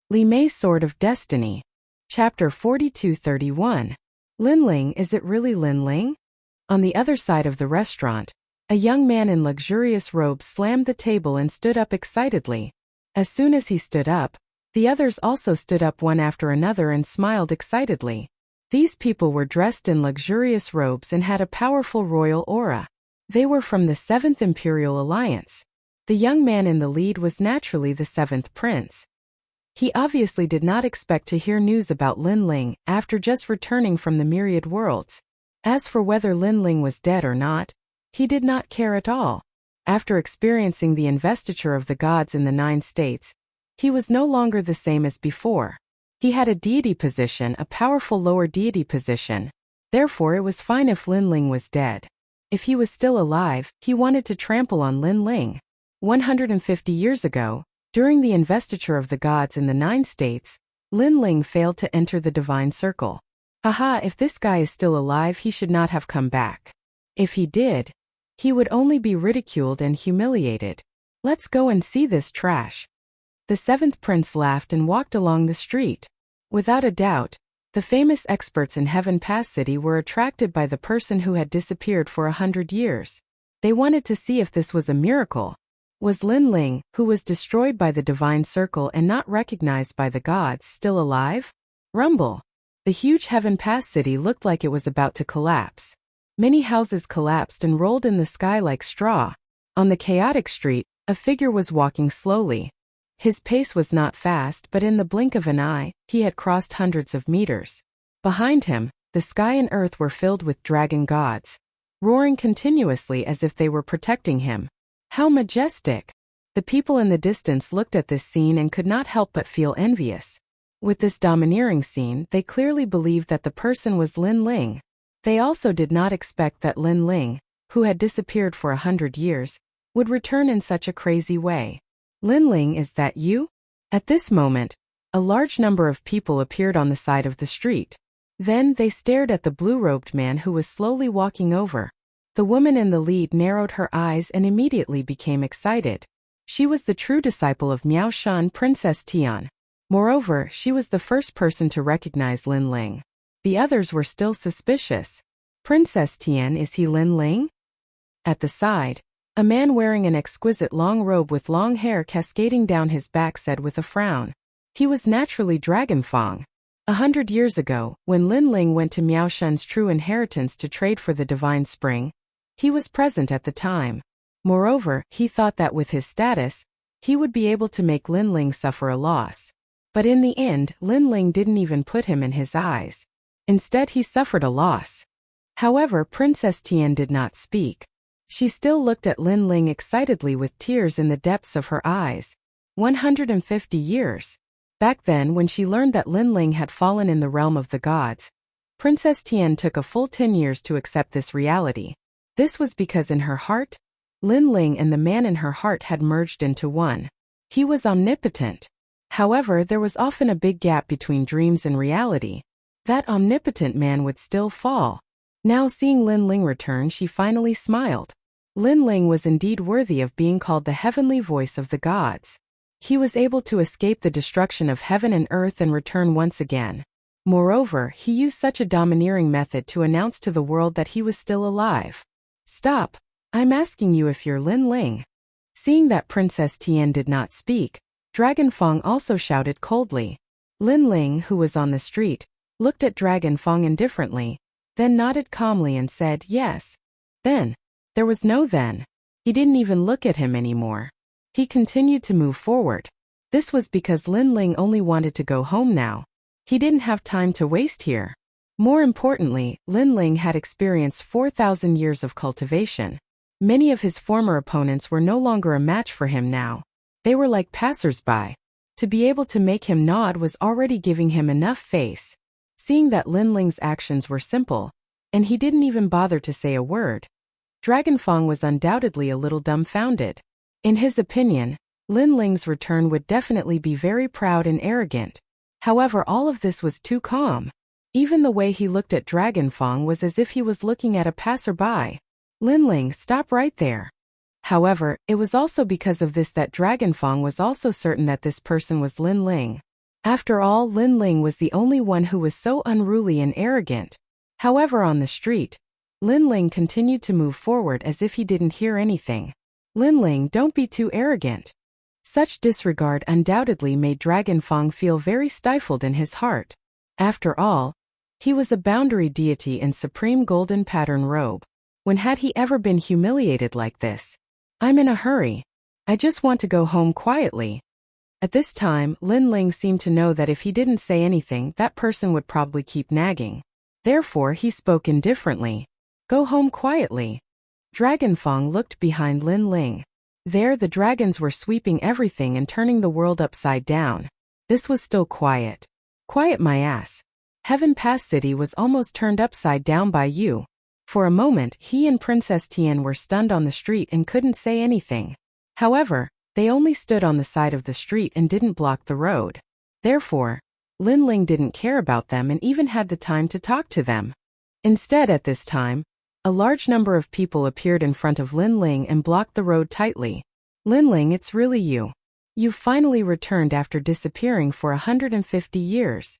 Li Mei's Sword of Destiny. Chapter 4231. Lin Ling, is it really Lin Ling? On the other side of the restaurant, a young man in luxurious robes slammed the table and stood up excitedly. As soon as he stood up, the others also stood up one after another and smiled excitedly. These people were dressed in luxurious robes and had a powerful royal aura. They were from the 7th Imperial Alliance. The young man in the lead was naturally the 7th Prince. He obviously did not expect to hear news about Lin Ling after just returning from the myriad worlds. As for whether Lin Ling was dead or not, he did not care at all. After experiencing the investiture of the gods in the 9 states, he was no longer the same as before. He had a deity position, a powerful lower deity position. Therefore it was fine if Lin Ling was dead. If he was still alive, he wanted to trample on Lin Ling. 150 years ago, during the investiture of the gods in the 9 states, Lin Ling failed to enter the divine circle. Haha, if this guy is still alive, he should not have come back. If he did, he would only be ridiculed and humiliated. Let's go and see this trash. The 7th Prince laughed and walked along the street. Without a doubt, the famous experts in Heaven Pass City were attracted by the person who had disappeared for 100 years. They wanted to see if this was a miracle. Was Lin Ling, who was destroyed by the divine circle and not recognized by the gods, still alive? Rumble. The huge Heaven Pass City looked like it was about to collapse. Many houses collapsed and rolled in the sky like straw. On the chaotic street, a figure was walking slowly. His pace was not fast, but in the blink of an eye, he had crossed hundreds of meters. Behind him, the sky and earth were filled with dragon gods, roaring continuously as if they were protecting him. How majestic! The people in the distance looked at this scene and could not help but feel envious. With this domineering scene, they clearly believed that the person was Lin Ling. They also did not expect that Lin Ling, who had disappeared for 100 years, would return in such a crazy way. Lin Ling, is that you? At this moment, a large number of people appeared on the side of the street. Then they stared at the blue-robed man who was slowly walking over. The woman in the lead narrowed her eyes and immediately became excited. She was the true disciple of Miao Shan, Princess Tian. Moreover, she was the first person to recognize Lin Ling. The others were still suspicious. Princess Tian, is he Lin Ling? At the side, a man wearing an exquisite long robe with long hair cascading down his back said with a frown. He was naturally Dragon Fong. 100 years ago, when Lin Ling went to Miao Shan's true inheritance to trade for the divine spring, he was present at the time. Moreover, he thought that with his status, he would be able to make Lin Ling suffer a loss. But in the end, Lin Ling didn't even put him in his eyes. Instead, he suffered a loss. However, Princess Tian did not speak. She still looked at Lin Ling excitedly with tears in the depths of her eyes. 150 years. Back then, when she learned that Lin Ling had fallen in the realm of the gods, Princess Tian took a full 10 years to accept this reality. This was because in her heart, Lin Ling and the man in her heart had merged into one. He was omnipotent. However, there was often a big gap between dreams and reality. That omnipotent man would still fall. Now seeing Lin Ling return, she finally smiled. Lin Ling was indeed worthy of being called the heavenly voice of the gods. He was able to escape the destruction of heaven and earth and return once again. Moreover, he used such a domineering method to announce to the world that he was still alive. Stop! I'm asking you if you're Lin Ling. Seeing that Princess Tian did not speak, Dragon Fong also shouted coldly. Lin Ling, who was on the street, looked at Dragon Fong indifferently, then nodded calmly and said yes. Then. There was no then. He didn't even look at him anymore. He continued to move forward. This was because Lin Ling only wanted to go home now. He didn't have time to waste here. More importantly, Lin Ling had experienced 4,000 years of cultivation. Many of his former opponents were no longer a match for him now. They were like passers-by. To be able to make him nod was already giving him enough face. Seeing that Lin Ling's actions were simple, and he didn't even bother to say a word, Dragon Fong was undoubtedly a little dumbfounded. In his opinion, Lin Ling's return would definitely be very proud and arrogant. However, all of this was too calm. Even the way he looked at Dragon Fong was as if he was looking at a passerby. Lin Ling, stop right there. However, it was also because of this that Dragon Fong was also certain that this person was Lin Ling. After all, Lin Ling was the only one who was so unruly and arrogant. However, on the street, Lin Ling continued to move forward as if he didn't hear anything. Lin Ling, don't be too arrogant. Such disregard undoubtedly made Dragon Fang feel very stifled in his heart. After all, he was a boundary deity in supreme golden pattern robe. When had he ever been humiliated like this? I'm in a hurry. I just want to go home quietly. At this time, Lin Ling seemed to know that if he didn't say anything, that person would probably keep nagging. Therefore, he spoke indifferently. Go home quietly. Dragon Fang looked behind Lin Ling. There, the dragons were sweeping everything and turning the world upside down. This was still quiet. Quiet my ass. Heaven Pass City was almost turned upside down by you. For a moment, he and Princess Tian were stunned on the street and couldn't say anything. However, they only stood on the side of the street and didn't block the road. Therefore, Lin Ling didn't care about them and even had the time to talk to them. Instead, at this time, a large number of people appeared in front of Lin Ling and blocked the road tightly. Lin Ling, it's really you. You've finally returned after disappearing for 150 years.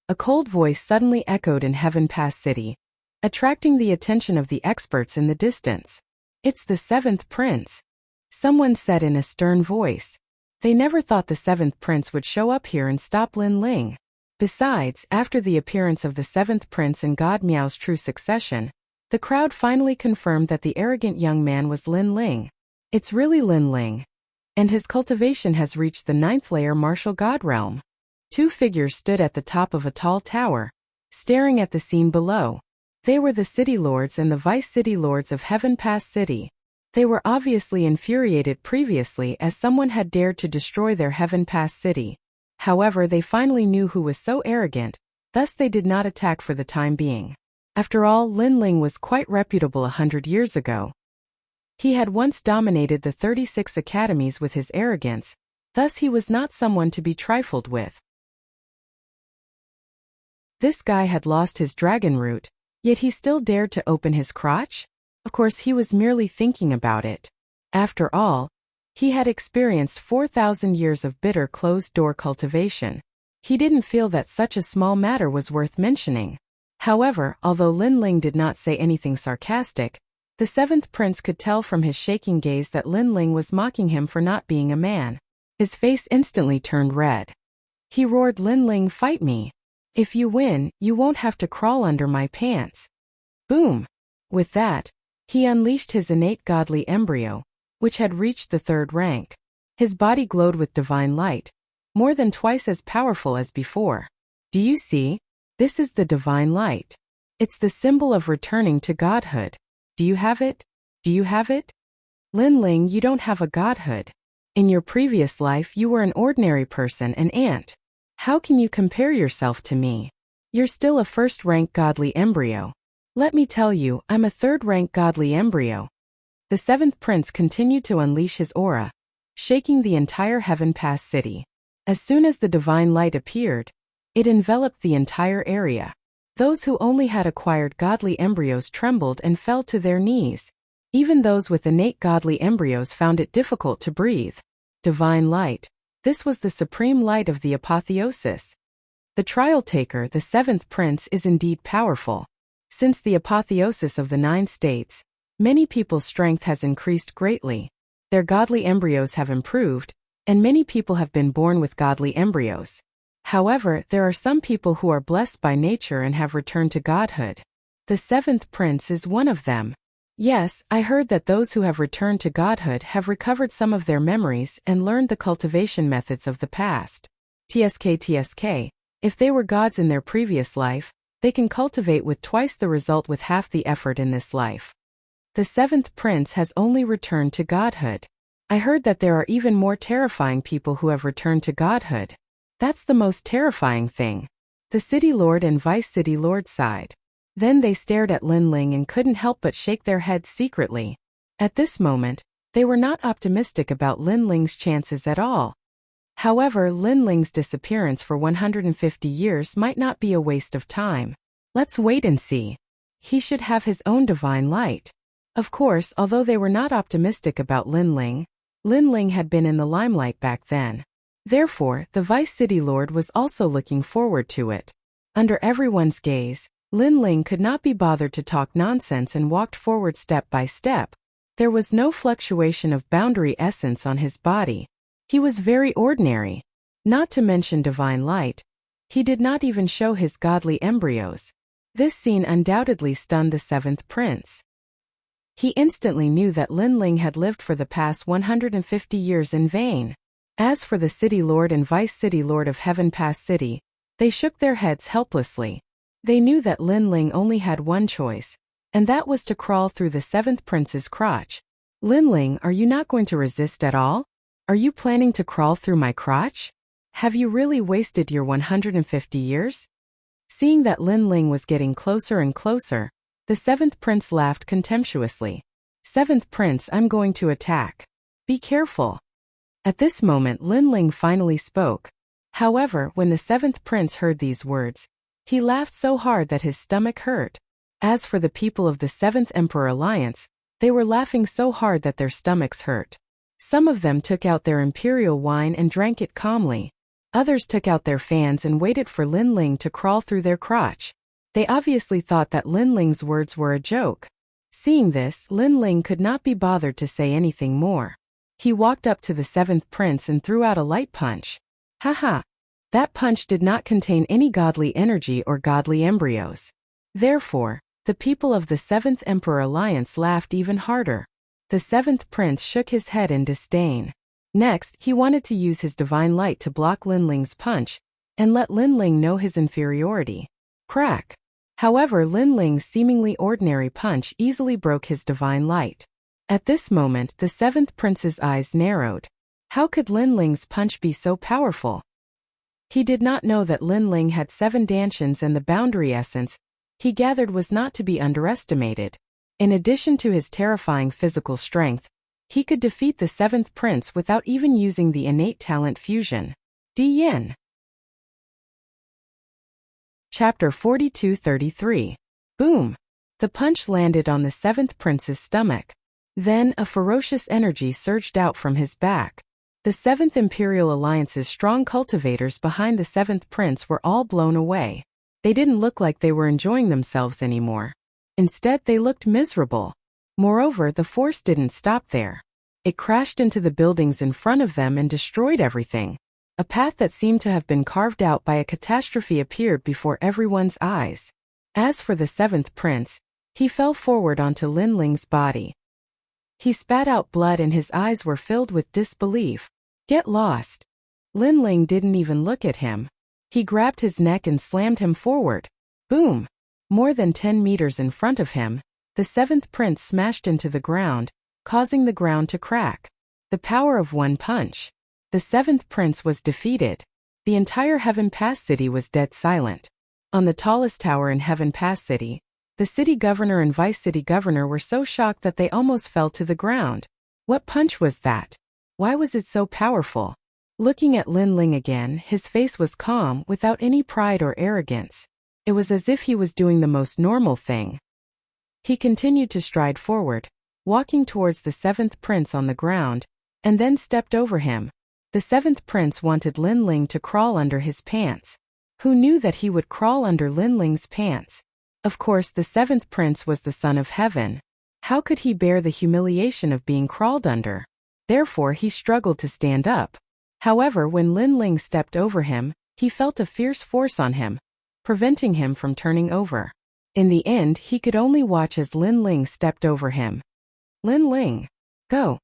A cold voice suddenly echoed in Heaven Pass City, attracting the attention of the experts in the distance. It's the seventh prince. Someone said in a stern voice. They never thought the seventh prince would show up here and stop Lin Ling. Besides, after the appearance of the seventh prince in God Miao's true succession, the crowd finally confirmed that the arrogant young man was Lin Ling. It's really Lin Ling. And his cultivation has reached the 9th layer martial god realm. Two figures stood at the top of a tall tower, staring at the scene below. They were the city lords and the vice city lords of Heaven Pass City. They were obviously infuriated previously as someone had dared to destroy their Heaven Pass City. However, they finally knew who was so arrogant, thus they did not attack for the time being. After all, Lin Ling was quite reputable 100 years ago. He had once dominated the 36 academies with his arrogance, thus he was not someone to be trifled with. This guy had lost his dragon root, yet he still dared to open his crotch? Of course, he was merely thinking about it. After all, he had experienced 4,000 years of bitter closed-door cultivation. He didn't feel that such a small matter was worth mentioning. However, although Lin Ling did not say anything sarcastic, the seventh prince could tell from his shaking gaze that Lin Ling was mocking him for not being a man. His face instantly turned red. He roared, Lin Ling, fight me. If you win, you won't have to crawl under my pants. Boom! With that, he unleashed his innate godly embryo, which had reached the 3rd rank. His body glowed with divine light, more than twice as powerful as before. Do you see? This is the divine light. It's the symbol of returning to godhood. Do you have it? Do you have it? Lin Ling, you don't have a godhood. In your previous life you were an ordinary person, an ant. How can you compare yourself to me? You're still a 1st-rank godly embryo. Let me tell you, I'm a 3rd-rank godly embryo. The 7th prince continued to unleash his aura, shaking the entire Heaven Pass City. As soon as the divine light appeared, it enveloped the entire area. Those who only had acquired godly embryos trembled and fell to their knees. Even those with innate godly embryos found it difficult to breathe. Divine light. This was the supreme light of the apotheosis. The trial taker, the 7th prince, is indeed powerful. Since the apotheosis of the 9 states, many people's strength has increased greatly. Their godly embryos have improved, and many people have been born with godly embryos. However, there are some people who are blessed by nature and have returned to godhood. The 7th prince is one of them. Yes, I heard that those who have returned to godhood have recovered some of their memories and learned the cultivation methods of the past. TSK. If they were gods in their previous life, they can cultivate with twice the result with half the effort in this life. The 7th prince has only returned to godhood. I heard that there are even more terrifying people who have returned to godhood. That's the most terrifying thing. The city lord and vice city lord sighed. Then they stared at Lin Ling and couldn't help but shake their heads secretly. At this moment, they were not optimistic about Lin Ling's chances at all. However, Lin Ling's disappearance for 150 years might not be a waste of time. Let's wait and see. He should have his own divine light. Of course, although they were not optimistic about Lin Ling had been in the limelight back then. Therefore, the Vice City Lord was also looking forward to it. Under everyone's gaze, Lin Ling could not be bothered to talk nonsense and walked forward step by step. There was no fluctuation of boundary essence on his body. He was very ordinary. Not to mention divine light. He did not even show his godly embryos. This scene undoubtedly stunned the seventh prince. He instantly knew that Lin Ling had lived for the past 150 years in vain. As for the City Lord and Vice City Lord of Heaven Pass City, they shook their heads helplessly. They knew that Lin Ling only had one choice, and that was to crawl through the seventh prince's crotch. Lin Ling, are you not going to resist at all? Are you planning to crawl through my crotch? Have you really wasted your 150 years? Seeing that Lin Ling was getting closer and closer, the seventh prince laughed contemptuously. Seventh prince, I'm going to attack. Be careful. At this moment Lin Ling finally spoke. However, when the seventh prince heard these words, he laughed so hard that his stomach hurt. As for the people of the Seventh Emperor Alliance, they were laughing so hard that their stomachs hurt. Some of them took out their imperial wine and drank it calmly. Others took out their fans and waited for Lin Ling to crawl through their crotch. They obviously thought that Lin Ling's words were a joke. Seeing this, Lin Ling could not be bothered to say anything more. He walked up to the seventh prince and threw out a light punch. Haha! That punch did not contain any godly energy or godly embryos. Therefore, the people of the Seventh Emperor Alliance laughed even harder. The seventh prince shook his head in disdain. Next, he wanted to use his divine light to block Lin Ling's punch and let Lin Ling know his inferiority. Crack! However, Lin Ling's seemingly ordinary punch easily broke his divine light. At this moment, the seventh prince's eyes narrowed. How could Lin Ling's punch be so powerful? He did not know that Lin Ling had 7 dantians, and the boundary essence he gathered was not to be underestimated. In addition to his terrifying physical strength, he could defeat the seventh prince without even using the innate talent fusion. Di Yin. Chapter 42-33. Boom! The punch landed on the seventh prince's stomach. Then, a ferocious energy surged out from his back. The Seventh Imperial Alliance's strong cultivators behind the seventh prince were all blown away. They didn't look like they were enjoying themselves anymore. Instead, they looked miserable. Moreover, the force didn't stop there. It crashed into the buildings in front of them and destroyed everything. A path that seemed to have been carved out by a catastrophe appeared before everyone's eyes. As for the seventh prince, he fell forward onto Lin Ling's body. He spat out blood and his eyes were filled with disbelief. Get lost. Lin Ling didn't even look at him. He grabbed his neck and slammed him forward. Boom! More than 10 meters in front of him, the seventh prince smashed into the ground, causing the ground to crack. The power of one punch. The seventh prince was defeated. The entire Heaven Pass City was dead silent. On the tallest tower in Heaven Pass City, the city governor and vice city governor were so shocked that they almost fell to the ground. What punch was that? Why was it so powerful? Looking at Lin Ling again, his face was calm, without any pride or arrogance. It was as if he was doing the most normal thing. He continued to stride forward, walking towards the seventh prince on the ground, and then stepped over him. The seventh prince wanted Lin Ling to crawl under his pants. Who knew that he would crawl under Lin Ling's pants? Of course, the seventh prince was the son of heaven. How could he bear the humiliation of being crawled under? Therefore, he struggled to stand up. However, when Lin Ling stepped over him, he felt a fierce force on him, preventing him from turning over. In the end, he could only watch as Lin Ling stepped over him. Lin Ling, go!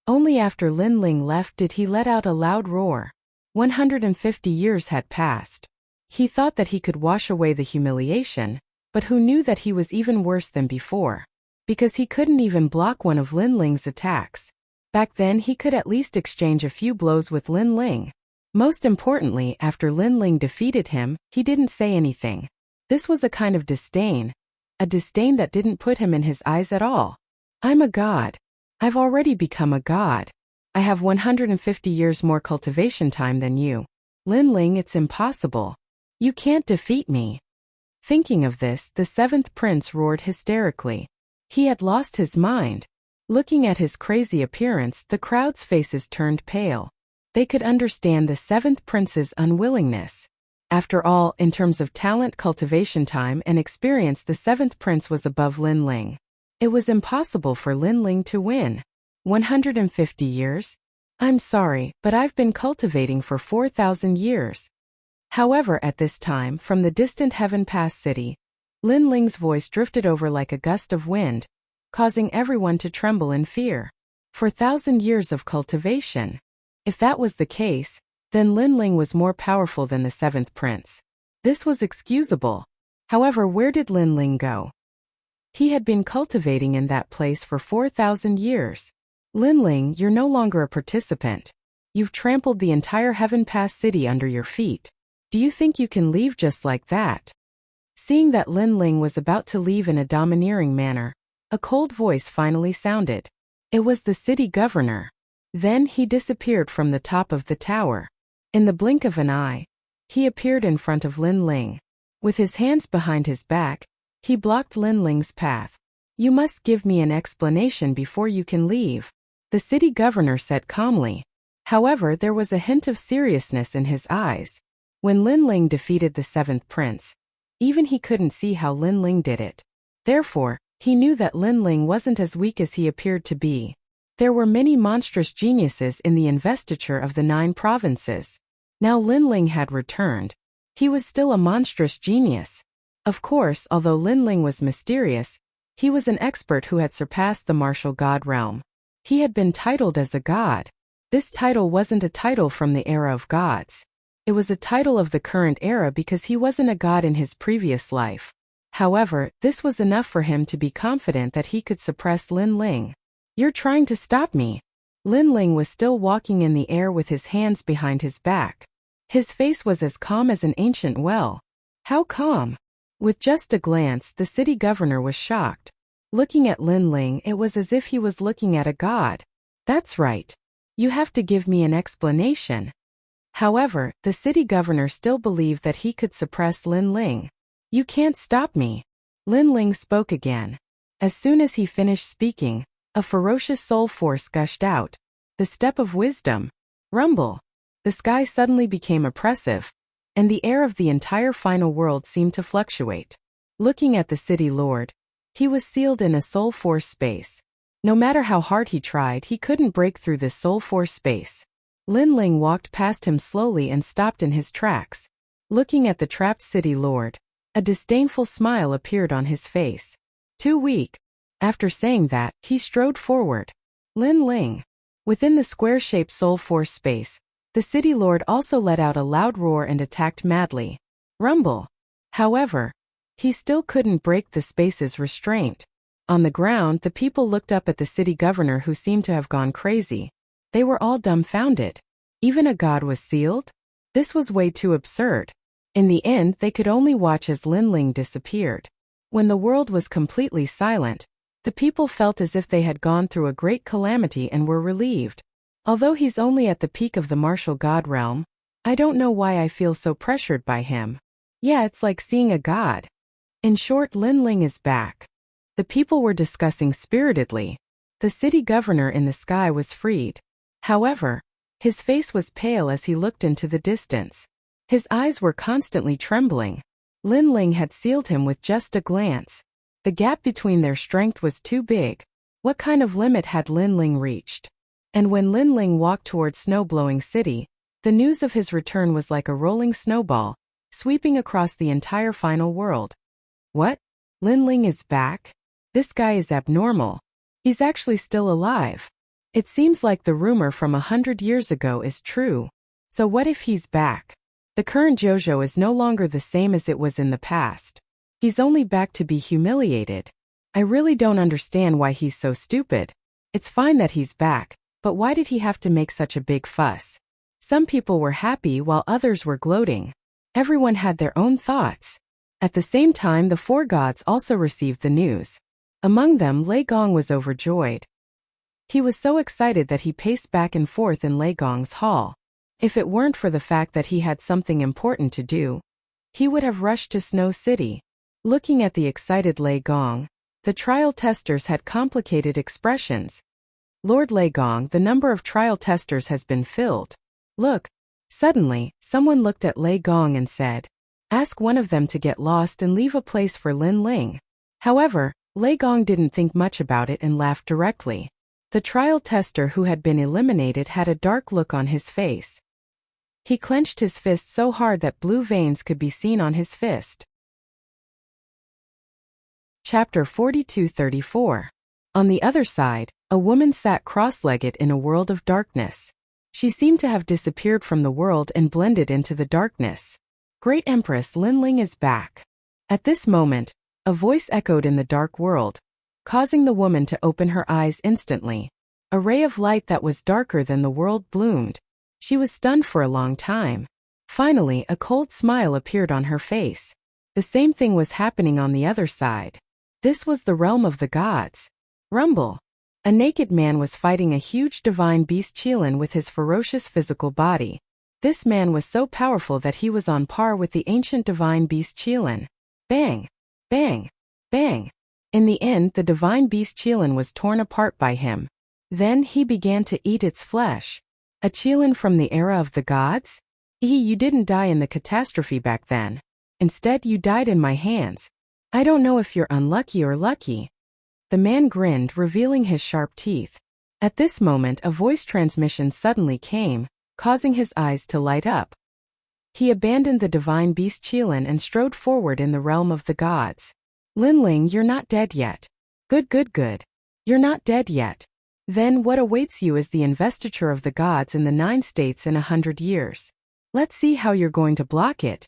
Only after Lin Ling left did he let out a loud roar. 150 years had passed. He thought that he could wash away the humiliation, but who knew that he was even worse than before? Because he couldn't even block one of Lin Ling's attacks. Back then he could at least exchange a few blows with Lin Ling. Most importantly, after Lin Ling defeated him, he didn't say anything. This was a kind of disdain. A disdain that didn't put him in his eyes at all. I'm a god. I've already become a god. I have 150 years more cultivation time than you. Lin Ling, it's impossible. You can't defeat me. Thinking of this, the seventh prince roared hysterically. He had lost his mind. Looking at his crazy appearance, the crowd's faces turned pale. They could understand the seventh prince's unwillingness. After all, in terms of talent, cultivation time, and experience, the seventh prince was above Lin Ling. It was impossible for Lin Ling to win. 150 years? I'm sorry, but I've been cultivating for 4,000 years. However, at this time, from the distant Heaven Pass city, Lin Ling's voice drifted over like a gust of wind, causing everyone to tremble in fear. 4,000 years of cultivation. If that was the case, then Lin Ling was more powerful than the seventh prince. This was excusable. However, where did Lin Ling go? He had been cultivating in that place for 4,000 years. Lin Ling, you're no longer a participant. You've trampled the entire Heaven Pass city under your feet. Do you think you can leave just like that? Seeing that Lin Ling was about to leave in a domineering manner, a cold voice finally sounded. It was the city governor. Then he disappeared from the top of the tower. In the blink of an eye, he appeared in front of Lin Ling. With his hands behind his back, he blocked Lin Ling's path. You must give me an explanation before you can leave, the city governor said calmly. However, there was a hint of seriousness in his eyes. When Lin Ling defeated the seventh prince, even he couldn't see how Lin Ling did it. Therefore, he knew that Lin Ling wasn't as weak as he appeared to be. There were many monstrous geniuses in the investiture of the 9 provinces. Now Lin Ling had returned. He was still a monstrous genius. Of course, although Lin Ling was mysterious, he was an expert who had surpassed the martial god realm. He had been titled as a god. This title wasn't a title from the era of gods. It was a title of the current era because he wasn't a god in his previous life. However, this was enough for him to be confident that he could suppress Lin Ling. You're trying to stop me. Lin Ling was still walking in the air with his hands behind his back. His face was as calm as an ancient well. How calm? With just a glance, the city governor was shocked. Looking at Lin Ling, it was as if he was looking at a god. That's right. You have to give me an explanation. However, the city governor still believed that he could suppress Lin Ling. You can't stop me. Lin Ling spoke again. As soon as he finished speaking, a ferocious soul force gushed out. The step of wisdom. Rumble. The sky suddenly became oppressive, and the air of the entire final world seemed to fluctuate. Looking at the city lord, he was sealed in a soul force space. No matter how hard he tried, he couldn't break through this soul force space. Lin Ling walked past him slowly and stopped in his tracks. Looking at the trapped city lord, a disdainful smile appeared on his face. Too weak. After saying that, he strode forward. Lin Ling. Within the square-shaped soul force space, the city lord also let out a loud roar and attacked madly. Rumble. However, he still couldn't break the space's restraint. On the ground, the people looked up at the city governor who seemed to have gone crazy. They were all dumbfounded. Even a god was sealed? This was way too absurd. In the end, they could only watch as Lin Ling disappeared. When the world was completely silent, the people felt as if they had gone through a great calamity and were relieved. Although he's only at the peak of the martial god realm, I don't know why I feel so pressured by him. Yeah, it's like seeing a god. In short, Lin Ling is back. The people were discussing spiritedly. The city governor in the sky was freed. However, his face was pale as he looked into the distance. His eyes were constantly trembling. Lin Ling had sealed him with just a glance. The gap between their strength was too big. What kind of limit had Lin Ling reached? And when Lin Ling walked toward Snow-Blowing City, the news of his return was like a rolling snowball, sweeping across the entire final world. What? Lin Ling is back? This guy is abnormal. He's actually still alive. It seems like the rumor from 100 years ago is true. So what if he's back? The current Jojo is no longer the same as it was in the past. He's only back to be humiliated. I really don't understand why he's so stupid. It's fine that he's back, but why did he have to make such a big fuss? Some people were happy while others were gloating. Everyone had their own thoughts. At the same time, the 4 gods also received the news. Among them, Lei Gong was overjoyed. He was so excited that he paced back and forth in Lei Gong's hall. If it weren't for the fact that he had something important to do, he would have rushed to Snow City. Looking at the excited Lei Gong, the trial testers had complicated expressions. Lord Lei Gong, the number of trial testers has been filled. Look. Suddenly, someone looked at Lei Gong and said, ask one of them to get lost and leave a place for Lin Ling. However, Lei Gong didn't think much about it and laughed directly. The trial tester who had been eliminated had a dark look on his face. He clenched his fist so hard that blue veins could be seen on his fist. Chapter 42-34. On the other side, a woman sat cross-legged in a world of darkness. She seemed to have disappeared from the world and blended into the darkness. Great Empress Lin Ling is back. At this moment, a voice echoed in the dark world, causing the woman to open her eyes instantly. A ray of light that was darker than the world bloomed. She was stunned for a long time. Finally, a cold smile appeared on her face. The same thing was happening on the other side. This was the realm of the gods. Rumble. A naked man was fighting a huge divine beast Qilin with his ferocious physical body. This man was so powerful that he was on par with the ancient divine beast Qilin. Bang! Bang! Bang! In the end, the divine beast Qilin was torn apart by him. Then he began to eat its flesh. A Qilin from the era of the gods? You didn't die in the catastrophe back then. Instead, you died in my hands. I don't know if you're unlucky or lucky. The man grinned, revealing his sharp teeth. At this moment, a voice transmission suddenly came, causing his eyes to light up. He abandoned the divine beast Qilin and strode forward in the realm of the gods. Lin Ling, you're not dead yet. Good, good, good. You're not dead yet. Then what awaits you is the investiture of the gods in the 9 states in 100 years. Let's see how you're going to block it.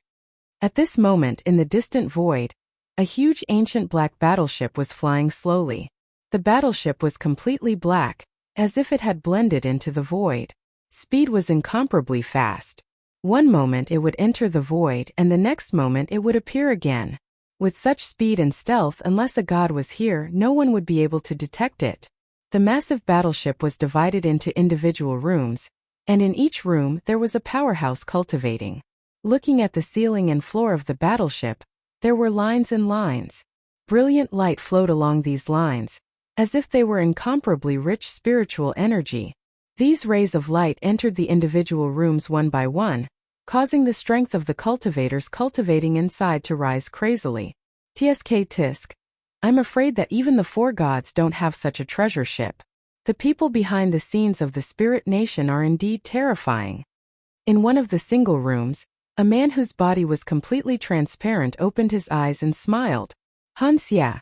At this moment, in the distant void, a huge ancient black battleship was flying slowly. The battleship was completely black, as if it had blended into the void. Speed was incomparably fast. One moment it would enter the void and the next moment it would appear again. With such speed and stealth, unless a god was here, no one would be able to detect it. The massive battleship was divided into individual rooms, and in each room there was a powerhouse cultivating. Looking at the ceiling and floor of the battleship, there were lines and lines. Brilliant light flowed along these lines, as if they were incomparably rich spiritual energy. These rays of light entered the individual rooms one by one, causing the strength of the cultivators cultivating inside to rise crazily. Tsk tisk. I'm afraid that even the 4 gods don't have such a treasure ship. The people behind the scenes of the spirit nation are indeed terrifying. In one of the single rooms, a man whose body was completely transparent opened his eyes and smiled. Hanxia.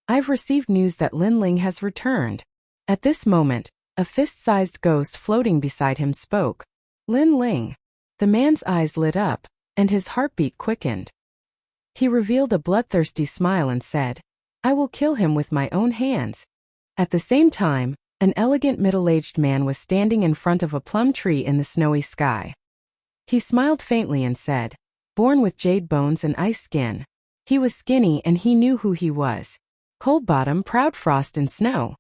I've received news that Lin Ling has returned. At this moment, a fist-sized ghost floating beside him spoke. Lin Ling. The man's eyes lit up, and his heartbeat quickened. He revealed a bloodthirsty smile and said, I will kill him with my own hands. At the same time, an elegant middle-aged man was standing in front of a plum tree in the snowy sky. He smiled faintly and said, born with jade bones and ice skin. He was skinny and he knew who he was. Cold bottom, proud frost and snow.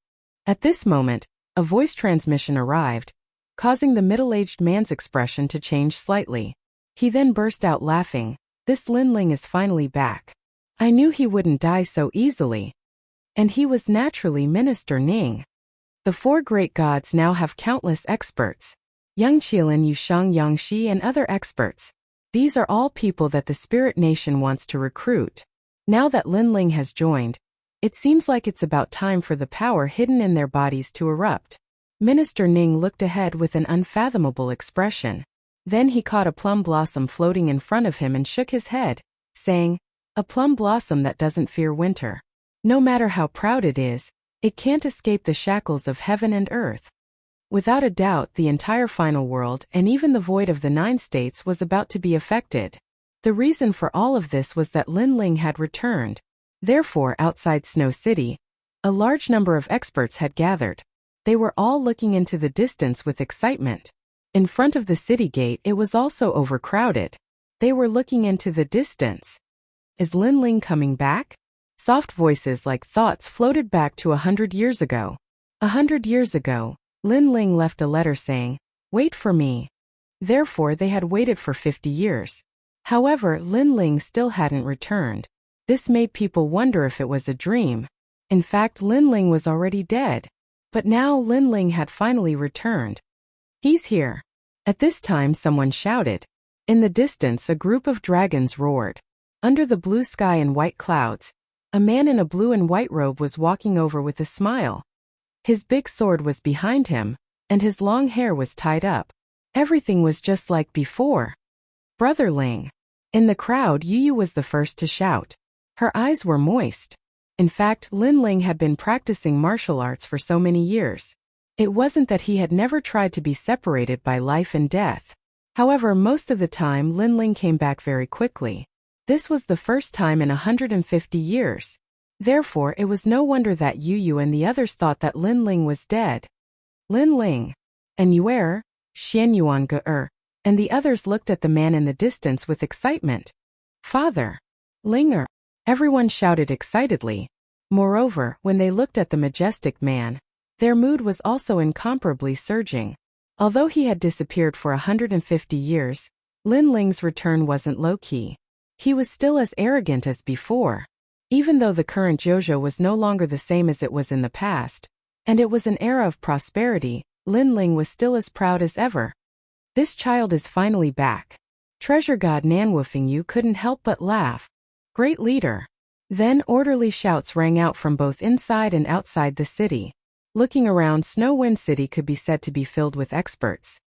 At this moment, a voice transmission arrived, causing the middle-aged man's expression to change slightly. He then burst out laughing. This Lin Ling is finally back. I knew he wouldn't die so easily. And he was naturally Minister Ning. The 4 great gods now have countless experts. Yang Qilin, Yushang, Yangshi, and other experts. These are all people that the spirit nation wants to recruit. Now that Lin Ling has joined, it seems like it's about time for the power hidden in their bodies to erupt. Minister Ning looked ahead with an unfathomable expression. Then he caught a plum blossom floating in front of him and shook his head, saying, a plum blossom that doesn't fear winter. No matter how proud it is, it can't escape the shackles of heaven and earth. Without a doubt, the entire final world and even the void of the 9 states was about to be affected. The reason for all of this was that Lin Ling had returned. Therefore, outside Snow City, a large number of experts had gathered. They were all looking into the distance with excitement. In front of the city gate, it was also overcrowded. They were looking into the distance. Is Lin Ling coming back? Soft voices like thoughts floated back to 100 years ago. 100 years ago, Lin Ling left a letter saying, wait for me. Therefore, they had waited for 50 years. However, Lin Ling still hadn't returned. This made people wonder if it was a dream. In fact, Lin Ling was already dead. But now Lin Ling had finally returned. He's here. At this time someone shouted. In the distance a group of dragons roared. Under the blue sky and white clouds, a man in a blue and white robe was walking over with a smile. His big sword was behind him, and his long hair was tied up. Everything was just like before. Brother Ling. In the crowd, Yu was the first to shout. Her eyes were moist. In fact, Lin Ling had been practicing martial arts for so many years. It wasn't that he had never tried to be separated by life and death. However, most of the time Lin Ling came back very quickly. This was the first time in 150 years. Therefore, it was no wonder that Yu and the others thought that Lin Ling was dead. Lin Ling and Yuer, Xian Yuan Ge and the others looked at the man in the distance with excitement. Father! Linger! Everyone shouted excitedly. Moreover, when they looked at the majestic man, their mood was also incomparably surging. Although he had disappeared for 150 years, Lin Ling's return wasn't low-key. He was still as arrogant as before. Even though the current Jojo was no longer the same as it was in the past, and it was an era of prosperity, Lin Ling was still as proud as ever. This child is finally back. Treasure God Nanwufing Yu couldn't help but laugh. Great leader. Then orderly shouts rang out from both inside and outside the city. Looking around, Snow Wind City could be said to be filled with experts.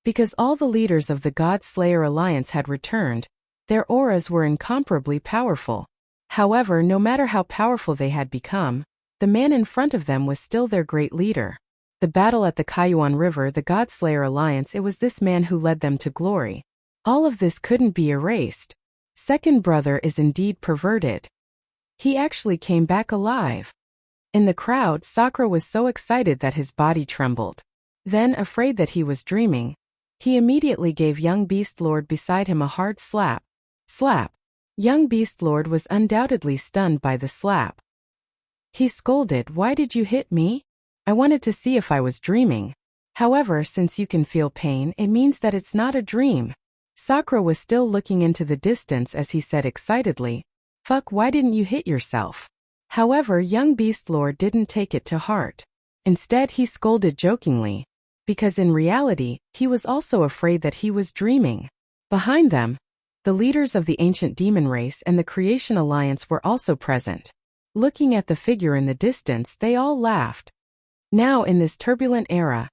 Because all the leaders of the God Slayer Alliance had returned, their auras were incomparably powerful. However, no matter how powerful they had become, the man in front of them was still their great leader. The battle at the Kaiyuan River, the God Slayer Alliance, it was this man who led them to glory. All of this couldn't be erased. Second brother is indeed perverted. He actually came back alive. In the crowd, Sakura was so excited that his body trembled. Then, afraid that he was dreaming, he immediately gave young Beast Lord beside him a hard slap. Slap. Young Beast Lord was undoubtedly stunned by the slap. He scolded, "Why did you hit me? I wanted to see if I was dreaming. However, since you can feel pain, it means that it's not a dream." Sakura was still looking into the distance as he said excitedly, "Fuck, why didn't you hit yourself?" However, young Beast Lord didn't take it to heart. Instead, he scolded jokingly, because in reality, he was also afraid that he was dreaming. Behind them, the leaders of the ancient demon race and the Creation Alliance were also present. Looking at the figure in the distance, they all laughed. Now, in this turbulent era,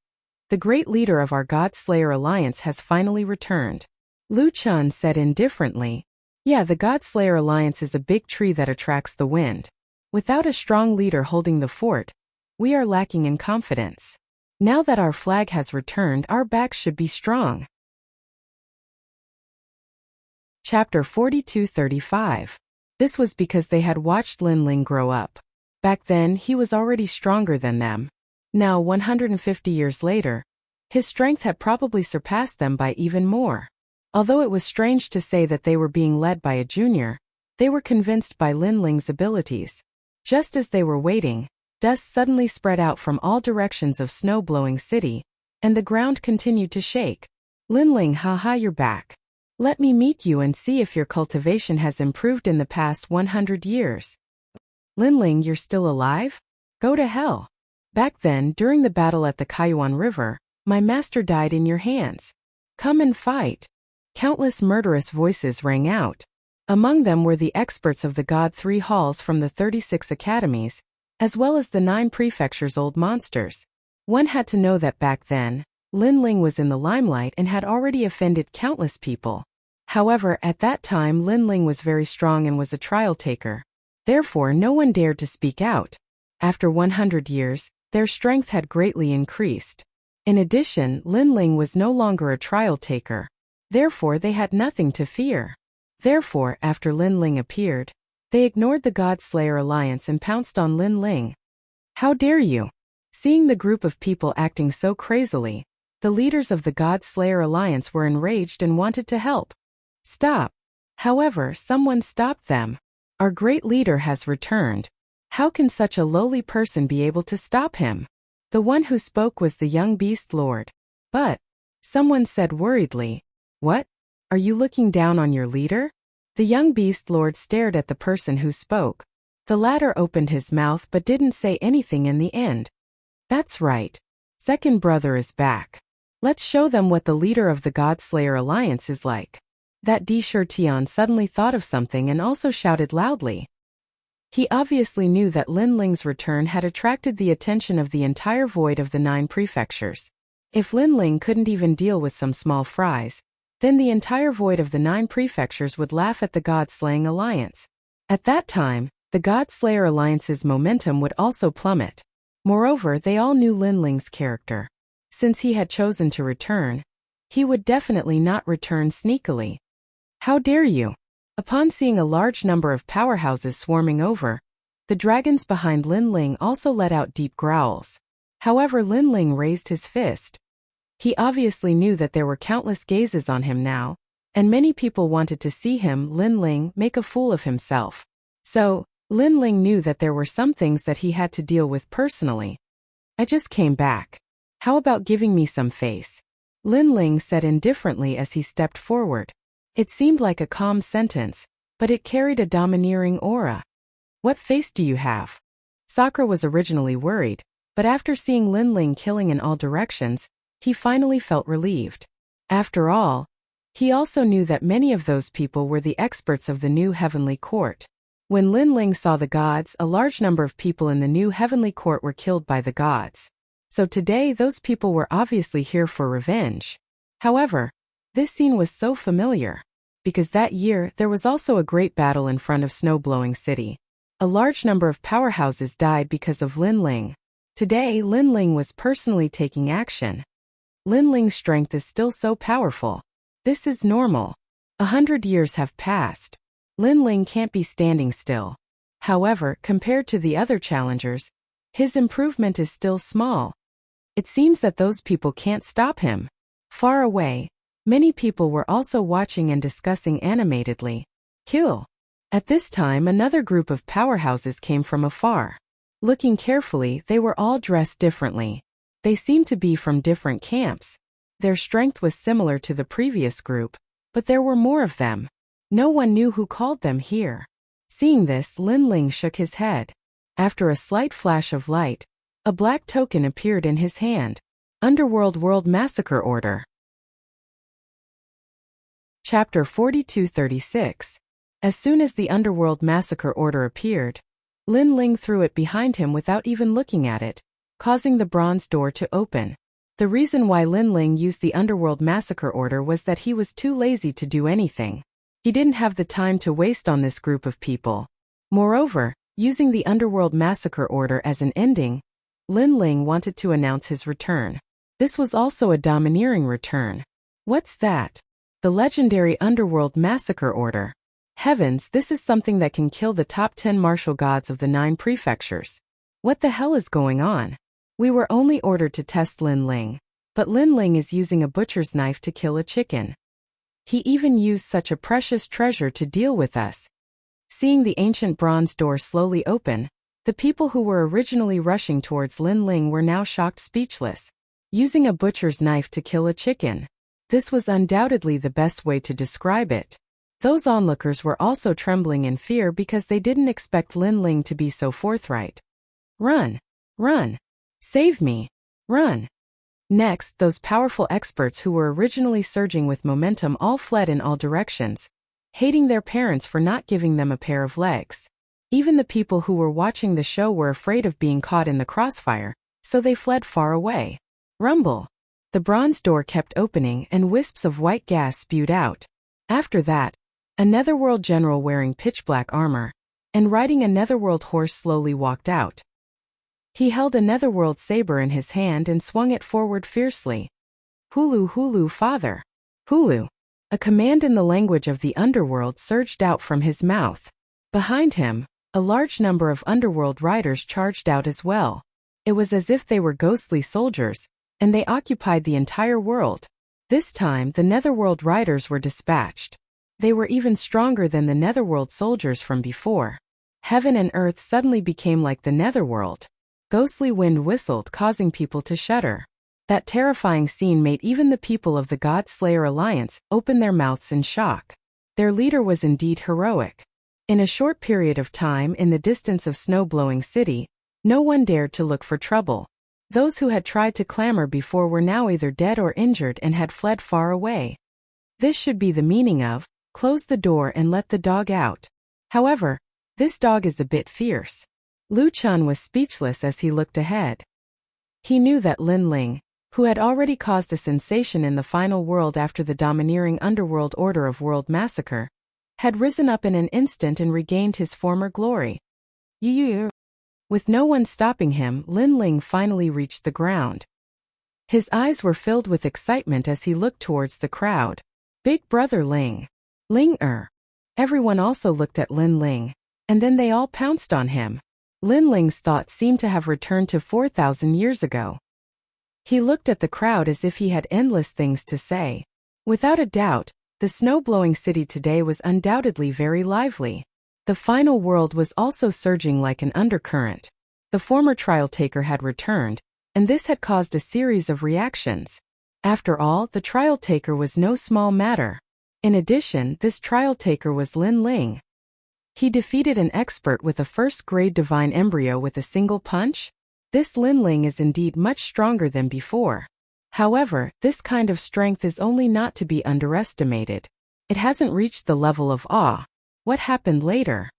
the great leader of our God Slayer Alliance has finally returned. Lu Chun said indifferently, "Yeah, the God Slayer Alliance is a big tree that attracts the wind. Without a strong leader holding the fort, we are lacking in confidence. Now that our flag has returned, our backs should be strong." Chapter 42-35. This was because they had watched Lin Ling grow up. Back then, he was already stronger than them. Now, 150 years later, his strength had probably surpassed them by even more. Although it was strange to say that they were being led by a junior, they were convinced by Lin Ling's abilities. Just as they were waiting, dust suddenly spread out from all directions of snow-blowing city, and the ground continued to shake. Lin Ling, haha, you're back. Let me meet you and see if your cultivation has improved in the past 100 years. Lin Ling, you're still alive? Go to hell. Back then, during the battle at the Kaiyuan River, my master died in your hands. Come and fight. Countless murderous voices rang out. Among them were the experts of the God 3 halls from the 36 academies, as well as the 9 prefectures' old monsters. One had to know that back then, Lin Ling was in the limelight and had already offended countless people. However, at that time Lin Ling was very strong and was a trial taker. Therefore, no one dared to speak out. After 100 years, their strength had greatly increased. In addition, Lin Ling was no longer a trial taker. Therefore, they had nothing to fear. Therefore, after Lin Ling appeared, they ignored the God Slayer Alliance and pounced on Lin Ling. How dare you? Seeing the group of people acting so crazily, the leaders of the God Slayer Alliance were enraged and wanted to help. Stop. However, someone stopped them. Our great leader has returned. How can such a lowly person be able to stop him? The one who spoke was the young Beast Lord. But, someone said worriedly, "What? Are you looking down on your leader?" The young Beast Lord stared at the person who spoke. The latter opened his mouth but didn't say anything in the end. That's right. Second brother is back. Let's show them what the leader of the God-Slayer Alliance is like. That Tion suddenly thought of something and also shouted loudly. He obviously knew that Lin Ling's return had attracted the attention of the entire void of the 9 prefectures. If Lin Ling couldn't even deal with some small fries, then the entire void of the 9 prefectures would laugh at the God-Slaying Alliance. At that time, the God-Slayer Alliance's momentum would also plummet. Moreover, they all knew Lin Ling's character. Since he had chosen to return, he would definitely not return sneakily. How dare you? Upon seeing a large number of powerhouses swarming over, the dragons behind Lin Ling also let out deep growls. However, Lin Ling raised his fist. He obviously knew that there were countless gazes on him now, and many people wanted to see him, Lin Ling, make a fool of himself. So, Lin Ling knew that there were some things that he had to deal with personally. I just came back. How about giving me some face? Lin Ling said indifferently as he stepped forward. It seemed like a calm sentence, but it carried a domineering aura. What face do you have? Sakura was originally worried, but after seeing Lin Ling killing in all directions, he finally felt relieved. After all, he also knew that many of those people were the experts of the new heavenly court. When Lin Ling saw the gods, a large number of people in the new heavenly court were killed by the gods. So today those people were obviously here for revenge. However, this scene was so familiar, because that year there was also a great battle in front of Snow-Blowing City. A large number of powerhouses died because of Lin Ling. Today Lin Ling was personally taking action. Lin Ling's strength is still so powerful. This is normal. 100 years have passed. Lin Ling can't be standing still. However, compared to the other challengers, his improvement is still small. It seems that those people can't stop him. Far away, many people were also watching and discussing animatedly. Kill. At this time, another group of powerhouses came from afar. Looking carefully, they were all dressed differently. They seemed to be from different camps. Their strength was similar to the previous group, but there were more of them. No one knew who called them here. Seeing this, Lin Ling shook his head. After a slight flash of light, a black token appeared in his hand. Underworld World Massacre Order. Chapter 4236. As soon as the Underworld Massacre Order appeared, Lin Ling threw it behind him without even looking at it, causing the bronze door to open. The reason why Lin Ling used the Underworld Massacre Order was that he was too lazy to do anything. He didn't have the time to waste on this group of people. Moreover, using the Underworld Massacre Order as an ending, Lin Ling wanted to announce his return. This was also a domineering return. What's that? The legendary Underworld Massacre Order. Heavens, this is something that can kill the top 10 martial gods of the 9 prefectures. What the hell is going on? We were only ordered to test Lin Ling, but Lin Ling is using a butcher's knife to kill a chicken. He even used such a precious treasure to deal with us. Seeing the ancient bronze door slowly open, the people who were originally rushing towards Lin Ling were now shocked speechless. Using a butcher's knife to kill a chicken. This was undoubtedly the best way to describe it. Those onlookers were also trembling in fear because they didn't expect Lin Ling to be so forthright. Run! Run! Save me! Run! Next, those powerful experts who were originally surging with momentum all fled in all directions, hating their parents for not giving them a pair of legs. Even the people who were watching the show were afraid of being caught in the crossfire, so they fled far away. Rumble! The bronze door kept opening and wisps of white gas spewed out. After that, a netherworld general wearing pitch-black armor and riding a netherworld horse slowly walked out. He held a netherworld saber in his hand and swung it forward fiercely. Hulu Hulu father! Hulu! A command in the language of the underworld surged out from his mouth. Behind him, a large number of underworld riders charged out as well. It was as if they were ghostly soldiers, and they occupied the entire world. This time, the netherworld riders were dispatched. They were even stronger than the netherworld soldiers from before. Heaven and earth suddenly became like the netherworld. Ghostly wind whistled, causing people to shudder. That terrifying scene made even the people of the God-Slayer Alliance open their mouths in shock. Their leader was indeed heroic. In a short period of time in the distance of Snow-Blowing City, no one dared to look for trouble. Those who had tried to clamor before were now either dead or injured and had fled far away. This should be the meaning of, close the door and let the dog out. However, this dog is a bit fierce. Lu Chun was speechless as he looked ahead. He knew that Lin Ling, who had already caused a sensation in the final world after the domineering underworld order of world massacre, had risen up in an instant and regained his former glory. With no one stopping him, Lin Ling finally reached the ground. His eyes were filled with excitement as he looked towards the crowd. Big brother Ling. Ling-er. Everyone also looked at Lin Ling, and then they all pounced on him. Lin Ling's thoughts seemed to have returned to 4,000 years ago. He looked at the crowd as if he had endless things to say. Without a doubt, the snow-blowing city today was undoubtedly very lively. The final world was also surging like an undercurrent. The former trial taker had returned, and this had caused a series of reactions. After all, the trial taker was no small matter. In addition, this trial taker was Lin Ling. He defeated an expert with a first-grade divine embryo with a single punch? This Lin Ling is indeed much stronger than before. However, this kind of strength is only not to be underestimated. It hasn't reached the level of awe. What happened later?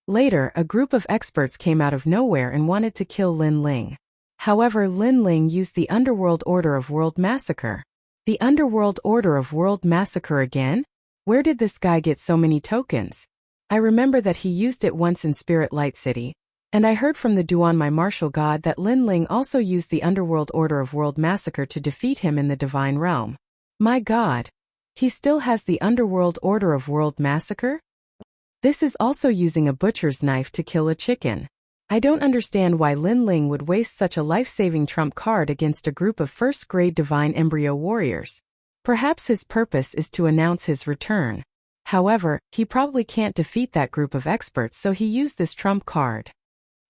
Later, a group of experts came out of nowhere and wanted to kill Lin Ling. However, Lin Ling used the Underworld Order of World Massacre. The Underworld Order of World Massacre again? Where did this guy get so many tokens? I remember that he used it once in Spirit Light City, and I heard from the Duan my martial god that Lin Ling also used the Underworld Order of World Massacre to defeat him in the Divine Realm. My god! He still has the Underworld Order of World Massacre? This is also using a butcher's knife to kill a chicken. I don't understand why Lin Ling would waste such a life-saving trump card against a group of first-grade divine embryo warriors. Perhaps his purpose is to announce his return. However, he probably can't defeat that group of experts, so he used this trump card.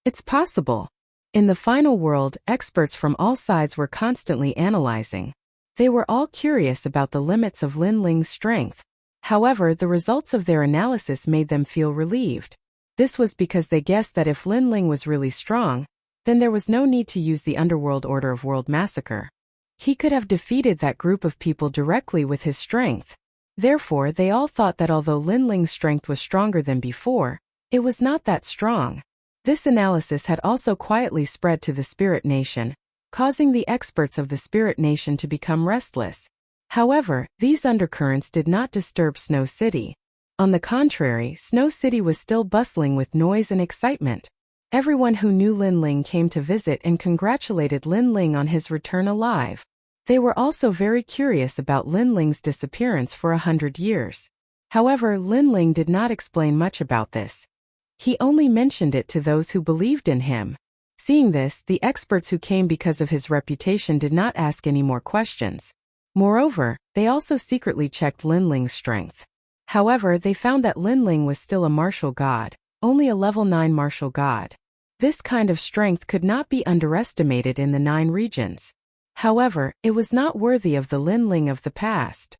It's possible. In the final world, experts from all sides were constantly analyzing. They were all curious about the limits of Lin Ling's strength. However, the results of their analysis made them feel relieved. This was because they guessed that if Lin Ling was really strong, then there was no need to use the Underworld Order of World Massacre. He could have defeated that group of people directly with his strength. Therefore, they all thought that although Lin Ling's strength was stronger than before, it was not that strong. This analysis had also quietly spread to the Spirit Nation, causing the experts of the Spirit Nation to become restless. However, these undercurrents did not disturb Snow City. On the contrary, Snow City was still bustling with noise and excitement. Everyone who knew Lin Ling came to visit and congratulated Lin Ling on his return alive. They were also very curious about Lin Ling's disappearance for 100 years. However, Lin Ling did not explain much about this. He only mentioned it to those who believed in him. Seeing this, the experts who came because of his reputation did not ask any more questions. Moreover, they also secretly checked Lin Ling's strength. However, they found that Lin Ling was still a martial god, only a level 9 martial god. This kind of strength could not be underestimated in the 9 regions. However, it was not worthy of the Lin Ling of the past.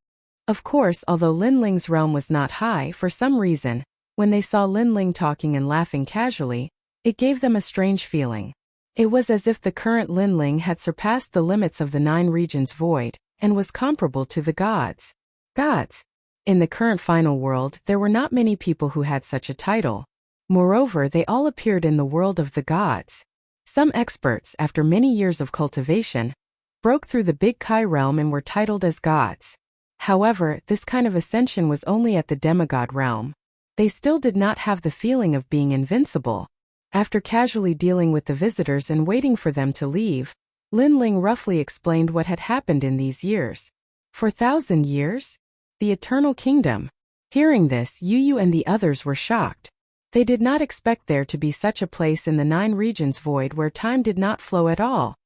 Of course, although Lin Ling's realm was not high, for some reason, when they saw Lin Ling talking and laughing casually, it gave them a strange feeling. It was as if the current Lin Ling had surpassed the limits of the 9 regions void, and was comparable to the gods. Gods! In the current final world, there were not many people who had such a title. Moreover, they all appeared in the world of the gods. Some experts, after many years of cultivation, broke through the Big Kai realm and were titled as gods. However, this kind of ascension was only at the demigod realm. They still did not have the feeling of being invincible. After casually dealing with the visitors and waiting for them to leave, Lin Ling roughly explained what had happened in these years. For 1,000 years? The Eternal Kingdom. Hearing this, Yu and the others were shocked. They did not expect there to be such a place in the 9 regions void where time did not flow at all.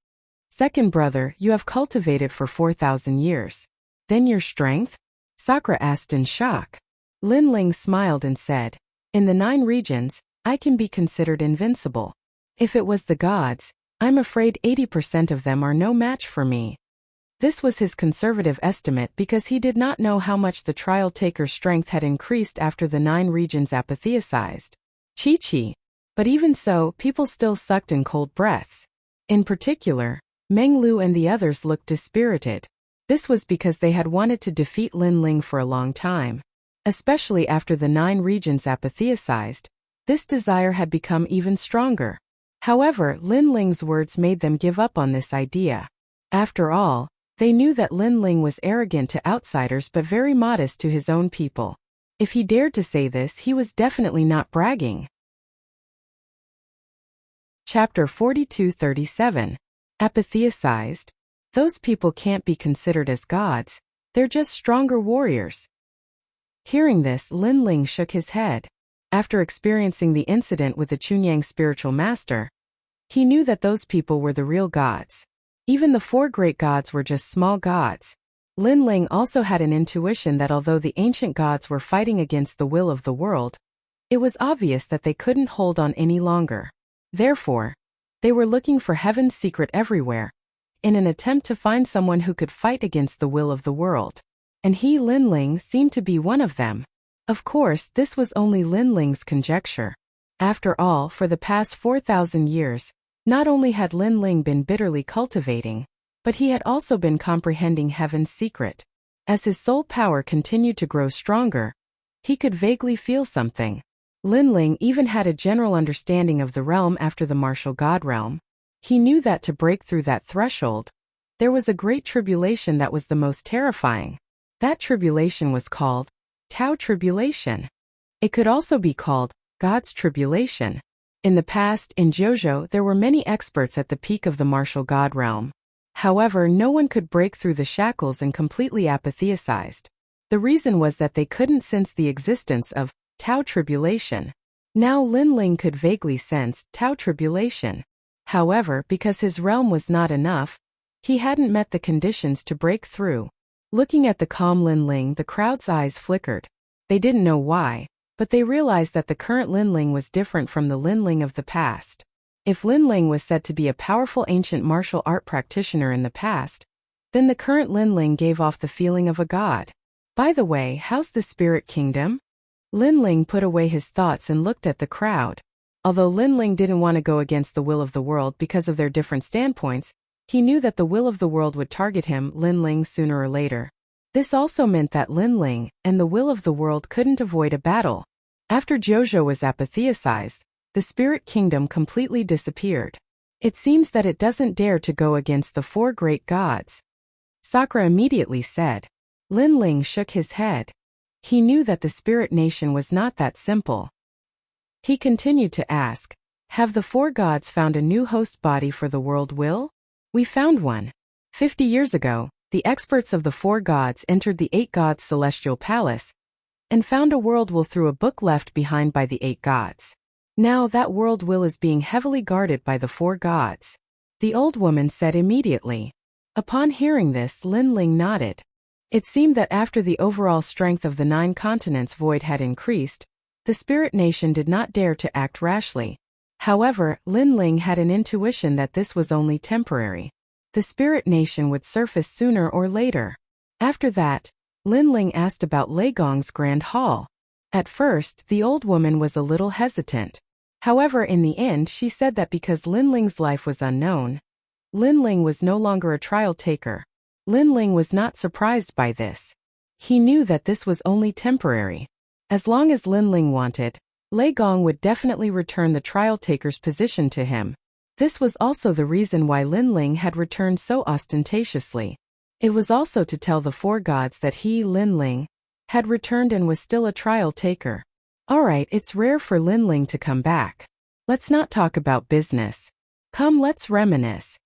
Second brother, you have cultivated for 4,000 years. Then your strength? Sakura asked in shock. Lin Ling smiled and said, in the 9 regions, I can be considered invincible. If it was the gods, I'm afraid 80% of them are no match for me. This was his conservative estimate because he did not know how much the trial taker's strength had increased after the 9 regions apotheosized. Chi-chi. But even so, people still sucked in cold breaths. In particular, Meng Lu and the others looked dispirited. This was because they had wanted to defeat Lin Ling for a long time. Especially after the 9 regions apotheosized, this desire had become even stronger. However, Lin Ling's words made them give up on this idea. After all, they knew that Lin Ling was arrogant to outsiders but very modest to his own people. If he dared to say this, he was definitely not bragging. Chapter 4237. Apotheosized. Those people can't be considered as gods, they're just stronger warriors. Hearing this, Lin Ling shook his head. After experiencing the incident with the Chunyang spiritual master, he knew that those people were the real gods. Even the 4 great gods were just small gods. Lin Ling also had an intuition that although the ancient gods were fighting against the will of the world, it was obvious that they couldn't hold on any longer. Therefore, they were looking for heaven's secret everywhere, in an attempt to find someone who could fight against the will of the world. And he, Lin Ling, seemed to be one of them. Of course, this was only Lin Ling's conjecture. After all, for the past 4,000 years, not only had Lin Ling been bitterly cultivating, but he had also been comprehending heaven's secret. As his soul power continued to grow stronger, he could vaguely feel something. Lin Ling even had a general understanding of the realm after the martial god realm. He knew that to break through that threshold, there was a great tribulation that was the most terrifying. That tribulation was called Tao Tribulation. It could also be called God's Tribulation. In the past, in Jojo, there were many experts at the peak of the martial god realm. However, no one could break through the shackles and completely apotheosized. The reason was that they couldn't sense the existence of Tao Tribulation. Now Lin Ling could vaguely sense Tao Tribulation. However, because his realm was not enough, he hadn't met the conditions to break through. Looking at the calm Lin Ling, the crowd's eyes flickered. They didn't know why, but they realized that the current Lin Ling was different from the Lin Ling of the past. If Lin Ling was said to be a powerful ancient martial art practitioner in the past, then the current Lin Ling gave off the feeling of a god. By the way, how's the spirit kingdom? Lin Ling put away his thoughts and looked at the crowd. Although Lin Ling didn't want to go against the will of the world because of their different standpoints, he knew that the will of the world would target him, Lin Ling, sooner or later. This also meant that Lin Ling and the will of the world couldn't avoid a battle. After Jojo was apotheosized, the spirit kingdom completely disappeared. It seems that it doesn't dare to go against the 4 great gods. Sakura immediately said. Lin Ling shook his head. He knew that the spirit nation was not that simple. He continued to ask, have the 4 gods found a new host body for the world will? We found one. 50 years ago, the experts of the 4 gods entered the 8 gods' celestial palace and found a world will through a book left behind by the 8 gods. Now that world will is being heavily guarded by the 4 gods. The old woman said immediately. Upon hearing this, Lin Ling nodded. It seemed that after the overall strength of the 9 continents void had increased, the spirit nation did not dare to act rashly. However, Lin Ling had an intuition that this was only temporary. The spirit nation would surface sooner or later. After that, Lin Ling asked about Lei Gong's grand hall. At first, the old woman was a little hesitant. However, in the end, she said that because Lin Ling's life was unknown, Lin Ling was no longer a trial taker. Lin Ling was not surprised by this. He knew that this was only temporary. As long as Lin Ling wanted, Lei Gong would definitely return the trial taker's position to him. This was also the reason why Lin Ling had returned so ostentatiously. It was also to tell the 4 gods that he, Lin Ling, had returned and was still a trial taker. Alright, it's rare for Lin Ling to come back. Let's not talk about business. Come, let's reminisce.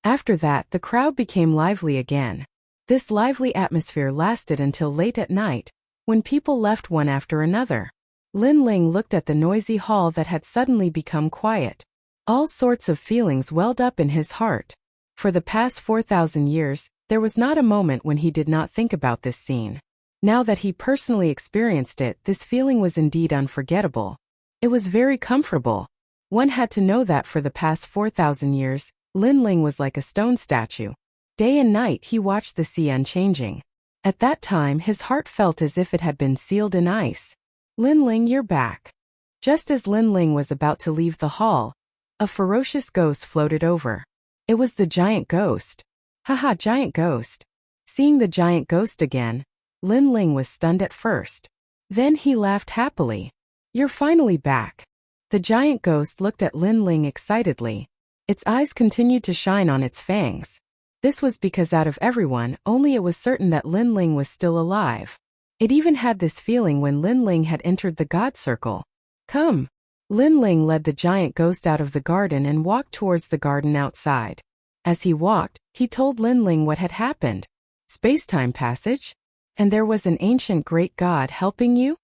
After that, the crowd became lively again. This lively atmosphere lasted until late at night, when people left one after another. Lin Ling looked at the noisy hall that had suddenly become quiet. All sorts of feelings welled up in his heart. For the past 4,000 years, there was not a moment when he did not think about this scene. Now that he personally experienced it, this feeling was indeed unforgettable. It was very comfortable. One had to know that for the past 4,000 years, Lin Ling was like a stone statue. Day and night he watched the sea unchanging. At that time his heart felt as if it had been sealed in ice. Lin Ling, you're back. Just as Lin Ling was about to leave the hall, a ferocious ghost floated over. It was the giant ghost. Haha, giant ghost. Seeing the giant ghost again, Lin Ling was stunned at first. Then he laughed happily. You're finally back. The giant ghost looked at Lin Ling excitedly. Its eyes continued to shine on its fangs. This was because out of everyone, only it was certain that Lin Ling was still alive. It even had this feeling when Lin Ling had entered the God Circle. Come. Lin Ling led the giant ghost out of the garden and walked towards the garden outside. As he walked, he told Lin Ling what had happened. Space-time passage? And there was an ancient great god helping you?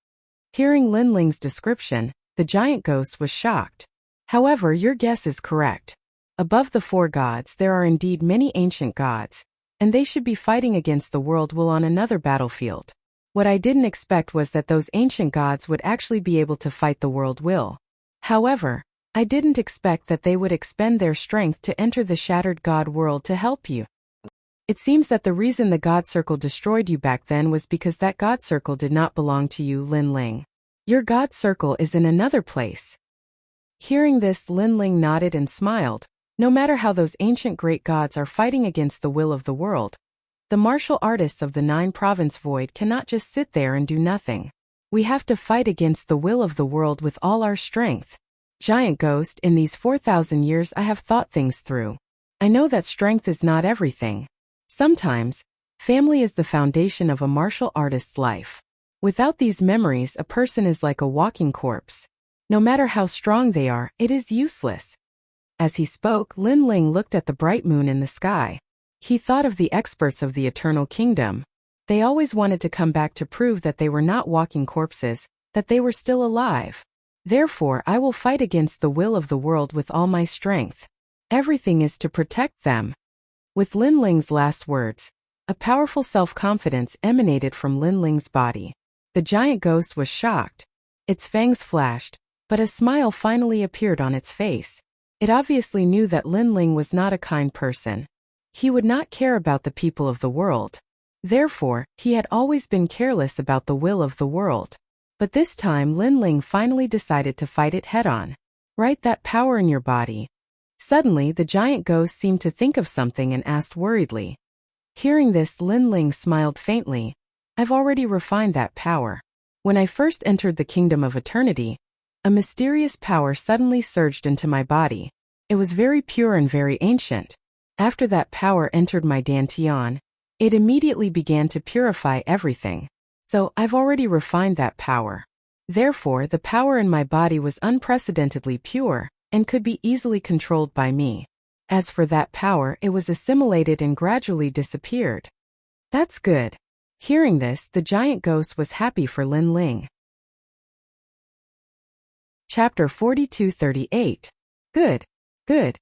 Hearing Lin Ling's description, the giant ghost was shocked. However, your guess is correct. Above the 4 gods there are indeed many ancient gods, and they should be fighting against the world will on another battlefield. What I didn't expect was that those ancient gods would actually be able to fight the world will. However, I didn't expect that they would expend their strength to enter the shattered god world to help you. It seems that the reason the God Circle destroyed you back then was because that God Circle did not belong to you, Lin Ling. Your God Circle is in another place. Hearing this, Lin Ling nodded and smiled. No matter how those ancient great gods are fighting against the will of the world, the martial artists of the 9-province void cannot just sit there and do nothing. We have to fight against the will of the world with all our strength. Giant Ghost, in these 4,000 years I have thought things through. I know that strength is not everything. Sometimes, family is the foundation of a martial artist's life. Without these memories, a person is like a walking corpse. No matter how strong they are, it is useless. As he spoke, Lin Ling looked at the bright moon in the sky. He thought of the experts of the Eternal Kingdom. They always wanted to come back to prove that they were not walking corpses, that they were still alive. Therefore, I will fight against the will of the world with all my strength. Everything is to protect them. With Lin Ling's last words, a powerful self-confidence emanated from Lin Ling's body. The giant ghost was shocked. Its fangs flashed, but a smile finally appeared on its face. It obviously knew that Lin Ling was not a kind person. He would not care about the people of the world. Therefore, he had always been careless about the will of the world. But this time Lin Ling finally decided to fight it head-on. Write that power in your body. Suddenly, the giant ghost seemed to think of something and asked worriedly. Hearing this, Lin Ling smiled faintly. I've already refined that power. When I first entered the Kingdom of Eternity, a mysterious power suddenly surged into my body. It was very pure and very ancient. After that power entered my dantian, it immediately began to purify everything. So, I've already refined that power. Therefore, the power in my body was unprecedentedly pure, and could be easily controlled by me. As for that power, it was assimilated and gradually disappeared. That's good. Hearing this, the giant ghost was happy for Lin Ling. Chapter 42:38. Good. Good.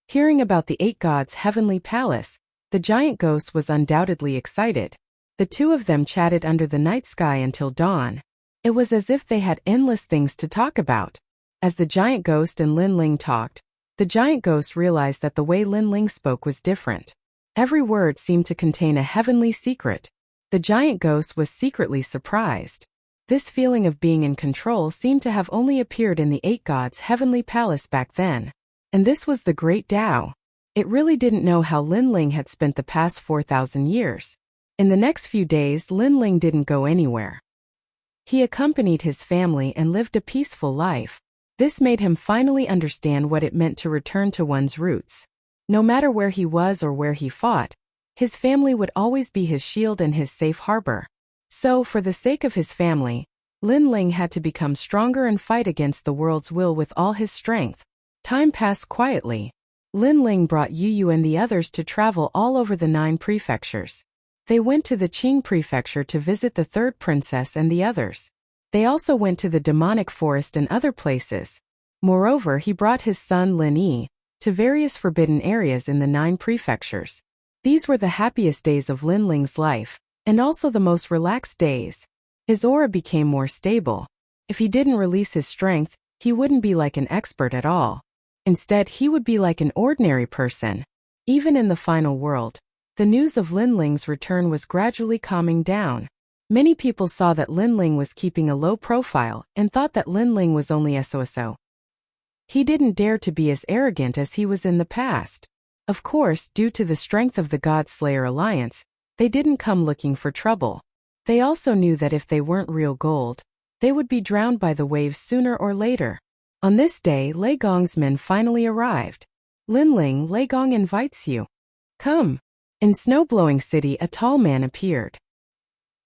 Hearing about the 8 gods' heavenly palace, the giant ghost was undoubtedly excited. The two of them chatted under the night sky until dawn. It was as if they had endless things to talk about. As the giant ghost and Lin Ling talked, the giant ghost realized that the way Lin Ling spoke was different. Every word seemed to contain a heavenly secret. The giant ghost was secretly surprised. This feeling of being in control seemed to have only appeared in the 8 gods' heavenly palace back then. And this was the Great Tao. It really didn't know how Lin Ling had spent the past 4,000 years. In the next few days, Lin Ling didn't go anywhere. He accompanied his family and lived a peaceful life. This made him finally understand what it meant to return to one's roots. No matter where he was or where he fought, his family would always be his shield and his safe harbor. So, for the sake of his family, Lin Ling had to become stronger and fight against the world's will with all his strength. Time passed quietly. Lin Ling brought Yu Yu and the others to travel all over the 9 prefectures. They went to the Qing prefecture to visit the 3rd princess and the others. They also went to the demonic forest and other places. Moreover, he brought his son Lin Yi to various forbidden areas in the 9 prefectures. These were the happiest days of Lin Ling's life, and also the most relaxed days. His aura became more stable. If he didn't release his strength, he wouldn't be like an expert at all. Instead, he would be like an ordinary person. Even in the final world, the news of Lin Ling's return was gradually calming down. Many people saw that Lin Ling was keeping a low profile and thought that Lin Ling was only so. He didn't dare to be as arrogant as he was in the past. Of course, due to the strength of the God Slayer alliance, they didn't come looking for trouble. They also knew that if they weren't real gold, they would be drowned by the waves sooner or later. On this day, Lei Gong's men finally arrived. Linling, Lei Gong invites you. Come. In Snow-Blowing City, a tall man appeared.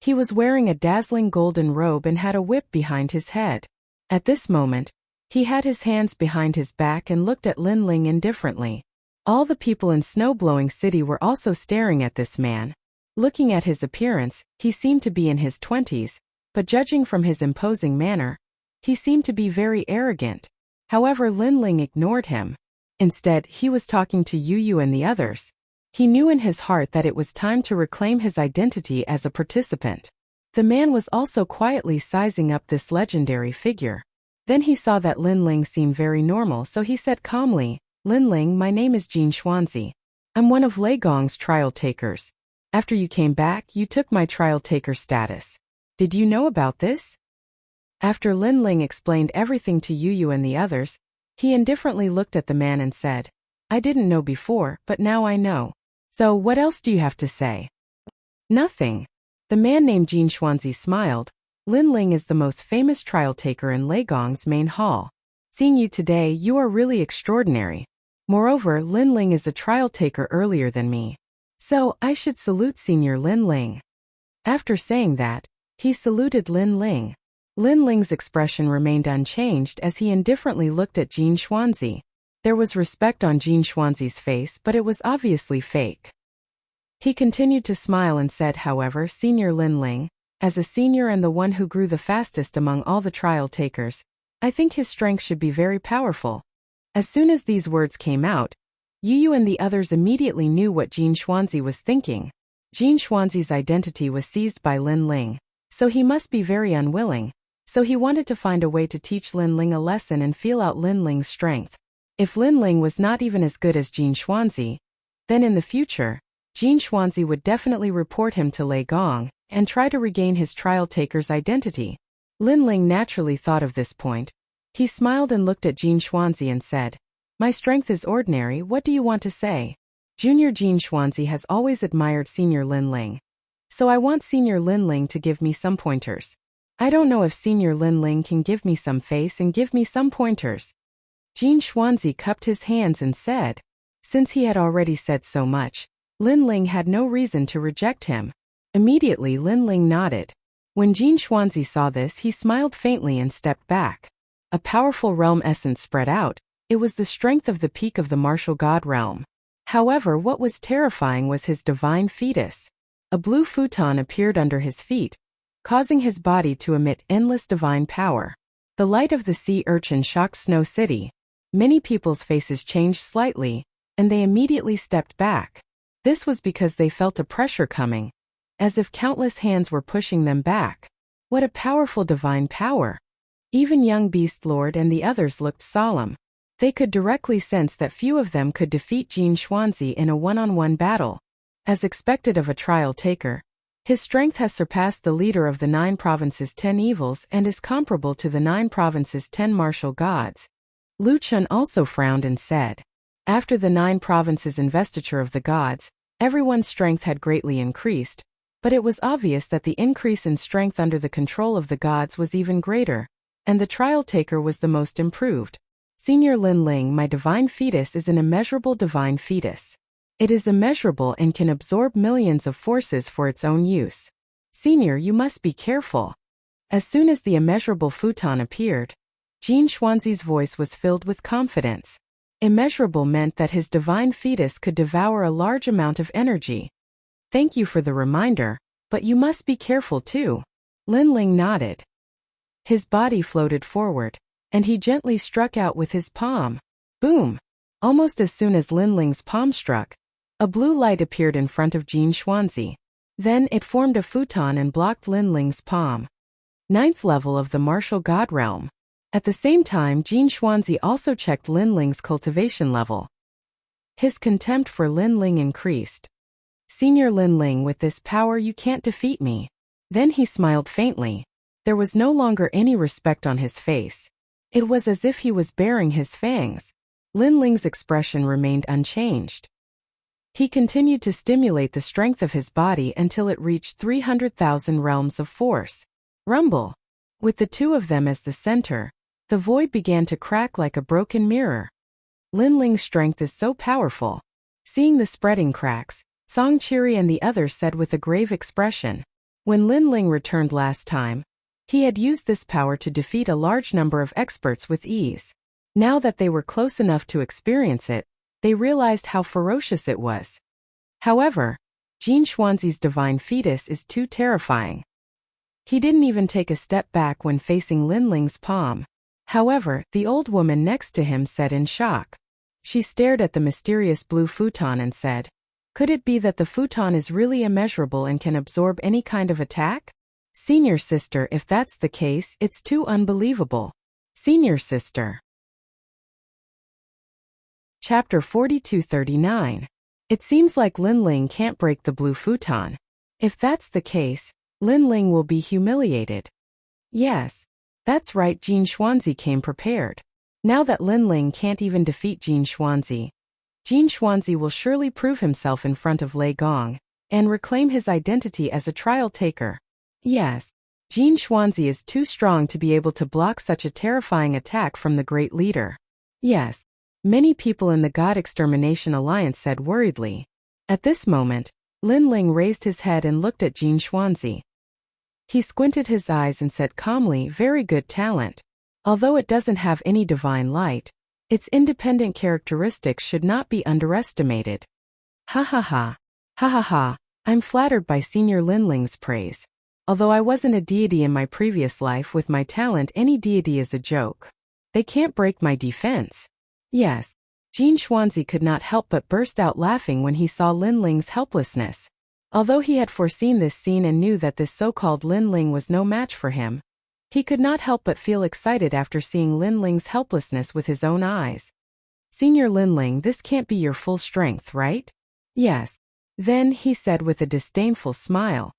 He was wearing a dazzling golden robe and had a whip behind his head. At this moment, he had his hands behind his back and looked at Linling indifferently. All the people in Snow-Blowing City were also staring at this man. Looking at his appearance, he seemed to be in his 20s, but judging from his imposing manner, he seemed to be very arrogant. However, Linling ignored him. Instead, he was talking to Yu and the others. He knew in his heart that it was time to reclaim his identity as a participant. The man was also quietly sizing up this legendary figure. Then he saw that Linling seemed very normal, so he said calmly, Linling, my name is Jin Xuanzi. I'm one of Lei Gong's trial takers. After you came back, you took my trial taker status. Did you know about this? After Linling explained everything to Yu and the others, he indifferently looked at the man and said, I didn't know before, but now I know. So what else do you have to say? Nothing. The man named Jin Xuanzi smiled. Linling is the most famous trial taker in Lei Gong's main hall. Seeing you today, you are really extraordinary. Moreover, Linling is a trial taker earlier than me. So, I should salute Senior Linling. After saying that, he saluted Linling. Linling's expression remained unchanged as he indifferently looked at Jin Xuanzi. There was respect on Jin Xuanzi's face, but it was obviously fake. He continued to smile and said, however, Senior Linling, as a senior and the one who grew the fastest among all the trial takers, I think his strength should be very powerful. As soon as these words came out, Yu and the others immediately knew what Jin Xuanzi was thinking. Jin Xuanzi's identity was seized by Linling, so he must be very unwilling, so he wanted to find a way to teach Linling a lesson and feel out Linling's strength. If Linling was not even as good as Jin Xuanzi, then in the future, Jin Xuanzi would definitely report him to Lei Gong and try to regain his trial taker's identity. Linling naturally thought of this point. He smiled and looked at Jin Xuanzi and said, My strength is ordinary, what do you want to say? Junior Jin Xuanzi has always admired Senior Linling. So I want Senior Linling to give me some pointers. I don't know if Senior Linling can give me some face and give me some pointers. Jin Xuanzi cupped his hands and said. Since he had already said so much, Linling had no reason to reject him. Immediately Linling nodded. When Jin Xuanzi saw this, he smiled faintly and stepped back. A powerful realm essence spread out. It was the strength of the peak of the martial god realm. However, what was terrifying was his divine fetus. A blue futon appeared under his feet, causing his body to emit endless divine power. The light of the sea urchin shocked Snow City. Many people's faces changed slightly, and they immediately stepped back. This was because they felt a pressure coming, as if countless hands were pushing them back. What a powerful divine power! Even young Beast Lord and the others looked solemn. They could directly sense that few of them could defeat Jin Xuanzi in a one-on-one battle. As expected of a trial taker, his strength has surpassed the leader of the 9 provinces' 10 evils and is comparable to the 9 provinces' 10 martial gods. Lu Chun also frowned and said, After the 9 provinces' investiture of the gods, everyone's strength had greatly increased, but it was obvious that the increase in strength under the control of the gods was even greater, and the trial taker was the most improved. Senior Linling, my divine fetus is an immeasurable divine fetus. It is immeasurable and can absorb millions of forces for its own use. Senior, you must be careful. As soon as the immeasurable futon appeared, Jin Xuanzi's voice was filled with confidence. Immeasurable meant that his divine fetus could devour a large amount of energy. Thank you for the reminder, but you must be careful too. Linling nodded. His body floated forward, and he gently struck out with his palm. Boom! Almost as soon as Linling's palm struck, a blue light appeared in front of Jin Xuanzi. Then it formed a futon and blocked Linling's palm. 9th level of the martial god realm. At the same time, Jin Xuanzi also checked Linling's cultivation level. His contempt for Linling increased. Senior Linling, with this power you can't defeat me. Then he smiled faintly. There was no longer any respect on his face. It was as if he was baring his fangs. Linling's expression remained unchanged. He continued to stimulate the strength of his body until it reached 300,000 realms of force. Rumble. With the two of them as the center, the void began to crack like a broken mirror. Linling's strength is so powerful. Seeing the spreading cracks, Songqiri and the others said with a grave expression. When Linling returned last time, he had used this power to defeat a large number of experts with ease. Now that they were close enough to experience it, they realized how ferocious it was. However, Jin Xuanzi's divine fetus is too terrifying. He didn't even take a step back when facing Linling's palm. However, the old woman next to him said in shock. She stared at the mysterious blue futon and said, "Could it be that the futon is really immeasurable and can absorb any kind of attack? Senior sister, if that's the case, it's too unbelievable." Senior sister. Chapter 4239. It seems like Linling can't break the blue futon. If that's the case, Linling will be humiliated. Yes, that's right, Jin Xuanzi came prepared. Now that Linling can't even defeat Jin Xuanzi will surely prove himself in front of Lei Gong and reclaim his identity as a trial taker. Yes, Jin Xuanzi is too strong to be able to block such a terrifying attack from the great leader. Yes, many people in the God Extermination Alliance said worriedly. At this moment, Linling raised his head and looked at Jin Xuanzi. He squinted his eyes and said calmly, "Very good talent. Although it doesn't have any divine light, its independent characteristics should not be underestimated." Ha ha ha. Ha ha ha. I'm flattered by Senior Linling's praise. Although I wasn't a deity in my previous life, with my talent any deity is a joke. They can't break my defense. Yes, Jin Xuanzi could not help but burst out laughing when he saw Linling's helplessness. Although he had foreseen this scene and knew that this so-called Linling was no match for him, he could not help but feel excited after seeing Linling's helplessness with his own eyes. "Senior Linling, this can't be your full strength, right?" "Yes." Then he said with a disdainful smile.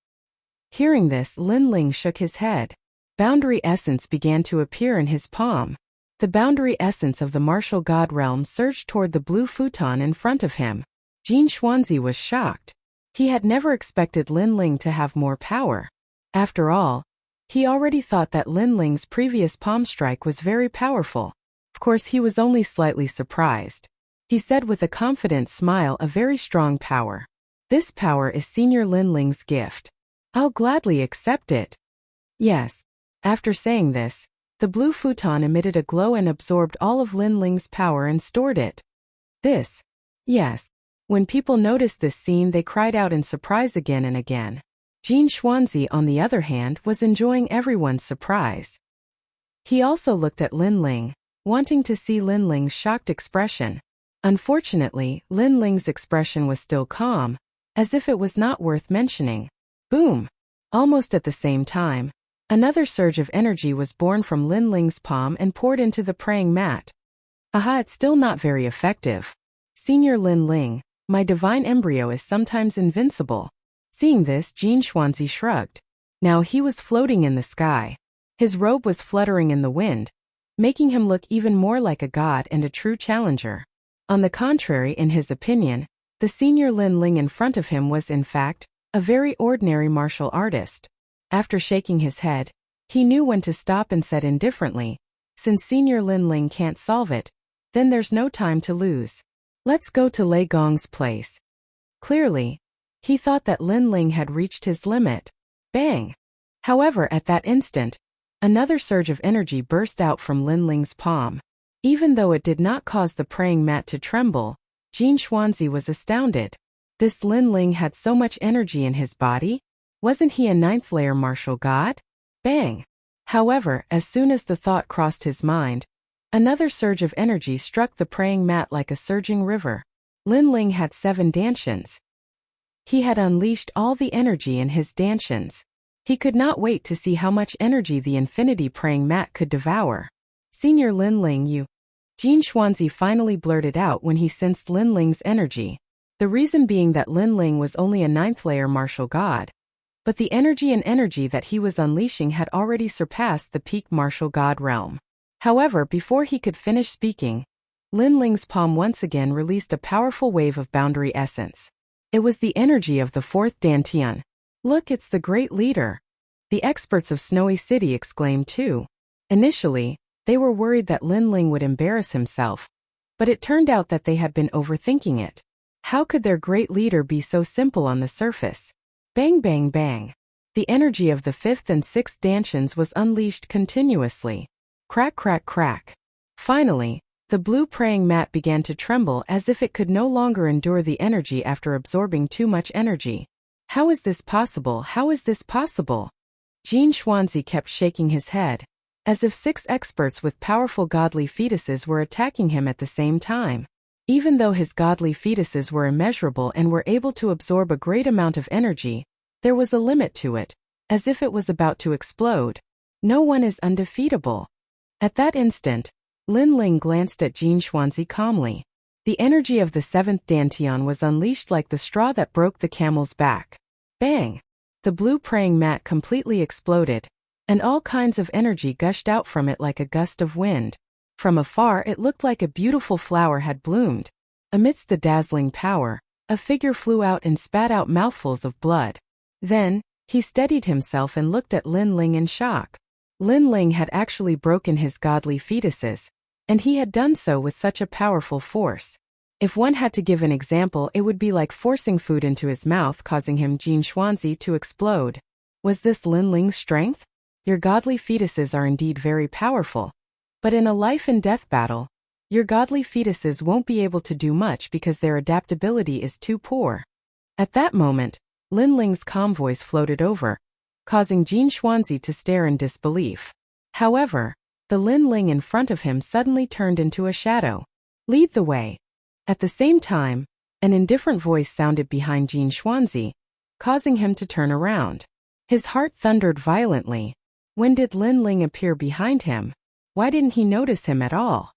Hearing this, Linling shook his head. Boundary essence began to appear in his palm. The boundary essence of the martial god realm surged toward the blue futon in front of him. Jin Xuanzi was shocked. He had never expected Linling to have more power. After all, he already thought that Linling's previous palm strike was very powerful. Of course, he was only slightly surprised. He said with a confident smile, "A very strong power. This power is Senior Linling's gift. I'll gladly accept it." Yes. After saying this, the blue futon emitted a glow and absorbed all of Linling's power and stored it. This. Yes. When people noticed this scene, they cried out in surprise again and again. Jin Xuanzi, on the other hand, was enjoying everyone's surprise. He also looked at Linling, wanting to see Linling's shocked expression. Unfortunately, Linling's expression was still calm, as if it was not worth mentioning. Boom! Almost at the same time, another surge of energy was born from Linling's palm and poured into the praying mat. Aha, it's still not very effective. Senior Linling, my divine embryo is sometimes invincible. Seeing this, Jin Xuanzi shrugged. Now he was floating in the sky. His robe was fluttering in the wind, making him look even more like a god and a true challenger. On the contrary, in his opinion, the Senior Linling in front of him was, in fact, a very ordinary martial artist. After shaking his head, he knew when to stop and said indifferently, "Since Senior Linling can't solve it, then there's no time to lose. Let's go to Lei Gong's place." Clearly, he thought that Linling had reached his limit. Bang! However, at that instant, another surge of energy burst out from Linling's palm. Even though it did not cause the praying mat to tremble, Jin Xuanzi was astounded. This Linling had so much energy in his body? Wasn't he a ninth-layer martial god? Bang! However, as soon as the thought crossed his mind, another surge of energy struck the praying mat like a surging river. Linling had 7 dantians. He had unleashed all the energy in his dantians. He could not wait to see how much energy the infinity praying mat could devour. "Senior Linling, you..." Jin Xuanzi finally blurted out when he sensed Linling's energy. The reason being that Linling was only a 9th-layer martial god. But the energy that he was unleashing had already surpassed the peak martial god realm. However, before he could finish speaking, Lin Ling's palm once again released a powerful wave of boundary essence. It was the energy of the fourth Dantian. Look, it's the great leader. The experts of Snowy City exclaimed too. Initially, they were worried that Lin Ling would embarrass himself, but it turned out that they had been overthinking it. How could their great leader be so simple on the surface? Bang bang bang. The energy of the fifth and sixth Dantians was unleashed continuously. Crack crack crack. Finally, the blue praying mat began to tremble as if it could no longer endure the energy after absorbing too much energy. How is this possible? How is this possible? Jin Xuanzi kept shaking his head, as if 6 experts with powerful godly fetuses were attacking him at the same time. Even though his godly fetuses were immeasurable and were able to absorb a great amount of energy, there was a limit to it, as if it was about to explode. No one is undefeatable. At that instant, Lin Ling glanced at Jin Xuanzi calmly. The energy of the 7th Dantian was unleashed like the straw that broke the camel's back. Bang! The blue praying mat completely exploded, and all kinds of energy gushed out from it like a gust of wind. From afar it looked like a beautiful flower had bloomed. Amidst the dazzling power, a figure flew out and spat out mouthfuls of blood. Then, he steadied himself and looked at Lin Ling in shock. Lin Ling had actually broken his godly fetuses, and he had done so with such a powerful force. If one had to give an example, it would be like forcing food into his mouth, causing him Jin Xuanzi to explode. Was this Lin Ling's strength? Your godly fetuses are indeed very powerful. But in a life and death battle, your godly fetuses won't be able to do much because their adaptability is too poor. At that moment, Lin Ling's calm voice floated over, causing Jin Xuanzi to stare in disbelief. However, the Lin Ling in front of him suddenly turned into a shadow. Lead the way. At the same time, an indifferent voice sounded behind Jin Xuanzi, causing him to turn around. His heart thundered violently. When did Lin Ling appear behind him? Why didn't he notice him at all?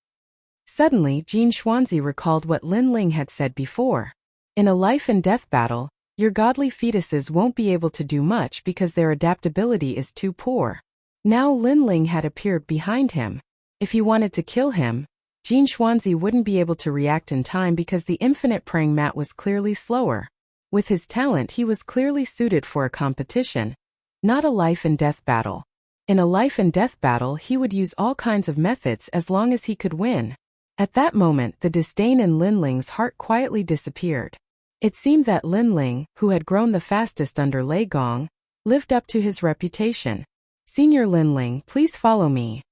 Suddenly, Jin Xuanzi recalled what Lin Ling had said before. In a life and death battle, your godly fetuses won't be able to do much because their adaptability is too poor. Now Lin Ling had appeared behind him. If he wanted to kill him, Jin Xuanzi wouldn't be able to react in time because the infinite praying mat was clearly slower. With his talent, he was clearly suited for a competition, not a life and death battle. In a life and death battle, he would use all kinds of methods as long as he could win. At that moment, the disdain in Lin Ling's heart quietly disappeared. It seemed that Lin Ling, who had grown the fastest under Lei Gong, lived up to his reputation. Senior Lin Ling, please follow me.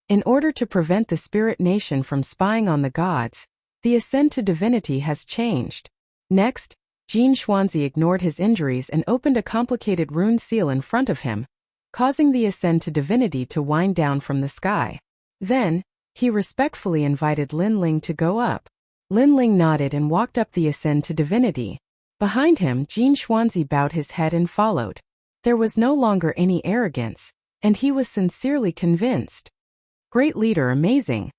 In order to prevent the spirit nation from spying on the gods, the ascent to divinity has changed. Next, Jin Xuanzi ignored his injuries and opened a complicated rune seal in front of him, causing the ascent to divinity to wind down from the sky. Then, he respectfully invited Lin Ling to go up. Lin Ling nodded and walked up the ascent to divinity. Behind him, Jin Xuanzi bowed his head and followed. There was no longer any arrogance, and he was sincerely convinced. Great leader, amazing.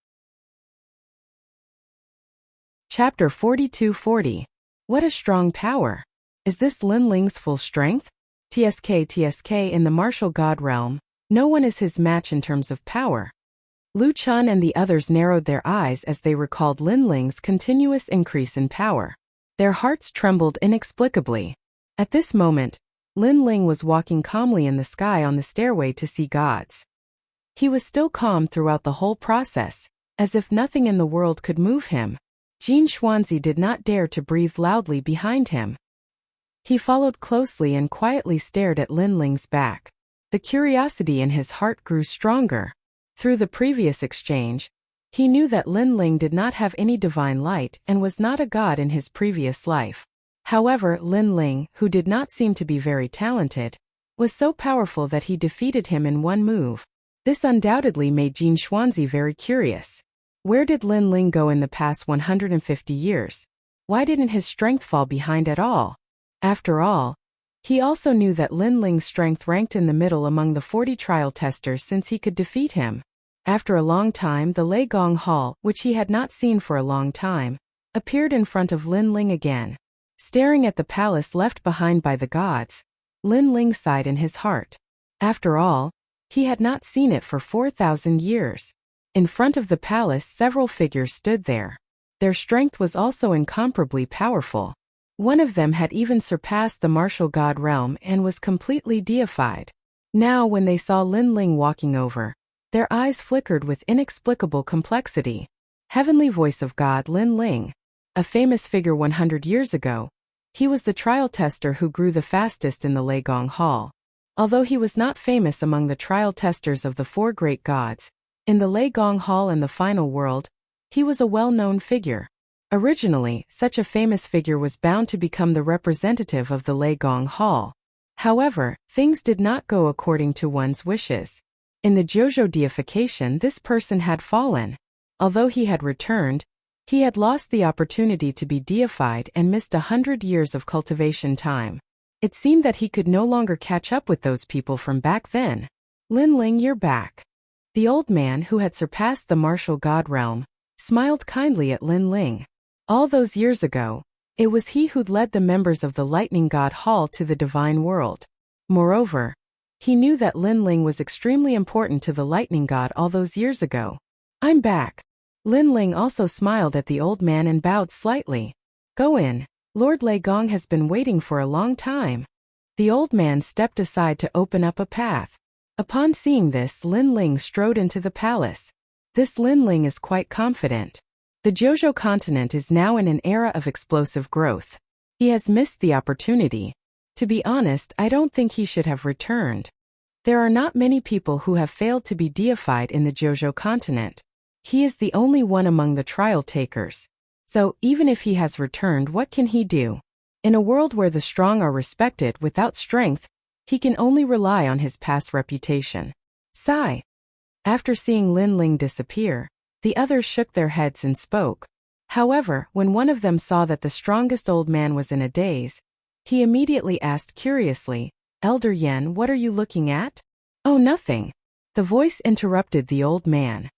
Chapter 4240. What a strong power. Is this Lin Ling's full strength? TSK in the martial god realm, no one is his match in terms of power. Lu Chun and the others narrowed their eyes as they recalled Lin Ling's continuous increase in power. Their hearts trembled inexplicably. At this moment, Lin Ling was walking calmly in the sky on the stairway to see gods. He was still calm throughout the whole process, as if nothing in the world could move him. Jin Xuanzi did not dare to breathe loudly behind him. He followed closely and quietly stared at Lin Ling's back. The curiosity in his heart grew stronger. Through the previous exchange, he knew that Lin Ling did not have any divine light and was not a god in his previous life. However, Lin Ling, who did not seem to be very talented, was so powerful that he defeated him in one move. This undoubtedly made Jin Xuanzi very curious. Where did Lin Ling go in the past 150 years? Why didn't his strength fall behind at all? After all, he also knew that Lin Ling's strength ranked in the middle among the 40 trial testers since he could defeat him. After a long time, the Lei Gong Hall, which he had not seen for a long time, appeared in front of Lin Ling again. Staring at the palace left behind by the gods, Lin Ling sighed in his heart. After all, he had not seen it for 4,000 years. In front of the palace, several figures stood there. Their strength was also incomparably powerful. One of them had even surpassed the martial god realm and was completely deified. Now when they saw Linling walking over, their eyes flickered with inexplicable complexity. Heavenly voice of God Linling. A famous figure 100 years ago. He was the trial tester who grew the fastest in the Leigong Hall. Although he was not famous among the trial testers of the four great gods, in the Leigong Hall and the final world, he was a well-known figure. Originally, such a famous figure was bound to become the representative of the Leigong Hall. However, things did not go according to one's wishes. In the Jojo deification, this person had fallen. Although he had returned, he had lost the opportunity to be deified and missed 100 years of cultivation time. It seemed that he could no longer catch up with those people from back then. Linling, you're back. The old man, who had surpassed the martial god realm, smiled kindly at Linling. All those years ago, it was he who'd led the members of the lightning god hall to the divine world. Moreover, he knew that Linling was extremely important to the lightning god all those years ago. I'm back. Linling also smiled at the old man and bowed slightly. Go in. Lord Leigong has been waiting for a long time. The old man stepped aside to open up a path. Upon seeing this, Linling strode into the palace. This Linling is quite confident. The Jojo continent is now in an era of explosive growth. He has missed the opportunity. To be honest, I don't think he should have returned. There are not many people who have failed to be deified in the Jojo continent. He is the only one among the trial takers. So, even if he has returned, what can he do? In a world where the strong are respected, without strength, he can only rely on his past reputation. Sigh. After seeing Linling disappear, the others shook their heads and spoke. However, when one of them saw that the strongest old man was in a daze, he immediately asked curiously, Elder Yen, what are you looking at? Oh, nothing. The voice interrupted the old man.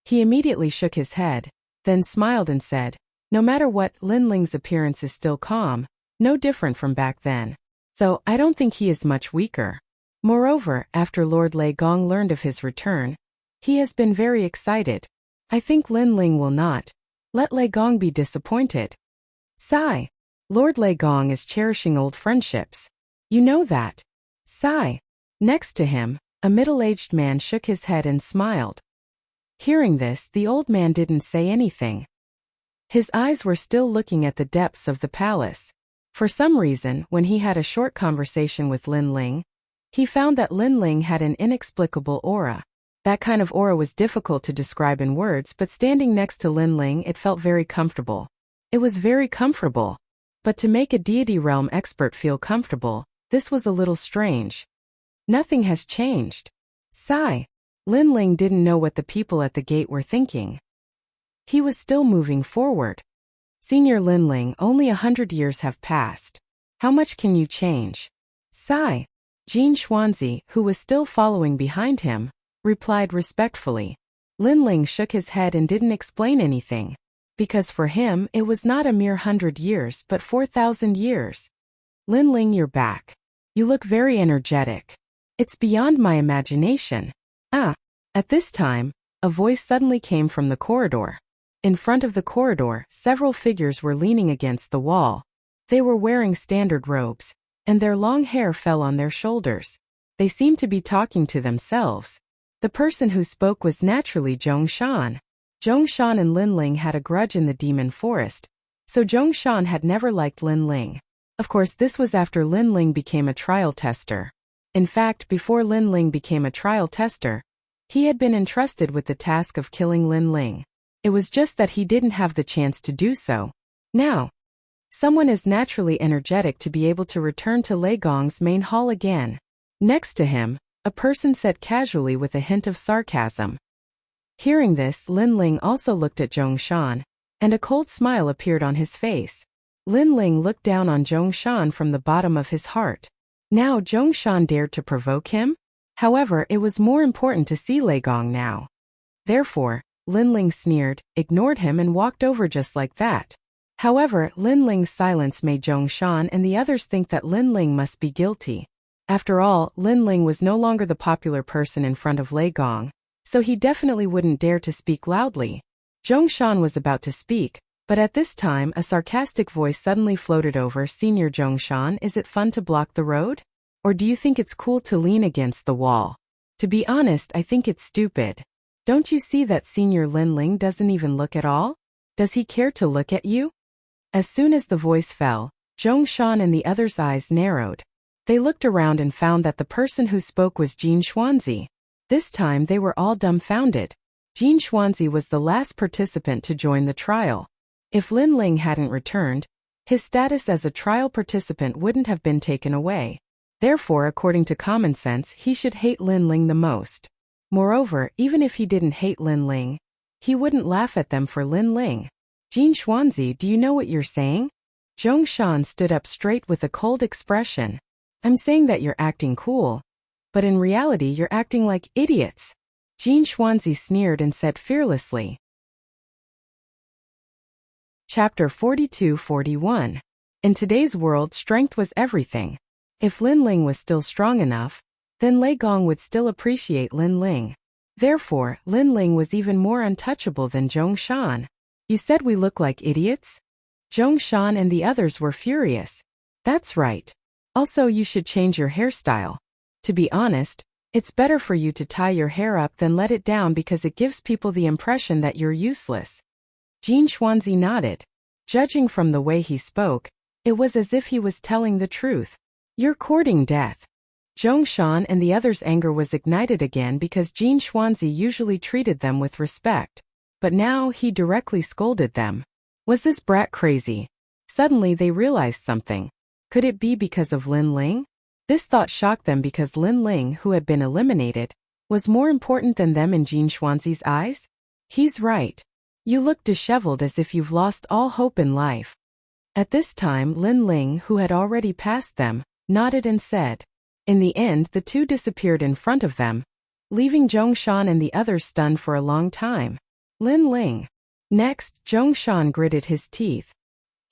He immediately shook his head, then smiled and said, no matter what, Linling's appearance is still calm, no different from back then. So, I don't think he is much weaker. Moreover, after Lord Leigong learned of his return, he has been very excited. I think Linling will not let Leigong be disappointed. Sigh. Lord Leigong is cherishing old friendships. You know that. Sigh. Next to him, a middle-aged man shook his head and smiled. Hearing this, the old man didn't say anything. His eyes were still looking at the depths of the palace. For some reason, when he had a short conversation with Linling, he found that Linling had an inexplicable aura. That kind of aura was difficult to describe in words, but standing next to Linling, it felt very comfortable. It was very comfortable. But to make a deity realm expert feel comfortable, this was a little strange. Nothing has changed. Sigh. Linling didn't know what the people at the gate were thinking. He was still moving forward. Senior Linling, only 100 years have passed. How much can you change? Sigh. Jean Xuanzi, who was still following behind him, replied respectfully. Linling shook his head and didn't explain anything. Because for him, it was not a mere 100 years but 4,000 years. Linling, you're back. You look very energetic. It's beyond my imagination. At this time, a voice suddenly came from the corridor. In front of the corridor, several figures were leaning against the wall. They were wearing standard robes, and their long hair fell on their shoulders. They seemed to be talking to themselves. The person who spoke was naturally Zhongshan. Zhongshan and Linling had a grudge in the demon forest, so Zhongshan had never liked Linling. Of course, this was after Linling became a trial tester. In fact, before Linling became a trial tester, he had been entrusted with the task of killing Linling. It was just that he didn't have the chance to do so. Now, someone is naturally energetic to be able to return to Leigong's main hall again. Next to him, a person said casually with a hint of sarcasm. Hearing this, Linling also looked at Zhongshan, and a cold smile appeared on his face. Linling looked down on Zhongshan from the bottom of his heart. Now Zhongshan dared to provoke him? However, it was more important to see Leigong now. Therefore, Linling sneered, ignored him and walked over just like that. However, Linling's silence made Zhongshan and the others think that Linling must be guilty. After all, Linling was no longer the popular person in front of Leigong, so he definitely wouldn't dare to speak loudly. Zhongshan was about to speak, but at this time a sarcastic voice suddenly floated over. Senior Zhongshan, is it fun to block the road? Or do you think it's cool to lean against the wall? To be honest, I think it's stupid. Don't you see that Senior Linling doesn't even look at all? Does he care to look at you? As soon as the voice fell, Zhongshan and the others' eyes narrowed. They looked around and found that the person who spoke was Jin Xuanzi. This time they were all dumbfounded. Jin Xuanzi was the last participant to join the trial. If Lin Ling hadn't returned, his status as a trial participant wouldn't have been taken away. Therefore, according to common sense, he should hate Lin Ling the most. Moreover, even if he didn't hate Lin Ling, he wouldn't laugh at them for Lin Ling. Jin Xuanzi, do you know what you're saying? Zhongshan stood up straight with a cold expression. I'm saying that you're acting cool. But in reality you're acting like idiots. Jin Xuanzi sneered and said fearlessly. Chapter 42-41. In today's world, strength was everything. If Lin Ling was still strong enough, then Lei Gong would still appreciate Lin Ling. Therefore, Lin Ling was even more untouchable than Zhongshan. You said we look like idiots? Zhongshan and the others were furious. That's right. Also, you should change your hairstyle. To be honest, it's better for you to tie your hair up than let it down because it gives people the impression that you're useless. Jin Xuanzi nodded. Judging from the way he spoke, it was as if he was telling the truth. You're courting death. Zhongshan and the others' anger was ignited again because Jin Xuanzi usually treated them with respect. But now he directly scolded them. Was this brat crazy? Suddenly they realized something. Could it be because of Lin Ling? This thought shocked them because Lin Ling, who had been eliminated, was more important than them in Jin Xuanzi's eyes? He's right. You look disheveled as if you've lost all hope in life. At this time Lin Ling, who had already passed them, nodded and said. In the end the two disappeared in front of them, leaving Zhongshan and the others stunned for a long time. Lin Ling. Next, Zhongshan gritted his teeth.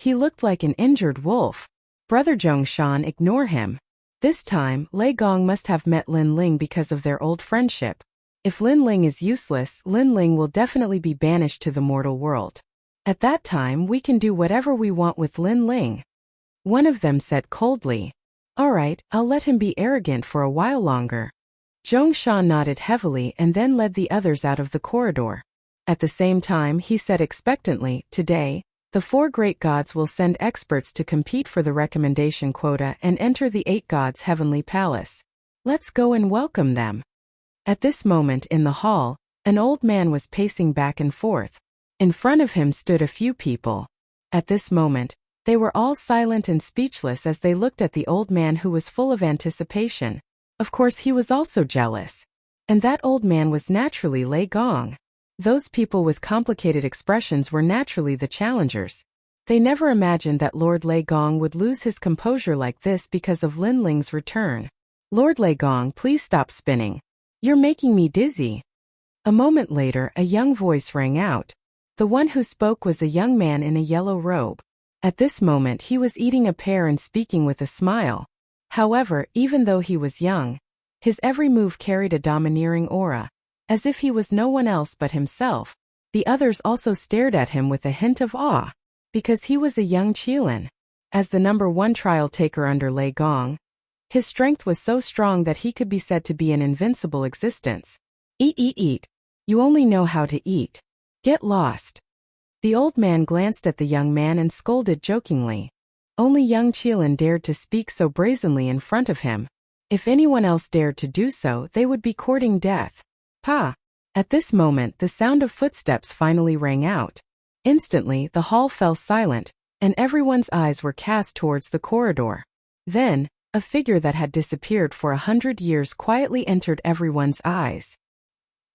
He looked like an injured wolf. Brother Zhongshan, ignore him. This time, Lei Gong must have met Lin Ling because of their old friendship. If Lin Ling is useless, Lin Ling will definitely be banished to the mortal world. At that time, we can do whatever we want with Lin Ling. One of them said coldly. Alright, I'll let him be arrogant for a while longer. Zhongshan nodded heavily and then led the others out of the corridor. At the same time, he said expectantly, today, the 4 great gods will send experts to compete for the recommendation quota and enter the 8 gods' heavenly palace. Let's go and welcome them. At this moment in the hall, an old man was pacing back and forth. In front of him stood a few people. At this moment, they were all silent and speechless as they looked at the old man who was full of anticipation. Of course he was also jealous. And that old man was naturally Lei Gong. Those people with complicated expressions were naturally the challengers. They never imagined that Lord Lei Gong would lose his composure like this because of Lin Ling's return. Lord Lei Gong, please stop spinning. You're making me dizzy. A moment later, a young voice rang out. The one who spoke was a young man in a yellow robe. At this moment he was eating a pear and speaking with a smile. However, even though he was young, his every move carried a domineering aura. As if he was no one else but himself. The others also stared at him with a hint of awe. Because he was a young Qilin. As the number 1 trial taker under Lei Gong, his strength was so strong that he could be said to be an invincible existence. Eat, eat, eat. You only know how to eat. Get lost. The old man glanced at the young man and scolded jokingly. Only young Qilin dared to speak so brazenly in front of him. If anyone else dared to do so, they would be courting death. Pa! At this moment the sound of footsteps finally rang out. Instantly the hall fell silent, and everyone's eyes were cast towards the corridor. Then, a figure that had disappeared for 100 years quietly entered everyone's eyes.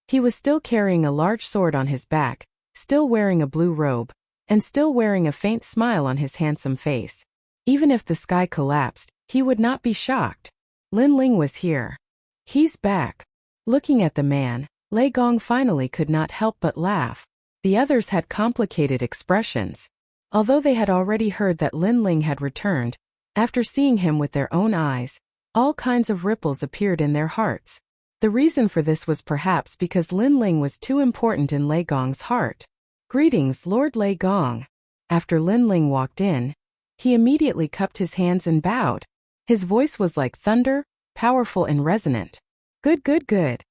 He was still carrying a large sword on his back, still wearing a blue robe, and still wearing a faint smile on his handsome face. Even if the sky collapsed, he would not be shocked. Lin Ling was here. He's back. Looking at the man, Lei Gong finally could not help but laugh. The others had complicated expressions. Although they had already heard that Lin Ling had returned, after seeing him with their own eyes, all kinds of ripples appeared in their hearts. The reason for this was perhaps because Lin Ling was too important in Lei Gong's heart. "Greetings, Lord Lei Gong." After Lin Ling walked in, he immediately cupped his hands and bowed. His voice was like thunder, powerful and resonant. "Good, good, good."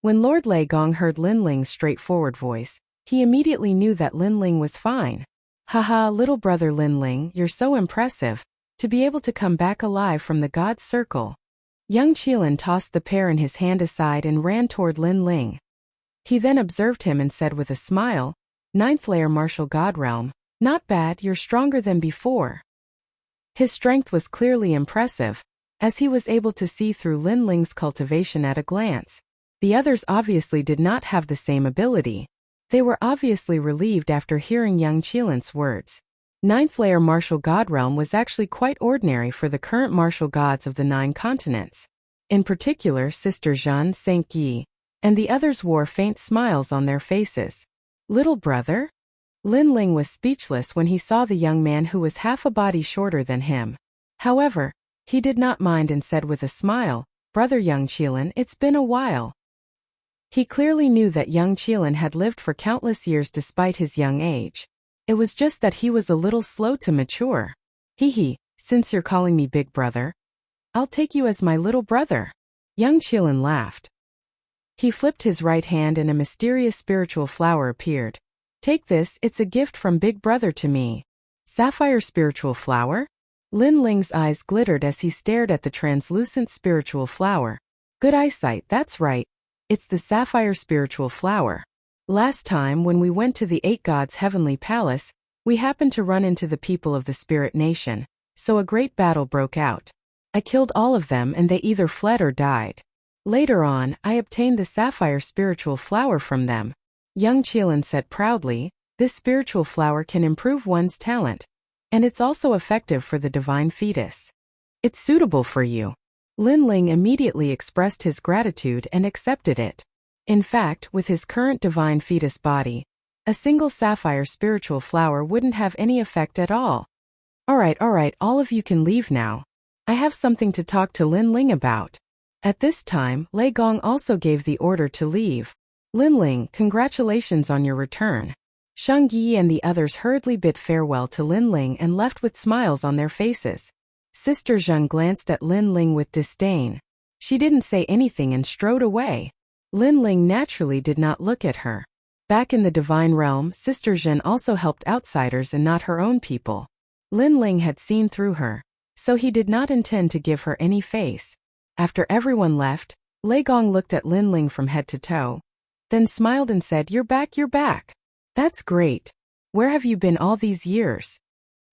When Lord Lei Gong heard Lin Ling's straightforward voice, he immediately knew that Lin Ling was fine. "Haha, little brother Lin Ling, you're so impressive. To be able to come back alive from the God's circle." Young Qilin tossed the pear in his hand aside and ran toward Lin Ling. He then observed him and said with a smile, "Ninth layer martial god realm. Not bad, you're stronger than before." His strength was clearly impressive, as he was able to see through Lin Ling's cultivation at a glance. The others obviously did not have the same ability. They were obviously relieved after hearing young Qilin's words. Ninth layer martial god realm was actually quite ordinary for the current martial gods of the 9 continents. In particular, Sister Zhan, Saint Yi, and the others wore faint smiles on their faces. "Little brother?" Lin Ling was speechless when he saw the young man who was half a body shorter than him. However, he did not mind and said with a smile, "Brother young Qilin, it's been a while." He clearly knew that young Qilin had lived for countless years despite his young age. It was just that he was a little slow to mature. "Hee, since you're calling me big brother, I'll take you as my little brother." Young Qilin laughed. He flipped his right hand and a mysterious spiritual flower appeared. "Take this, it's a gift from Big Brother to me." "Sapphire spiritual flower?" Lin Ling's eyes glittered as he stared at the translucent spiritual flower. "Good eyesight, that's right. It's the sapphire spiritual flower. Last time when we went to the 8 gods' heavenly palace, we happened to run into the people of the spirit nation, so a great battle broke out. I killed all of them and they either fled or died. Later on, I obtained the sapphire spiritual flower from them." Young Qilin said proudly, "This spiritual flower can improve one's talent, and it's also effective for the divine fetus. It's suitable for you." Lin Ling immediately expressed his gratitude and accepted it. In fact, with his current divine fetus body, a single sapphire spiritual flower wouldn't have any effect at all. All right, all of you can leave now. I have something to talk to Lin Ling about." At this time, Lei Gong also gave the order to leave. "Lin Ling, congratulations on your return." Shang Yi and the others hurriedly bid farewell to Lin Ling and left with smiles on their faces. Sister Zheng glanced at Lin Ling with disdain. She didn't say anything and strode away. Lin Ling naturally did not look at her. Back in the divine realm, Sister Zhen also helped outsiders and not her own people. Lin Ling had seen through her, so he did not intend to give her any face. After everyone left, Lei Gong looked at Lin Ling from head to toe, then smiled and said, "You're back, you're back. That's great. Where have you been all these years?"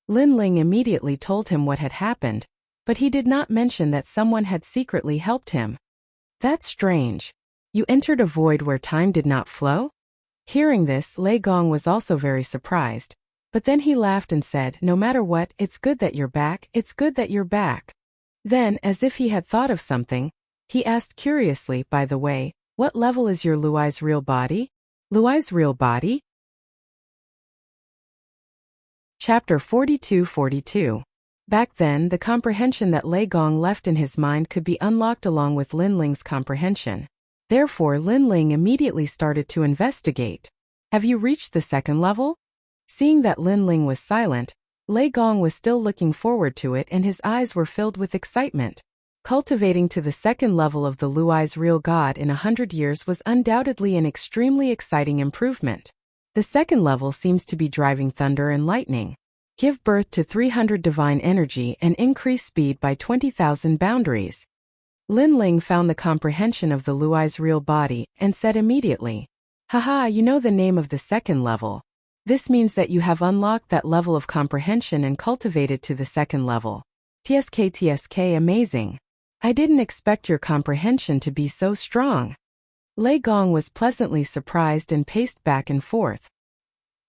Lin Ling immediately told him what had happened, but he did not mention that someone had secretly helped him. "That's strange. You entered a void where time did not flow?" Hearing this, Lei Gong was also very surprised, but then he laughed and said, "No matter what, it's good that you're back, it's good that you're back." Then, as if he had thought of something, he asked curiously, "By the way, what level is your Luai's real body?" "Luai's real body?" Chapter 42-42. Back then, the comprehension that Lei Gong left in his mind could be unlocked along with Lin Ling's comprehension. Therefore, Lin Ling immediately started to investigate. "Have you reached the 2nd level?" Seeing that Lin Ling was silent, Lei Gong was still looking forward to it and his eyes were filled with excitement. Cultivating to the 2nd level of the Luai's real god in 100 years was undoubtedly an extremely exciting improvement. The 2nd level seems to be driving thunder and lightning. Give birth to 300 divine energy and increase speed by 20,000 boundaries. Lin Ling found the comprehension of the Luai's real body and said immediately, "Haha, you know the name of the 2nd level. This means that you have unlocked that level of comprehension and cultivated to the 2nd level. TSK, amazing. I didn't expect your comprehension to be so strong." Lei Gong was pleasantly surprised and paced back and forth.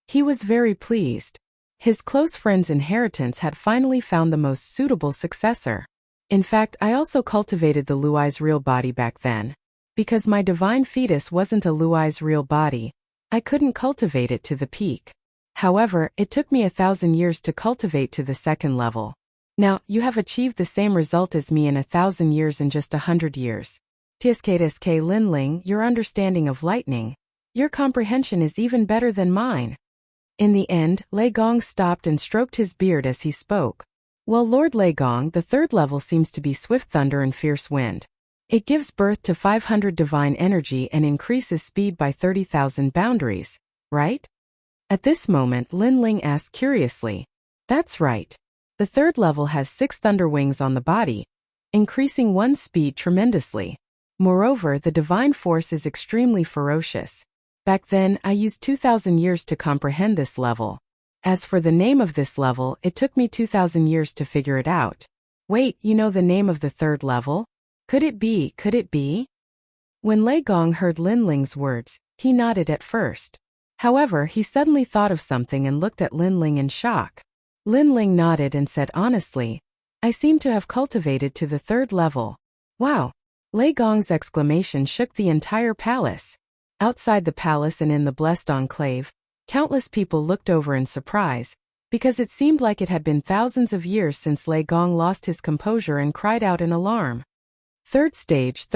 He was very pleased. His close friend's inheritance had finally found the most suitable successor. In fact, I also cultivated the Luai's real body back then. Because my divine fetus wasn't a Luai's real body, I couldn't cultivate it to the peak. However, it took me 1,000 years to cultivate to the 2nd level. Now, you have achieved the same result as me in 1,000 years in just 100 years. Tsk Linling, your understanding of lightning, your comprehension is even better than mine. In the end, Lei Gong stopped and stroked his beard as he spoke. Well, Lord Lei Gong, the third level seems to be swift thunder and fierce wind. It gives birth to 500 divine energy and increases speed by 30,000 boundaries, right? At this moment, Lin Ling asked curiously. That's right. The third level has 6 thunder wings on the body, increasing one's speed tremendously. Moreover, the divine force is extremely ferocious. Back then, I used 2,000 years to comprehend this level. As for the name of this level, it took me 2,000 years to figure it out. Wait, you know the name of the third level? Could it be? When Lei Gong heard Lin Ling's words, he nodded at first. However, he suddenly thought of something and looked at Lin Ling in shock. Lin Ling nodded and said honestly, I seem to have cultivated to the third level. Wow! Lei Gong's exclamation shook the entire palace. Outside the palace and in the blessed enclave, countless people looked over in surprise, because it seemed like it had been thousands of years since Lei Gong lost his composure and cried out in alarm. Third stage,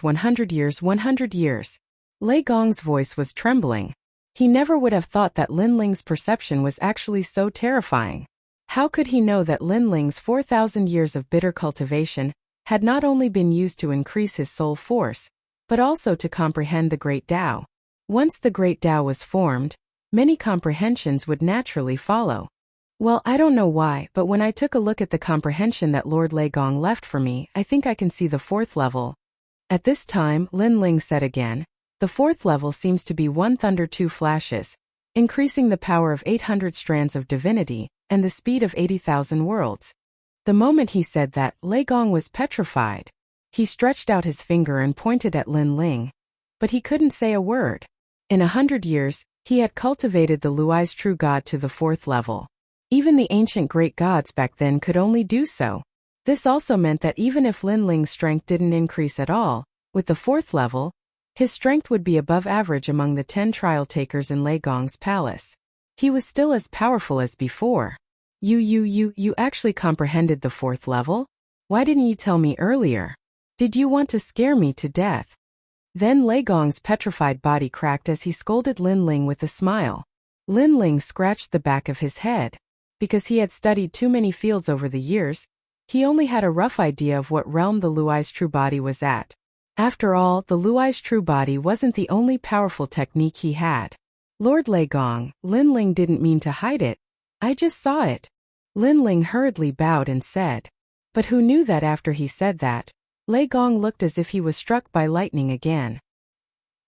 100 years, 100 years. Lei Gong's voice was trembling. He never would have thought that Lin Ling's perception was actually so terrifying. How could he know that Lin Ling's 4,000 years of bitter cultivation had not only been used to increase his soul force, but also to comprehend the Great Tao? Once the Great Tao was formed, many comprehensions would naturally follow. Well, I don't know why, but when I took a look at the comprehension that Lord Lei Gong left for me, I think I can see the fourth level. At this time, Lin Ling said again, the fourth level seems to be 1 thunder 2 flashes, increasing the power of 800 strands of divinity, and the speed of 80,000 worlds. The moment he said that, Lei Gong was petrified. He stretched out his finger and pointed at Lin Ling. But he couldn't say a word. In 100 years, he had cultivated the Luai's true god to the fourth level. Even the ancient great gods back then could only do so. This also meant that even if Lin Ling's strength didn't increase at all, with the fourth level, his strength would be above average among the 10 trial takers in Lei Gong's palace. He was still as powerful as before. You actually comprehended the fourth level? Why didn't you tell me earlier? Did you want to scare me to death? Then Lei Gong's petrified body cracked as he scolded Lin Ling with a smile. Lin Ling scratched the back of his head. Because he had studied too many fields over the years, he only had a rough idea of what realm the Luai's true body was at. After all, the Luai's true body wasn't the only powerful technique he had. Lord Lei Gong, Lin Ling didn't mean to hide it. I just saw it. Lin Ling hurriedly bowed and said. But who knew that after he said that, Lei Gong looked as if he was struck by lightning again.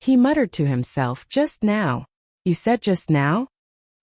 He muttered to himself, just now. You said just now?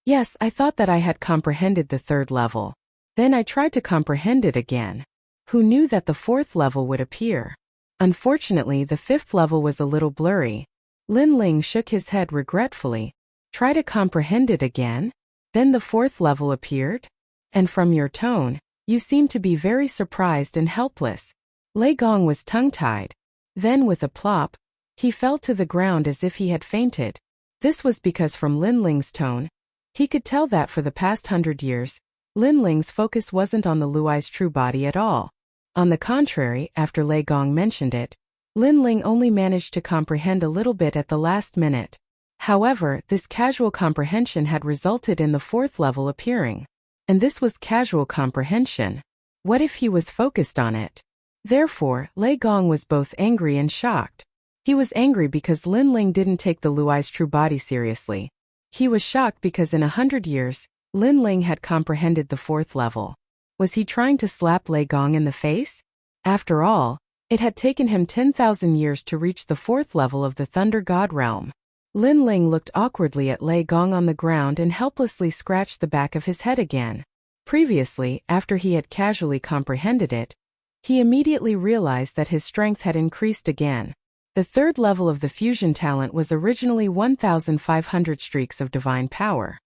Yes, I thought that I had comprehended the third level. Then I tried to comprehend it again. Who knew that the fourth level would appear? Unfortunately, the fifth level was a little blurry. Lin Ling shook his head regretfully. Try to comprehend it again? Then the fourth level appeared? And from your tone, you seem to be very surprised and helpless. Lei Gong was tongue-tied. Then with a plop, he fell to the ground as if he had fainted. This was because from Lin Ling's tone, he could tell that for the past 100 years, Lin Ling's focus wasn't on the Luai's true body at all. On the contrary, after Lei Gong mentioned it, Lin Ling only managed to comprehend a little bit at the last minute. However, this casual comprehension had resulted in the fourth level appearing. And this was casual comprehension. What if he was focused on it? Therefore, Lei Gong was both angry and shocked. He was angry because Lin Ling didn't take the Luai's true body seriously. He was shocked because in 100 years, Lin Ling had comprehended the fourth level. Was he trying to slap Lei Gong in the face? After all, it had taken him 10,000 years to reach the fourth level of the Thunder God realm. Lin Ling looked awkwardly at Lei Gong on the ground and helplessly scratched the back of his head again. Previously, after he had casually comprehended it, he immediately realized that his strength had increased again. The third level of the fusion talent was originally 1,500 streaks of divine power.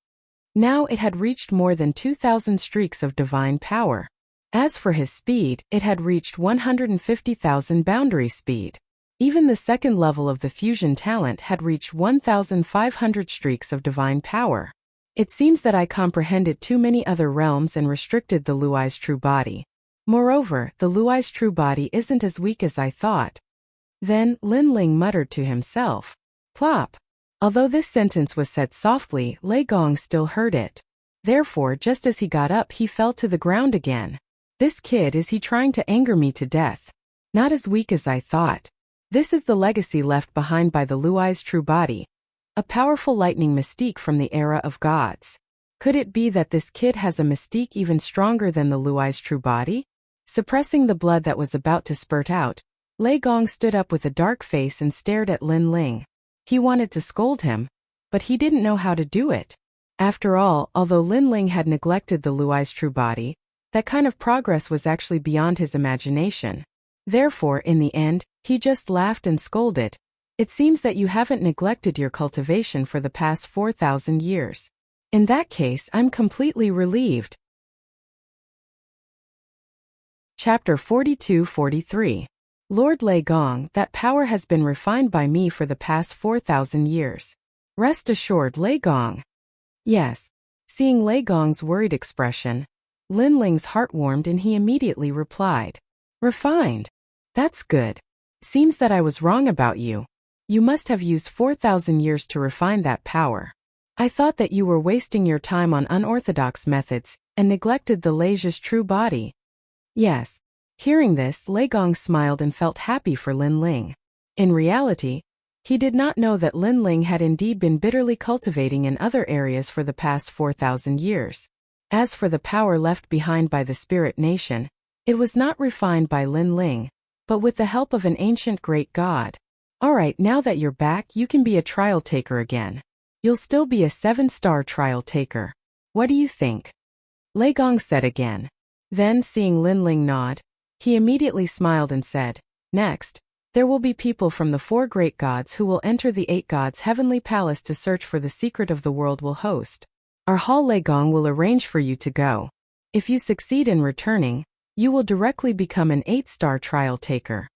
Now it had reached more than 2,000 streaks of divine power. As for his speed, it had reached 150,000 boundary speed. Even the second level of the fusion talent had reached 1,500 streaks of divine power. It seems that I comprehended too many other realms and restricted the Luai's true body. Moreover, the Luai's true body isn't as weak as I thought. Then Lin Ling muttered to himself. Plop. Although this sentence was said softly, Lei Gong still heard it. Therefore, just as he got up, he fell to the ground again. This kid, is he trying to anger me to death? Not as weak as I thought. This is the legacy left behind by the Luai's true body. A powerful lightning mystique from the era of gods. Could it be that this kid has a mystique even stronger than the Luai's true body? Suppressing the blood that was about to spurt out, Lei Gong stood up with a dark face and stared at Lin Ling. He wanted to scold him, but he didn't know how to do it. After all, although Lin Ling had neglected the Luai's true body, that kind of progress was actually beyond his imagination. Therefore, in the end, he just laughed and scolded. It seems that you haven't neglected your cultivation for the past 4,000 years. In that case, I'm completely relieved. Chapter 42-43. Lord Lei Gong, that power has been refined by me for the past 4,000 years. Rest assured, Lei Gong. Yes. Seeing Lei Gong's worried expression, Lin Ling's heart warmed and he immediately replied. Refined. That's good. Seems that I was wrong about you. You must have used 4,000 years to refine that power. I thought that you were wasting your time on unorthodox methods and neglected the Lei's true body. Yes. Hearing this, Lei Gong smiled and felt happy for Lin Ling. In reality, he did not know that Lin Ling had indeed been bitterly cultivating in other areas for the past 4,000 years. As for the power left behind by the spirit nation, it was not refined by Lin Ling, but with the help of an ancient great god. Alright, now that you're back, you can be a trial taker again. You'll still be a 7-star trial taker. What do you think? Lei Gong said again. Then, seeing Lin Ling nod, he immediately smiled and said, Next, there will be people from the 4 great gods who will enter the 8 gods' heavenly palace to search for the secret of the world we'll host. Our Hall Lei Gong will arrange for you to go. If you succeed in returning, you will directly become an 8-star trial taker.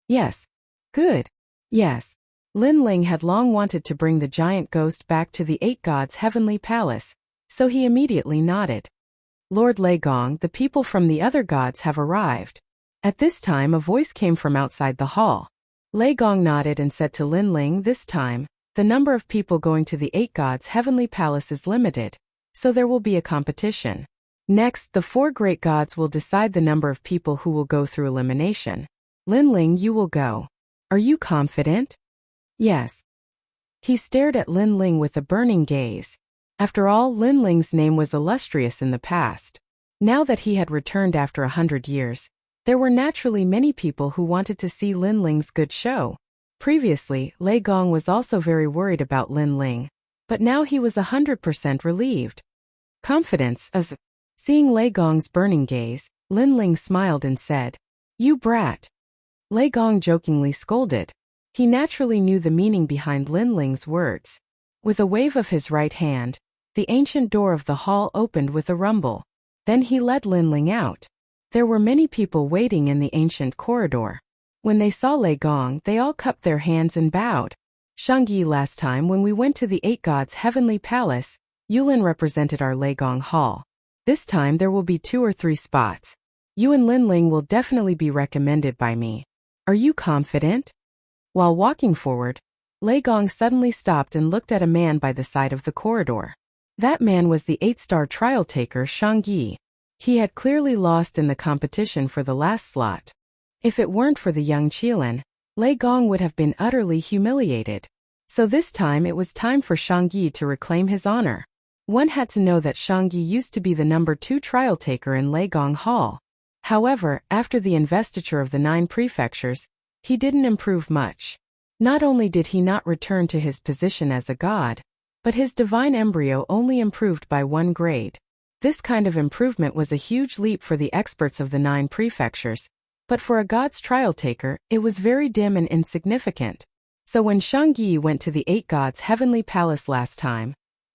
Yes. Good. Yes. Lin Ling had long wanted to bring the giant ghost back to the 8 gods' heavenly palace, so he immediately nodded. Lord Lei Gong, the people from the other gods have arrived. At this time a voice came from outside the hall. Lei Gong nodded and said to Lin Ling, this time, the number of people going to the 8 gods' heavenly palace is limited, so there will be a competition. Next, the 4 great gods will decide the number of people who will go through elimination. Lin Ling, you will go. Are you confident? Yes. He stared at Lin Ling with a burning gaze. After all, Lin Ling's name was illustrious in the past. Now that he had returned after 100 years, there were naturally many people who wanted to see Lin Ling's good show. Previously, Lei Gong was also very worried about Lin Ling, but now he was 100% relieved. Confidence, as seeing Lei Gong's burning gaze, Lin Ling smiled and said, You brat. Lei Gong jokingly scolded. He naturally knew the meaning behind Lin Ling's words. With a wave of his right hand, the ancient door of the hall opened with a rumble. Then he led Lin Ling out. There were many people waiting in the ancient corridor. When they saw Lei Gong, they all cupped their hands and bowed. Shangyi, last time when we went to the 8 gods' heavenly palace, Yulin represented our Lei Gong hall. This time there will be 2 or 3 spots. You and Lin Ling will definitely be recommended by me. Are you confident? While walking forward, Lei Gong suddenly stopped and looked at a man by the side of the corridor. That man was the 8-star trial taker Shangyi. He had clearly lost in the competition for the last slot. If it weren't for the young Qilin, Lei Gong would have been utterly humiliated. So this time it was time for Shangyi to reclaim his honor. One had to know that Shangyi used to be the number 2 trial taker in Lei Gong Hall. However, after the investiture of the 9 prefectures, he didn't improve much. Not only did he not return to his position as a god, but his divine embryo only improved by 1 grade. This kind of improvement was a huge leap for the experts of the 9 prefectures, but for a god's trial taker, it was very dim and insignificant. So when Shangyi went to the 8 gods' heavenly palace last time,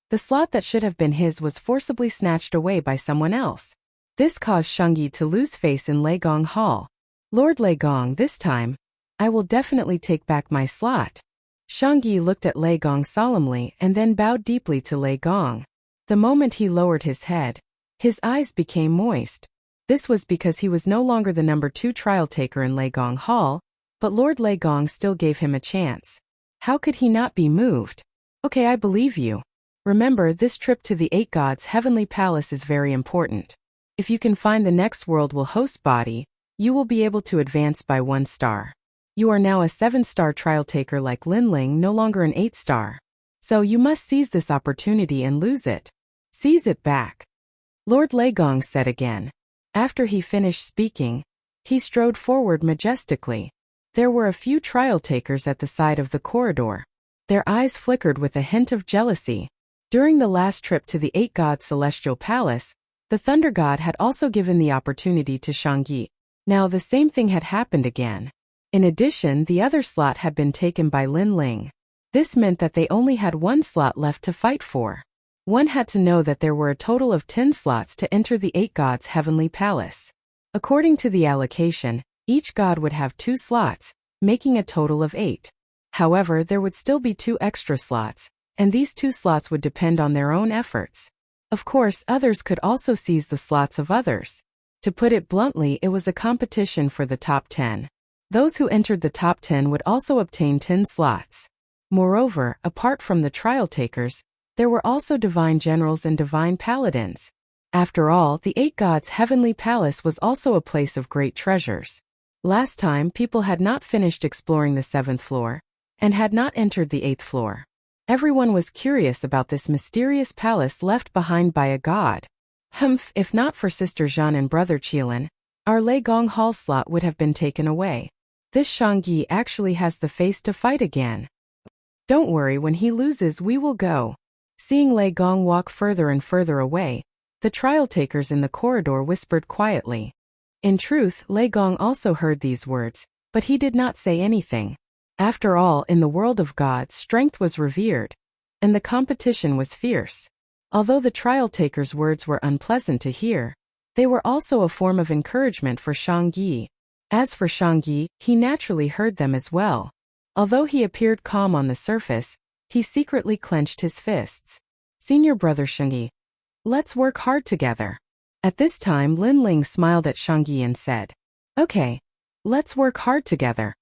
the slot that should have been his was forcibly snatched away by someone else. This caused Shangyi to lose face in Lei Gong Hall. Lord Lei Gong, this time, I will definitely take back my slot. Shangyi looked at Lei Gong solemnly and then bowed deeply to Lei Gong. The moment he lowered his head, his eyes became moist. This was because he was no longer the number 2 trial taker in Lei Gong Hall, But Lord Lei Gong still gave him a chance. How could he not be moved? Okay, I believe you. Remember, this trip to the 8 gods' heavenly palace is very important. If you can find the next world will host body, you will be able to advance by 1 star. You are now a 7-star trial taker like Lin Ling, no longer an 8-star. So you must seize this opportunity and lose it. Seize it back. Lord Lei Gong said again. After he finished speaking, he strode forward majestically. There were a few trial takers at the side of the corridor. Their eyes flickered with a hint of jealousy. During the last trip to the 8 gods' celestial palace, the Thunder God had also given the opportunity to Shangyi. Now the same thing had happened again. In addition, the other slot had been taken by Lin Ling. This meant that they only had 1 slot left to fight for. One had to know that there were a total of 10 slots to enter the 8 gods' heavenly palace. According to the allocation, each god would have 2 slots, making a total of 8. However, there would still be 2 extra slots, and these 2 slots would depend on their own efforts. Of course, others could also seize the slots of others. To put it bluntly, it was a competition for the top 10. Those who entered the top 10 would also obtain 10 slots. Moreover, apart from the trial takers, there were also divine generals and divine paladins. After all, the 8 gods' heavenly palace was also a place of great treasures. Last time, people had not finished exploring the 7th floor, and had not entered the 8th floor. Everyone was curious about this mysterious palace left behind by a god. Humph, if not for Sister Zhan and Brother Qilin, our Lei Gong Hall slot would have been taken away. This Shangyi actually has the face to fight again. Don't worry, when he loses we will go. Seeing Lei Gong walk further and further away, the trial takers in the corridor whispered quietly. In truth, Lei Gong also heard these words, but he did not say anything. After all, in the world of gods, strength was revered, and the competition was fierce. Although the trial takers' words were unpleasant to hear, they were also a form of encouragement for Shangyi. As for Shangyi, he naturally heard them as well. Although he appeared calm on the surface, he secretly clenched his fists. Senior brother Shangyi, let's work hard together. At this time, Lin Ling smiled at Shangyi and said, Okay, let's work hard together.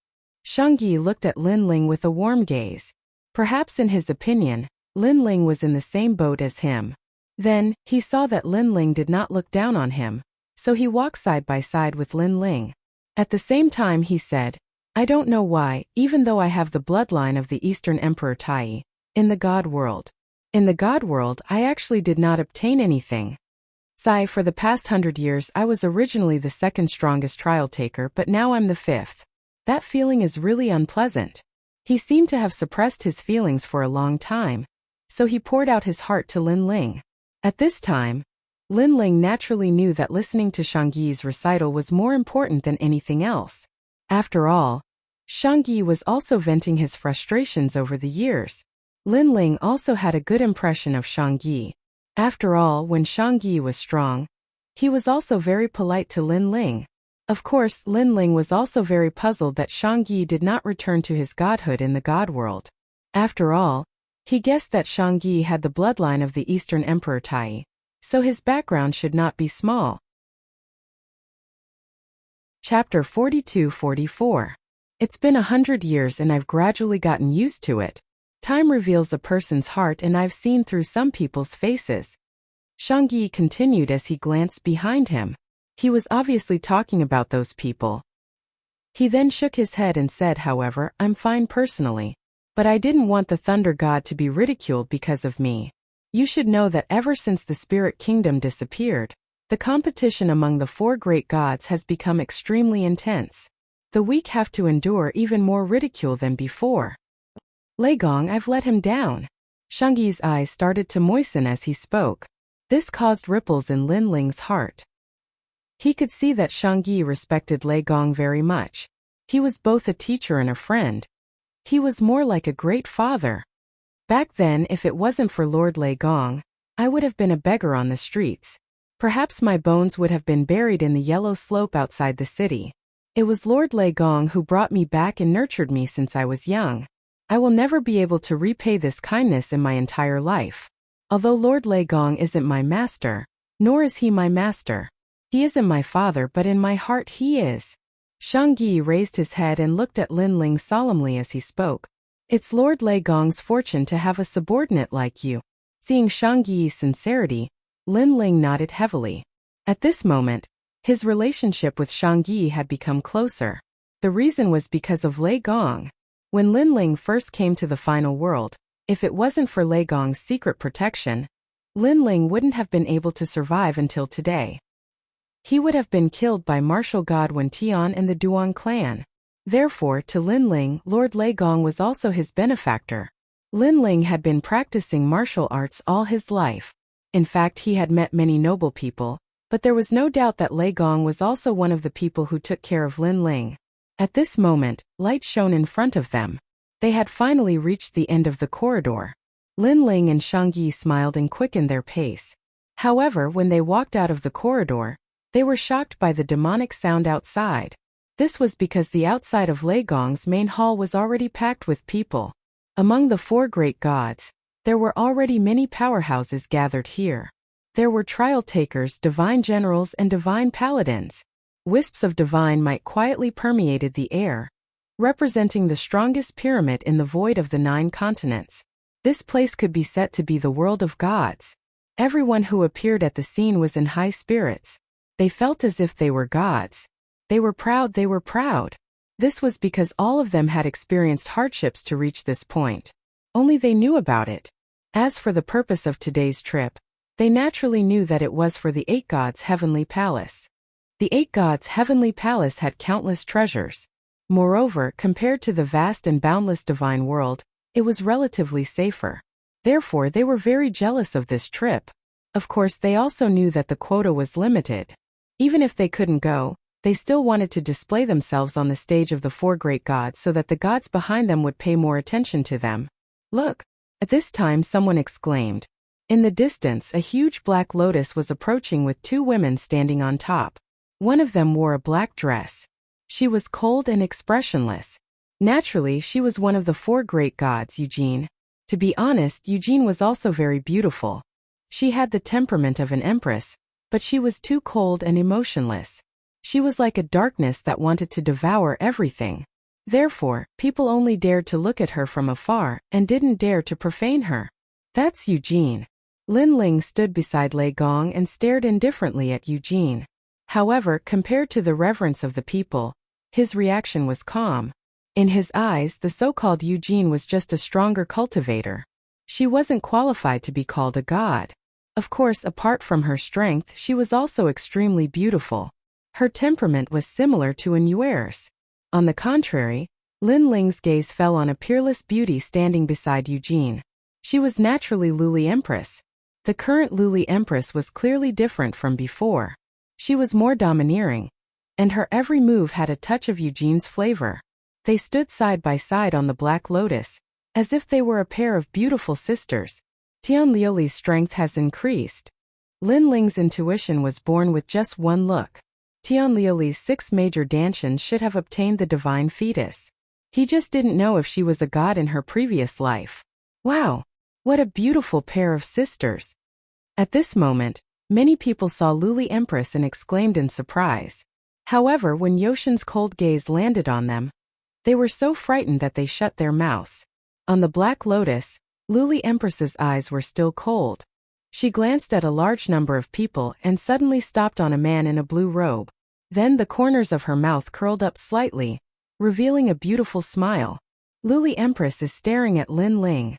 Shangyi looked at Lin Ling with a warm gaze. Perhaps in his opinion, Lin Ling was in the same boat as him. Then, he saw that Lin Ling did not look down on him, so he walked side by side with Lin Ling. At the same time he said, I don't know why, even though I have the bloodline of the Eastern Emperor Tai, in the God world. In the God world, I actually did not obtain anything. For the past 100 years I was originally the 2nd strongest trial taker, but now I'm the 5th. That feeling is really unpleasant. He seemed to have suppressed his feelings for a long time, so he poured out his heart to Lin Ling. At this time, Lin Ling naturally knew that listening to Shangyi's recital was more important than anything else. After all, Shangyi was also venting his frustrations over the years. Lin Ling also had a good impression of Shangyi. After all, when Shangyi was strong, he was also very polite to Lin Ling. Of course, Lin Ling was also very puzzled that Shangyi did not return to his godhood in the God world. After all, he guessed that Shangyi had the bloodline of the Eastern Emperor Tai, so his background should not be small. Chapter 42-44. It's been 100 years and I've gradually gotten used to it. Time reveals a person's heart and I've seen through some people's faces. Shangyi continued as he glanced behind him. He was obviously talking about those people. He then shook his head and said, however, I'm fine personally. But I didn't want the Thunder God to be ridiculed because of me. You should know that ever since the Spirit Kingdom disappeared, the competition among the 4 great gods has become extremely intense. The weak have to endure even more ridicule than before. Lei Gong, I've let him down. Shangyi's eyes started to moisten as he spoke. This caused ripples in Lin Ling's heart. He could see that Shangyi respected Lei Gong very much. He was both a teacher and a friend. He was more like a great father. Back then, if it wasn't for Lord Lei Gong, I would have been a beggar on the streets. Perhaps my bones would have been buried in the yellow slope outside the city. It was Lord Lei Gong who brought me back and nurtured me since I was young. I will never be able to repay this kindness in my entire life. Although Lord Lei Gong isn't my master, nor is he my master. He isn't my father, but in my heart he is. Shang-Yi raised his head and looked at Lin Ling solemnly as he spoke. It's Lord Lei Gong's fortune to have a subordinate like you. Seeing Shang-Yi's sincerity, Lin Ling nodded heavily. At this moment, his relationship with Shang-Yi had become closer. The reason was because of Lei Gong. When Lin Ling first came to the final world, if it wasn't for Lei Gong's secret protection, Lin Ling wouldn't have been able to survive until today. He would have been killed by martial god Wen Tian and the Duan clan. Therefore, to Lin Ling, Lord Lei Gong was also his benefactor. Lin Ling had been practicing martial arts all his life. In fact, he had met many noble people, but there was no doubt that Lei Gong was also one of the people who took care of Lin Ling. At this moment, light shone in front of them. They had finally reached the end of the corridor. Lin Ling and Shang-Yi smiled and quickened their pace. However, when they walked out of the corridor, they were shocked by the demonic sound outside. This was because the outside of Lei Gong's main hall was already packed with people. Among the 4 great gods, there were already many powerhouses gathered here. There were trial takers, divine generals, and divine paladins. Wisps of divine might quietly permeated the air, representing the strongest pyramid in the void of the 9 continents. This place could be said to be the world of gods. Everyone who appeared at the scene was in high spirits. They felt as if they were gods. They were proud. This was because all of them had experienced hardships to reach this point. Only they knew about it. As for the purpose of today's trip, they naturally knew that it was for the 8 gods' heavenly palace. The 8 gods' heavenly palace had countless treasures. Moreover, compared to the vast and boundless divine world, it was relatively safer. Therefore, they were very jealous of this trip. Of course, they also knew that the quota was limited. Even if they couldn't go, they still wanted to display themselves on the stage of the 4 great gods so that the gods behind them would pay more attention to them. Look! At this time someone exclaimed. In the distance, a huge black lotus was approaching with 2 women standing on top. One of them wore a black dress. She was cold and expressionless. Naturally, she was one of the 4 great gods, Eugene. To be honest, Eugene was also very beautiful. She had the temperament of an empress, but she was too cold and emotionless. She was like a darkness that wanted to devour everything. Therefore, people only dared to look at her from afar and didn't dare to profane her. That's Eugene. Lin Ling stood beside Lei Gong and stared indifferently at Eugene. However, compared to the reverence of the people, his reaction was calm. In his eyes, the so-called Eugene was just a stronger cultivator. She wasn't qualified to be called a god. Of course, apart from her strength, she was also extremely beautiful. Her temperament was similar to Yuer's. On the contrary, Lin Ling's gaze fell on a peerless beauty standing beside Eugene. She was naturally Luli Empress. The current Luli Empress was clearly different from before. She was more domineering, and her every move had a touch of Eugene's flavor. They stood side by side on the black lotus, as if they were a pair of beautiful sisters. Tian Liuli's strength has increased. Lin Ling's intuition was born with just one look. Tian Liuli's 6 major Danshan should have obtained the divine fetus. He just didn't know if she was a god in her previous life. Wow! What a beautiful pair of sisters! At this moment, many people saw Luli Empress and exclaimed in surprise. However, when Yoshin's cold gaze landed on them, they were so frightened that they shut their mouths. On the black lotus, Luli Empress's eyes were still cold. She glanced at a large number of people and suddenly stopped on a man in a blue robe. Then the corners of her mouth curled up slightly, revealing a beautiful smile. Luli Empress is staring at Lin Ling.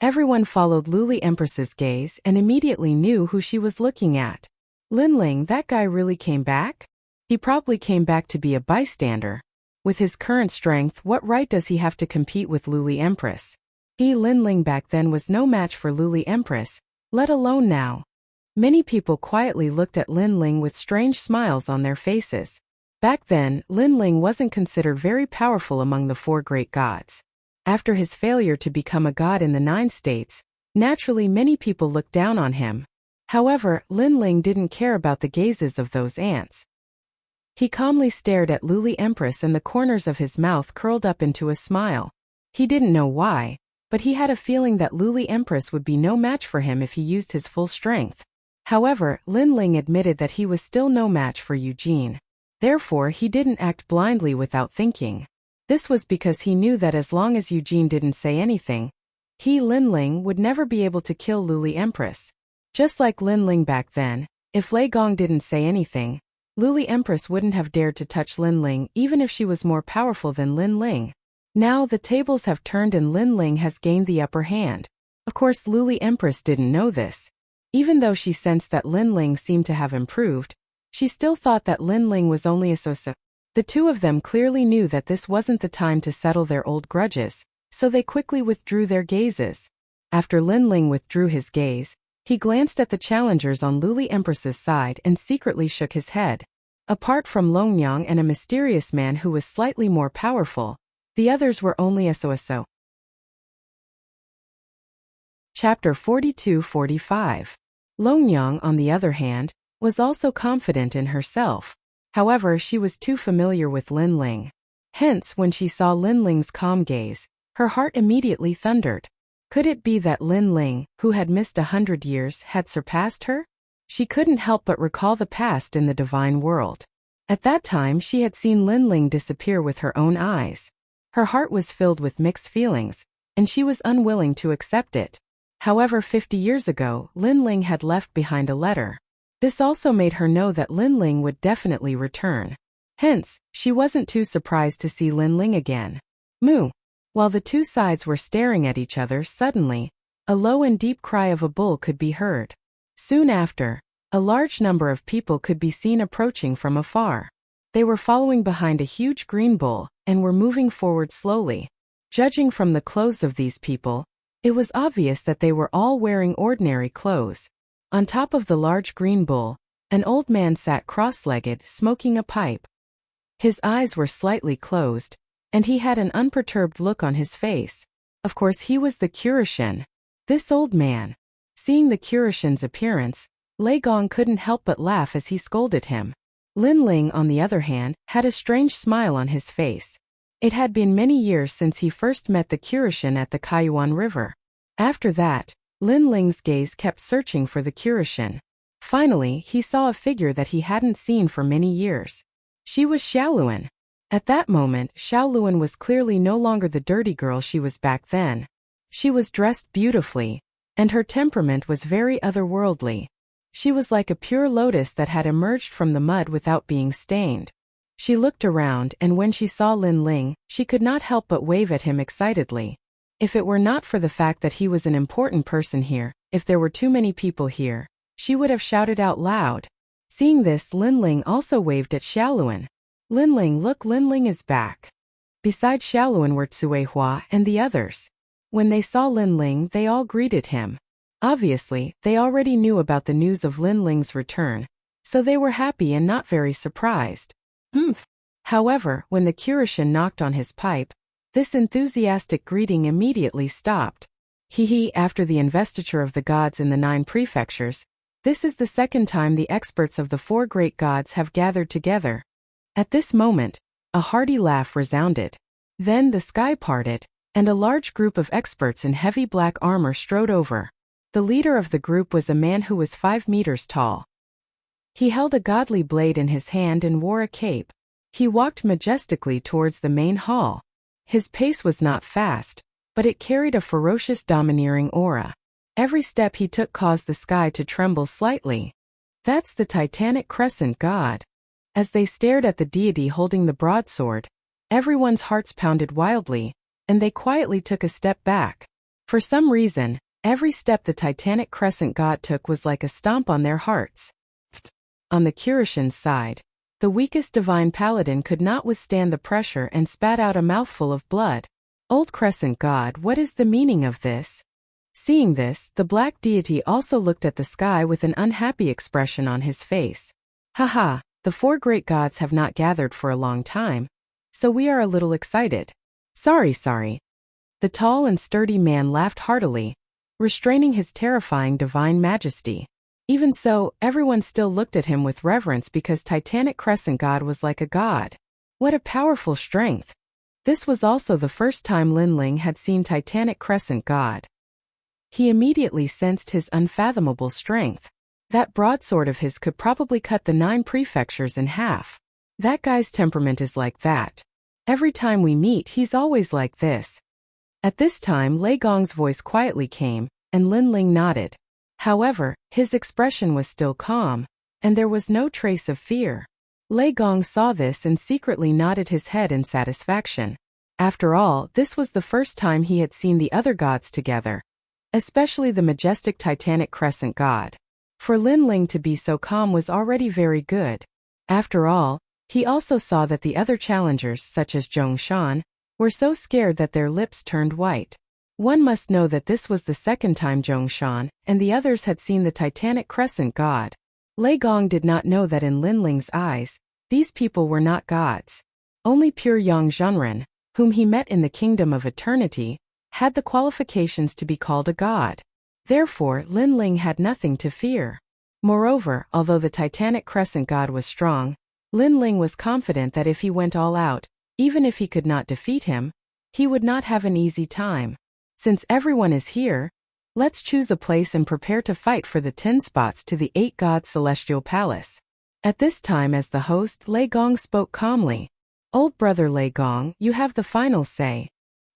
Everyone followed Luli Empress's gaze and immediately knew who she was looking at. Lin Ling, that guy really came back? He probably came back to be a bystander. With his current strength, what right does he have to compete with Luli Empress? Lin Ling back then was no match for Luli Empress, let alone now. Many people quietly looked at Lin Ling with strange smiles on their faces. Back then, Lin Ling wasn't considered very powerful among the 4 great gods. After his failure to become a god in the 9 states, naturally many people looked down on him. However, Lin Ling didn't care about the gazes of those ants. He calmly stared at Luli Empress and the corners of his mouth curled up into a smile. He didn't know why, but he had a feeling that Luli Empress would be no match for him if he used his full strength. However, Lin Ling admitted that he was still no match for Eugene. Therefore, he didn't act blindly without thinking. This was because he knew that as long as Eugene didn't say anything, he, Linling, would never be able to kill Luli Empress. Just like Linling back then, if Lei Gong didn't say anything, Luli Empress wouldn't have dared to touch Linling even if she was more powerful than Linling. Now the tables have turned and Linling has gained the upper hand. Of course, Luli Empress didn't know this. Even though she sensed that Linling seemed to have improved, she still thought that Linling was only a so-so. The two of them clearly knew that this wasn't the time to settle their old grudges, so they quickly withdrew their gazes. After Linling withdrew his gaze, he glanced at the challengers on Luli Empress's side and secretly shook his head. Apart from Longyang and a mysterious man who was slightly more powerful, the others were only a so-so. Chapter 42-45. Longyang, on the other hand, was also confident in herself. However, she was too familiar with Linling. Hence, when she saw Linling's calm gaze, her heart immediately thundered. Could it be that Linling, who had missed 100 years, had surpassed her? She couldn't help but recall the past in the divine world. At that time, she had seen Linling disappear with her own eyes. Her heart was filled with mixed feelings, and she was unwilling to accept it. However, 50 years ago, Linling had left behind a letter. This also made her know that Linling would definitely return. Hence, she wasn't too surprised to see Linling again. Moo! While the two sides were staring at each other, suddenly, a low and deep cry of a bull could be heard. Soon after, a large number of people could be seen approaching from afar. They were following behind a huge green bull and were moving forward slowly. Judging from the clothes of these people, it was obvious that they were all wearing ordinary clothes. On top of the large green bull, an old man sat cross-legged, smoking a pipe. His eyes were slightly closed, and he had an unperturbed look on his face. Of course, he was the Kurishin. This old man. Seeing the Kurishin's appearance, Lei Gong couldn't help but laugh as he scolded him. Linling, on the other hand, had a strange smile on his face. It had been many years since he first met the Kurishin at the Kaiyuan River. After that, Linling's gaze kept searching for the Kurishin. Finally, he saw a figure that he hadn't seen for many years. She was Xiaoluan. At that moment, Xiaoluan was clearly no longer the dirty girl she was back then. She was dressed beautifully, and her temperament was very otherworldly. She was like a pure lotus that had emerged from the mud without being stained. She looked around, and when she saw Linling, she could not help but wave at him excitedly. If it were not for the fact that he was an important person here, if there were too many people here, she would have shouted out loud. Seeing this, Linling also waved at Xiaoluan. Linling, look, Linling is back. Besides Xiaoluan were Cuihua and the others. When they saw Linling, they all greeted him. Obviously, they already knew about the news of Linling's return, so they were happy and not very surprised. However, when the Kurishin knocked on his pipe, this enthusiastic greeting immediately stopped. After the investiture of the gods in the 9 prefectures, this is the second time the experts of the 4 great gods have gathered together. At this moment, a hearty laugh resounded. Then the sky parted, and a large group of experts in heavy black armor strode over. The leader of the group was a man who was 5 meters tall. He held a godly blade in his hand and wore a cape. He walked majestically towards the main hall. His pace was not fast, but it carried a ferocious domineering aura. Every step he took caused the sky to tremble slightly. That's the Titanic Crescent God. As they stared at the deity holding the broadsword, everyone's hearts pounded wildly, and they quietly took a step back. For some reason, every step the Titanic Crescent God took was like a stomp on their hearts. On the Kurishin's side, the weakest divine paladin could not withstand the pressure and spat out a mouthful of blood. Old Crescent God, what is the meaning of this? Seeing this, the black deity also looked at the sky with an unhappy expression on his face. Haha, the 4 great gods have not gathered for a long time, so we are a little excited. Sorry. The tall and sturdy man laughed heartily, restraining his terrifying divine majesty. Even so, everyone still looked at him with reverence because Titanic Crescent God was like a god. What a powerful strength! This was also the first time Linling had seen Titanic Crescent God. He immediately sensed his unfathomable strength. That broadsword of his could probably cut the 9 prefectures in half. That guy's temperament is like that. Every time we meet he's always like this. At this time Lei Gong's voice quietly came, and Lin Ling nodded. However, his expression was still calm, and there was no trace of fear. Lei Gong saw this and secretly nodded his head in satisfaction. After all, this was the first time he had seen the other gods together, especially the majestic Titanic Crescent god. For Lin Ling to be so calm was already very good. After all, he also saw that the other challengers, such as Zhong Shan, were so scared that their lips turned white. One must know that this was the second time Zhong Shan and the others had seen the Titanic Crescent god. Lei Gong did not know that in Lin Ling's eyes, these people were not gods. Only pure Yang Zhenren, whom he met in the Kingdom of Eternity, had the qualifications to be called a god. Therefore, Lin Ling had nothing to fear. Moreover, although the Titanic Crescent god was strong, Lin Ling was confident that if he went all out, even if he could not defeat him, he would not have an easy time. Since everyone is here, let's choose a place and prepare to fight for the 10 spots to the 8 gods' celestial palace. At this time, as the host, Lei Gong spoke calmly. Old brother Lei Gong, you have the final say.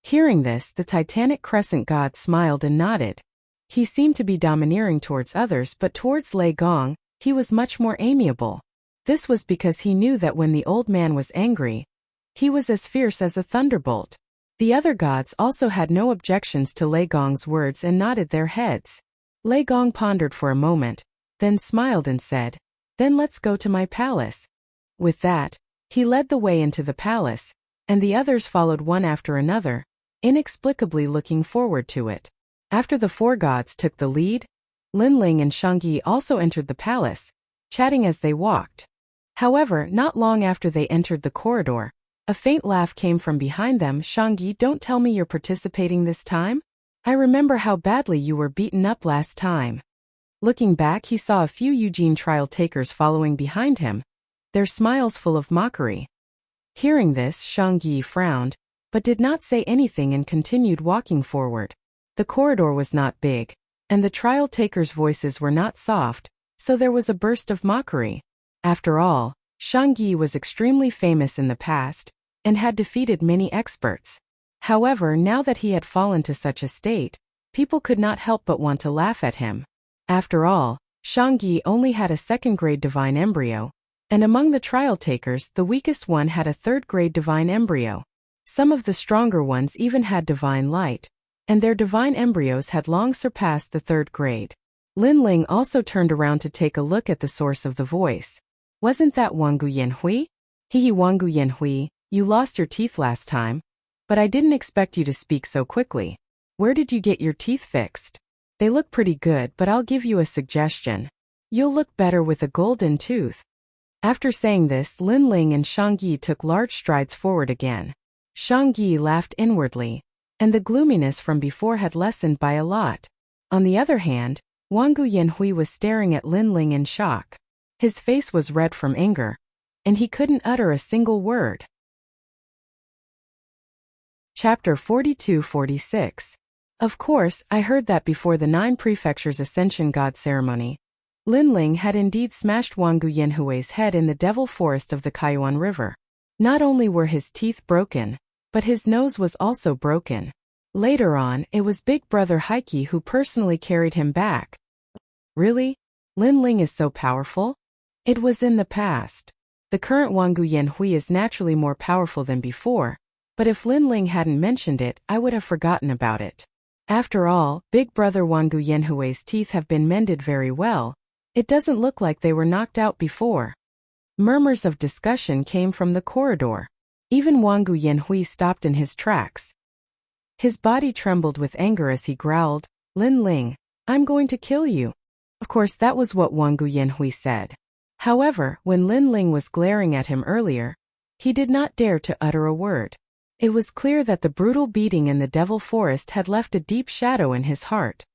Hearing this, the Titanic Crescent god smiled and nodded. He seemed to be domineering towards others, but towards Lei Gong, he was much more amiable. This was because he knew that when the old man was angry, he was as fierce as a thunderbolt. The other gods also had no objections to Lei Gong's words and nodded their heads. Lei Gong pondered for a moment, then smiled and said, "Then let's go to my palace." With that, he led the way into the palace, and the others followed one after another, inexplicably looking forward to it. After the 4 gods took the lead, Lin Ling and Shangyi also entered the palace, chatting as they walked. However, not long after they entered the corridor, a faint laugh came from behind them. "Shangyi, don't tell me you're participating this time? I remember how badly you were beaten up last time." Looking back, he saw a few Eugene trial takers following behind him, their smiles full of mockery. Hearing this, Shangyi frowned, but did not say anything and continued walking forward. The corridor was not big, and the trial takers' voices were not soft, so there was a burst of mockery. After all, Shangyi was extremely famous in the past, and had defeated many experts. However, now that he had fallen to such a state, people could not help but want to laugh at him. After all, Shangyi only had a 2nd-grade divine embryo, and among the trial takers the weakest one had a 3rd-grade divine embryo. Some of the stronger ones even had divine light, and their divine embryos had long surpassed the 3rd grade. Lin Ling also turned around to take a look at the source of the voice. "Wasn't that Wangu Yanhui? Hehe, Wangu Yanhui, you lost your teeth last time, but I didn't expect you to speak so quickly. Where did you get your teeth fixed? They look pretty good, but I'll give you a suggestion. You'll look better with a golden tooth." After saying this, Lin Ling and Shangyi took large strides forward again. Shangyi laughed inwardly, and the gloominess from before had lessened by a lot. On the other hand, Wangu Yanhui was staring at Lin Ling in shock. His face was red from anger, and he couldn't utter a single word. Chapter 42-46. Of course, I heard that before the 9 prefectures Ascension God ceremony, Lin Ling had indeed smashed Wangu Yanhui's head in the devil forest of the Kaiyuan River. Not only were his teeth broken, but his nose was also broken. Later on, it was Big Brother Heike who personally carried him back. Really? Lin Ling is so powerful? It was in the past. The current Wangu Yanhui is naturally more powerful than before, but if Lin Ling hadn't mentioned it, I would have forgotten about it. After all, Big Brother Wangu Yanhui's teeth have been mended very well. It doesn't look like they were knocked out before. Murmurs of discussion came from the corridor. Even Wangu Yanhui stopped in his tracks. His body trembled with anger as he growled, "Lin Ling, I'm going to kill you." Of course, that was what Wangu Yanhui said. However, when Lin Ling was glaring at him earlier, he did not dare to utter a word. It was clear that the brutal beating in the devil forest had left a deep shadow in his heart.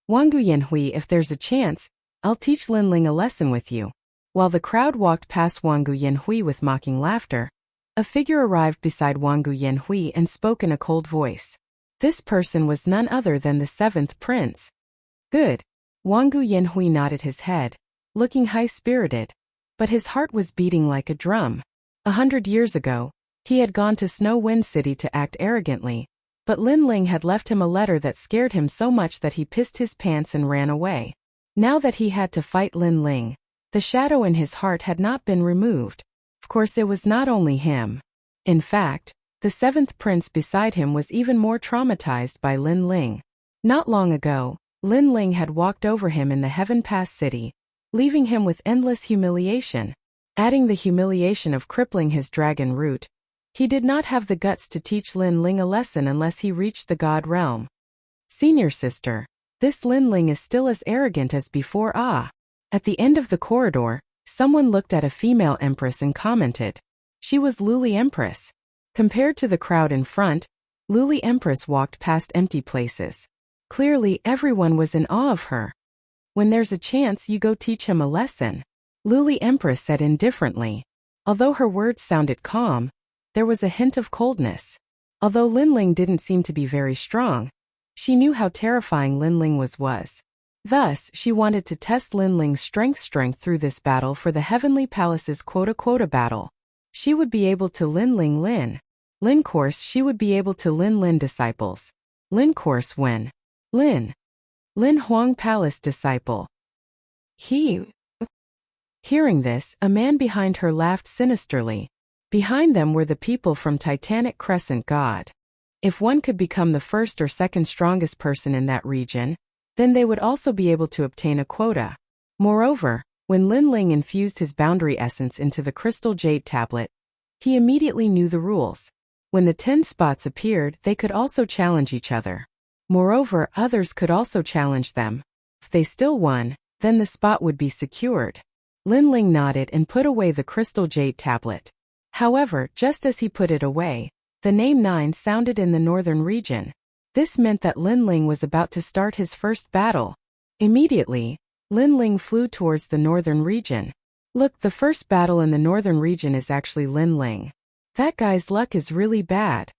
"Wangu Yanhui, if there's a chance, I'll teach Lin Ling a lesson with you." While the crowd walked past Wangu Yanhui with mocking laughter, a figure arrived beside Wangu Yanhui and spoke in a cold voice. This person was none other than the 7th prince. "Good." Wangu Yanhui nodded his head, looking high-spirited, but his heart was beating like a drum. 100 years ago, he had gone to Snow Wind City to act arrogantly, but Lin Ling had left him a letter that scared him so much that he pissed his pants and ran away. Now that he had to fight Lin Ling, the shadow in his heart had not been removed. Of course, it was not only him. In fact, the seventh prince beside him was even more traumatized by Lin Ling. Not long ago, Lin Ling had walked over him in the Heaven Pass city, leaving him with endless humiliation. Adding the humiliation of crippling his dragon root, he did not have the guts to teach Lin Ling a lesson unless he reached the god realm. Senior sister, this Lin Ling is still as arrogant as before. At the end of the corridor, someone looked at a female empress and commented. She was Luli Empress. Compared to the crowd in front, Luli Empress walked past empty places. Clearly, everyone was in awe of her. When there's a chance, you go teach him a lesson, Luli Empress said indifferently. Although her words sounded calm, there was a hint of coldness. Although Lin Ling didn't seem to be very strong, she knew how terrifying Lin Ling was. Thus, she wanted to test Lin Ling's strength through this battle for the Heavenly Palace's quota battle. She would be able to Lin course she would be able to Lin disciples. Lin course when Lin Huang Palace disciple. Hearing this, a man behind her laughed sinisterly. Behind them were the people from Titanic Crescent God. If one could become the first or second strongest person in that region, then they would also be able to obtain a quota. Moreover, when Lin Ling infused his boundary essence into the crystal jade tablet, he immediately knew the rules. When the 10 spots appeared, they could also challenge each other. Moreover, others could also challenge them. If they still won, then the spot would be secured. Lin Ling nodded and put away the crystal jade tablet. However, just as he put it away, the name 9 sounded in the northern region. This meant that Lin Ling was about to start his first battle. Immediately, Lin Ling flew towards the northern region. Look, the first battle in the northern region is actually Lin Ling. That guy's luck is really bad.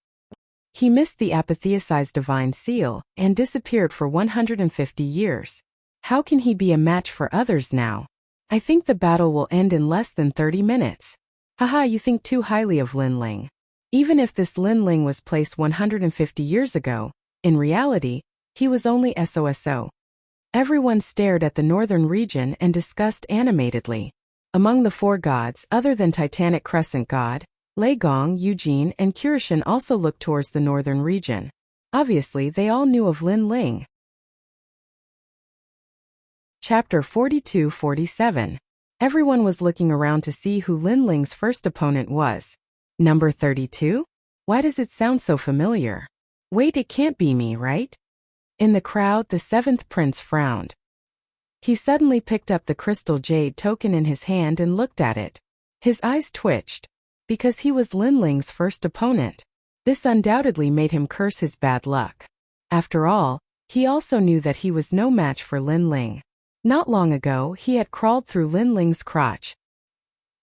He missed the apotheosized divine seal and disappeared for 150 years. How can he be a match for others now? I think the battle will end in less than 30 minutes. Haha, you think too highly of Lin Ling. Even if this Lin Ling was placed 150 years ago, in reality, he was only SOSO. Everyone stared at the northern region and discussed animatedly. Among the 4 gods, other than Titanic Crescent God, Lei Gong, Eugene, and Kirishin also looked towards the northern region. Obviously, they all knew of Lin Ling. Chapter 42-47. Everyone was looking around to see who Lin Ling's first opponent was. Number 32? Why does it sound so familiar? Wait, it can't be me, right? In the crowd, the 7th prince frowned. He suddenly picked up the crystal jade token in his hand and looked at it. His eyes twitched. Because he was Lin Ling's first opponent. This undoubtedly made him curse his bad luck. After all, he also knew that he was no match for Lin Ling. Not long ago, he had crawled through Lin Ling's crotch.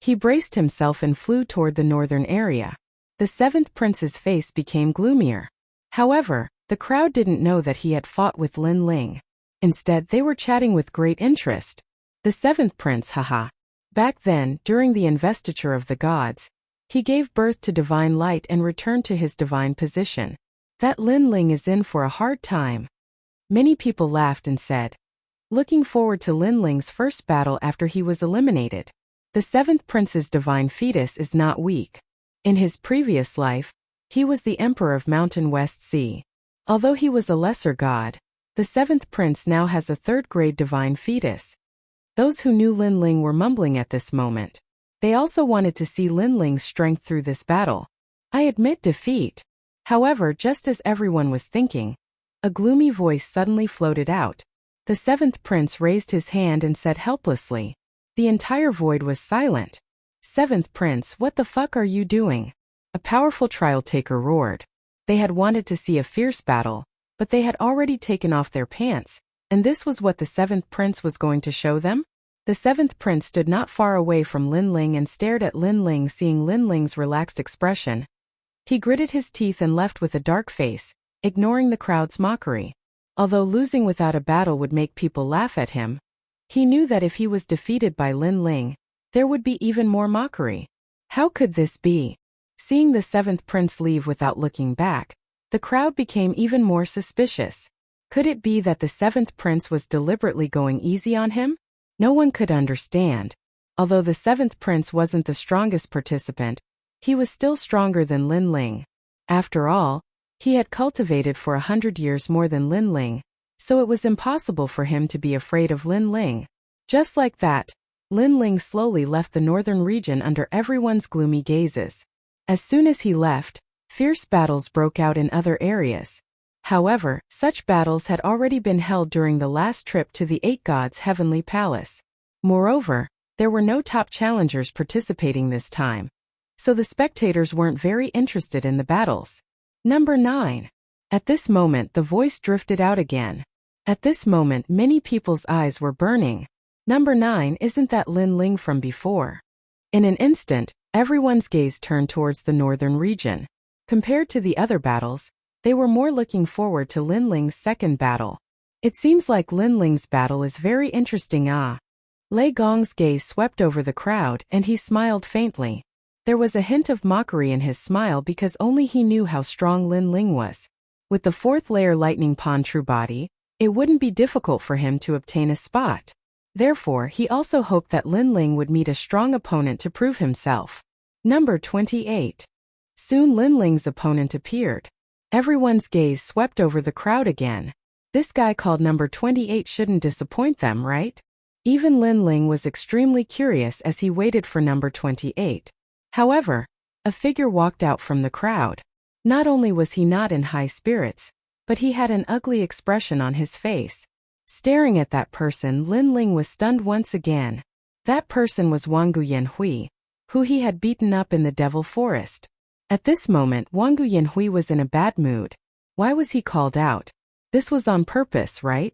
He braced himself and flew toward the northern area. The 7th prince's face became gloomier. However, the crowd didn't know that he had fought with Lin Ling. Instead, they were chatting with great interest. The 7th prince, haha. Back then, during the investiture of the gods, he gave birth to divine light and returned to his divine position. That Lin Ling is in for a hard time. Many people laughed and said, looking forward to Lin Ling's first battle after he was eliminated. The 7th prince's divine fetus is not weak. In his previous life, he was the emperor of Mountain West Sea. Although he was a lesser god, the 7th prince now has a 3rd-grade divine fetus. Those who knew Lin Ling were mumbling at this moment. They also wanted to see Lin Ling's strength through this battle. I admit defeat. However, just as everyone was thinking, a gloomy voice suddenly floated out. The 7th prince raised his hand and said helplessly. The entire void was silent. 7th prince, what the fuck are you doing? A powerful trial taker roared. They had wanted to see a fierce battle, but they had already taken off their pants, and this was what the 7th prince was going to show them? The 7th prince stood not far away from Lin Ling and stared at Lin Ling. Seeing Lin Ling's relaxed expression, he gritted his teeth and left with a dark face, ignoring the crowd's mockery. Although losing without a battle would make people laugh at him, he knew that if he was defeated by Lin Ling, there would be even more mockery. How could this be? Seeing the seventh prince leave without looking back, the crowd became even more suspicious. Could it be that the seventh prince was deliberately going easy on him? No one could understand. Although the seventh prince wasn't the strongest participant, he was still stronger than Lin Ling. After all, he had cultivated for 100 years more than Lin Ling, so it was impossible for him to be afraid of Lin Ling. Just like that, Lin Ling slowly left the northern region under everyone's gloomy gazes. As soon as he left, fierce battles broke out in other areas. However, such battles had already been held during the last trip to the Eight Gods' heavenly palace. Moreover, there were no top challengers participating this time, so the spectators weren't very interested in the battles. Number 9. At this moment the voice drifted out again. At this moment many people's eyes were burning. Number 9, isn't that Lin Ling from before? In an instant, everyone's gaze turned towards the northern region. Compared to the other battles, they were more looking forward to Lin Ling's second battle. It seems like Lin Ling's battle is very interesting. Lei Gong's gaze swept over the crowd and he smiled faintly. There was a hint of mockery in his smile because only he knew how strong Lin Ling was. With the fourth layer lightning pawn true body, it wouldn't be difficult for him to obtain a spot. Therefore, he also hoped that Lin Ling would meet a strong opponent to prove himself. Number 28. Soon Lin Ling's opponent appeared. Everyone's gaze swept over the crowd again. This guy called number 28 shouldn't disappoint them, right? Even Lin Ling was extremely curious as he waited for number 28. However, a figure walked out from the crowd. Not only was he not in high spirits, but he had an ugly expression on his face. Staring at that person, Lin Ling was stunned once again. That person was Wangu Yanhui, who he had beaten up in the Devil Forest. At this moment, Wangu Yanhui was in a bad mood. Why was he called out? This was on purpose, right?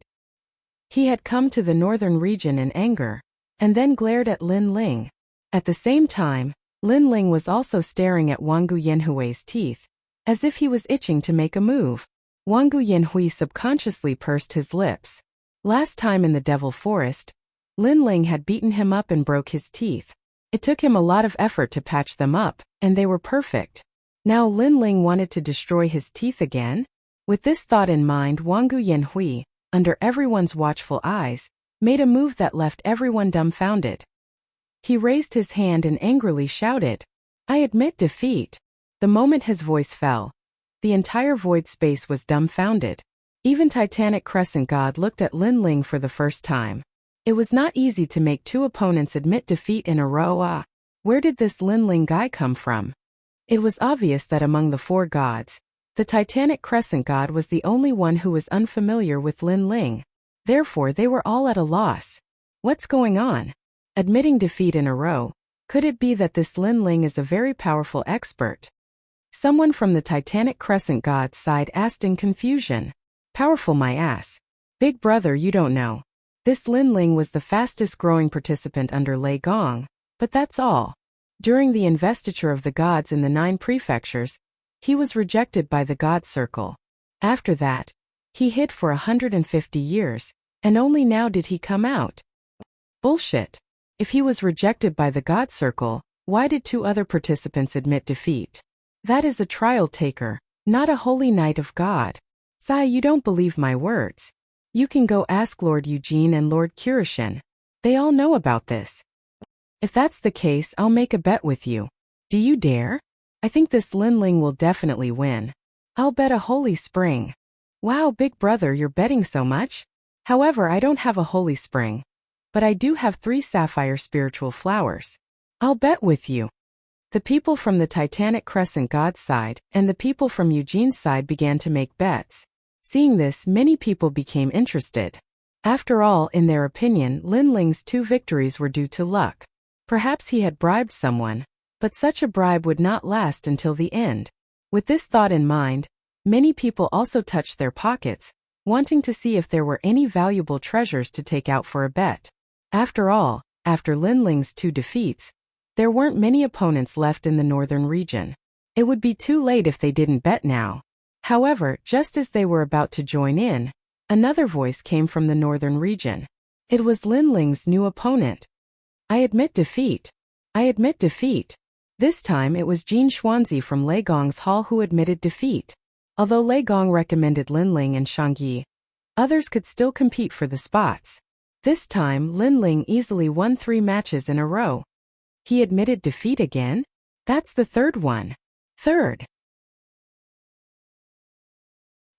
He had come to the northern region in anger, and then glared at Lin Ling. At the same time, Lin Ling was also staring at Wangu Yanhui's teeth, as if he was itching to make a move. Wangu Yanhui subconsciously pursed his lips. Last time in the Devil Forest, Lin Ling had beaten him up and broke his teeth. It took him a lot of effort to patch them up, and they were perfect. Now Lin Ling wanted to destroy his teeth again? With this thought in mind, Wangu Yanhui, under everyone's watchful eyes, made a move that left everyone dumbfounded. He raised his hand and angrily shouted, "I admit defeat." The moment his voice fell, the entire void space was dumbfounded. Even Titanic Crescent God looked at Lin Ling for the first time. It was not easy to make two opponents admit defeat in a row. Where did this Lin Ling guy come from? It was obvious that among the four gods, the Titanic Crescent God was the only one who was unfamiliar with Lin Ling. Therefore they were all at a loss. What's going on? Admitting defeat in a row, could it be that this Lin Ling is a very powerful expert? Someone from the Titanic Crescent God's side asked in confusion. Powerful my ass. Big brother, you don't know. This Lin Ling was the fastest growing participant under Lei Gong, but that's all. During the investiture of the gods in the 9 prefectures, he was rejected by the God Circle. After that, he hid for 150 years, and only now did he come out. Bullshit. If he was rejected by the God Circle, why did 2 other participants admit defeat? That is a trial taker, not a holy knight of God. Sai, you don't believe my words. You can go ask Lord Eugene and Lord Kirishin. They all know about this. If that's the case, I'll make a bet with you. Do you dare? I think this Lin Ling will definitely win. I'll bet a holy spring. Wow, big brother, you're betting so much? However, I don't have a holy spring. But I do have 3 sapphire spiritual flowers. I'll bet with you. The people from the Titanic Crescent God's side and the people from Eugene's side began to make bets. Seeing this, many people became interested. After all, in their opinion, Lin Ling's 2 victories were due to luck. Perhaps he had bribed someone, but such a bribe would not last until the end. With this thought in mind, many people also touched their pockets, wanting to see if there were any valuable treasures to take out for a bet. After all, after Lin Ling's 2 defeats, there weren't many opponents left in the northern region. It would be too late if they didn't bet now. However, just as they were about to join in, another voice came from the northern region. It was Lin Ling's new opponent. I admit defeat. I admit defeat. This time it was Jin Xuanzi from Lei Gong's hall who admitted defeat. Although Lei Gong recommended Lin Ling and Shang Yi, others could still compete for the spots. This time Lin Ling easily won 3 matches in a row. He admitted defeat again? That's the third one. Third.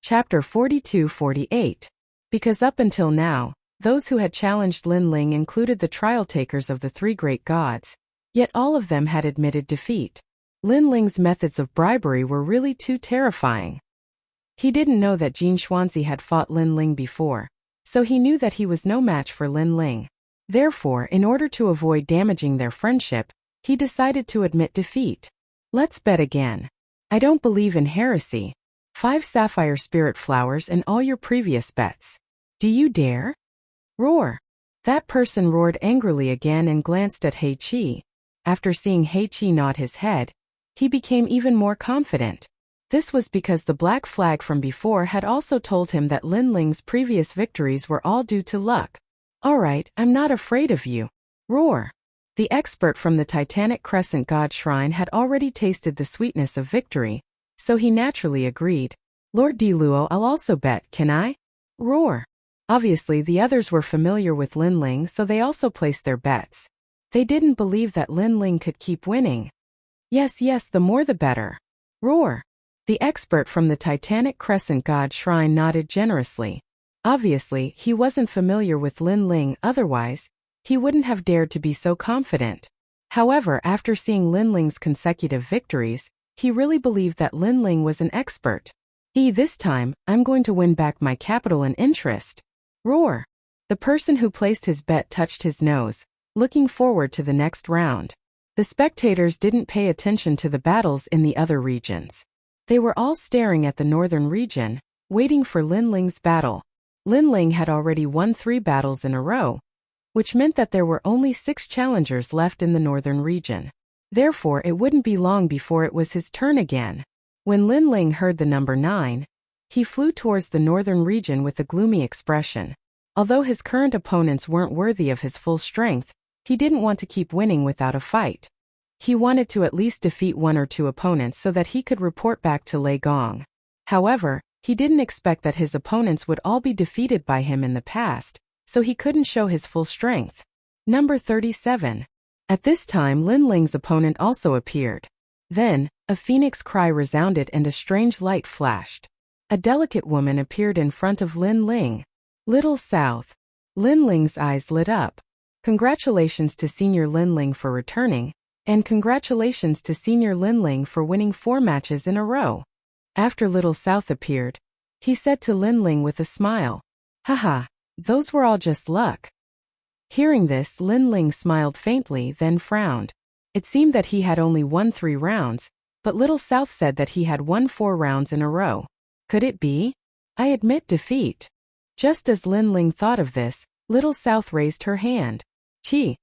Chapter 42-48. Because up until now, those who had challenged Lin Ling included the trial takers of the 3 great gods. Yet all of them had admitted defeat. Lin Ling's methods of bribery were really too terrifying. He didn't know that Jin Xuanzi had fought Lin Ling before, so he knew that he was no match for Lin Ling. Therefore, in order to avoid damaging their friendship, he decided to admit defeat. Let's bet again. I don't believe in heresy. 5 sapphire spirit flowers and all your previous bets. Do you dare? Roar. That person roared angrily again and glanced at He Qi. After seeing He Qi nod his head, he became even more confident. This was because the black flag from before had also told him that Lin Ling's previous victories were all due to luck. Alright, I'm not afraid of you. Roar. The expert from the Titanic Crescent God Shrine had already tasted the sweetness of victory, so he naturally agreed. Lord Diluo, I'll also bet, can I? Roar. Obviously the others were familiar with Lin Ling, so they also placed their bets. They didn't believe that Lin Ling could keep winning. Yes, the more the better. Roar. The expert from the Titanic Crescent God Shrine nodded generously. Obviously, he wasn't familiar with Lin Ling, otherwise, he wouldn't have dared to be so confident. However, after seeing Lin Ling's consecutive victories, he really believed that Lin Ling was an expert. This time, I'm going to win back my capital and interest. Roar. The person who placed his bet touched his nose, looking forward to the next round. The spectators didn't pay attention to the battles in the other regions. They were all staring at the northern region, waiting for Lin Ling's battle. Lin Ling had already won 3 battles in a row, which meant that there were only 6 challengers left in the northern region. Therefore, it wouldn't be long before it was his turn again. When Lin Ling heard the number 9, he flew towards the northern region with a gloomy expression. Although his current opponents weren't worthy of his full strength, he didn't want to keep winning without a fight. He wanted to at least defeat 1 or 2 opponents so that he could report back to Lei Gong. However, he didn't expect that his opponents would all be defeated by him in the past, so he couldn't show his full strength. Number 37. At this time Lin Ling's opponent also appeared. Then, a phoenix cry resounded and a strange light flashed. A delicate woman appeared in front of Lin Ling. Little South. Lin Ling's eyes lit up. Congratulations to Senior Lin Ling for returning, and congratulations to Senior Lin Ling for winning 4 matches in a row. After Little South appeared, he said to Lin Ling with a smile, "Haha, those were all just luck." Hearing this, Lin Ling smiled faintly, then frowned. It seemed that he had only won 3 rounds, but Little South said that he had won 4 rounds in a row. Could it be? I admit defeat. Just as Lin Ling thought of this, Little South raised her hand. Chi.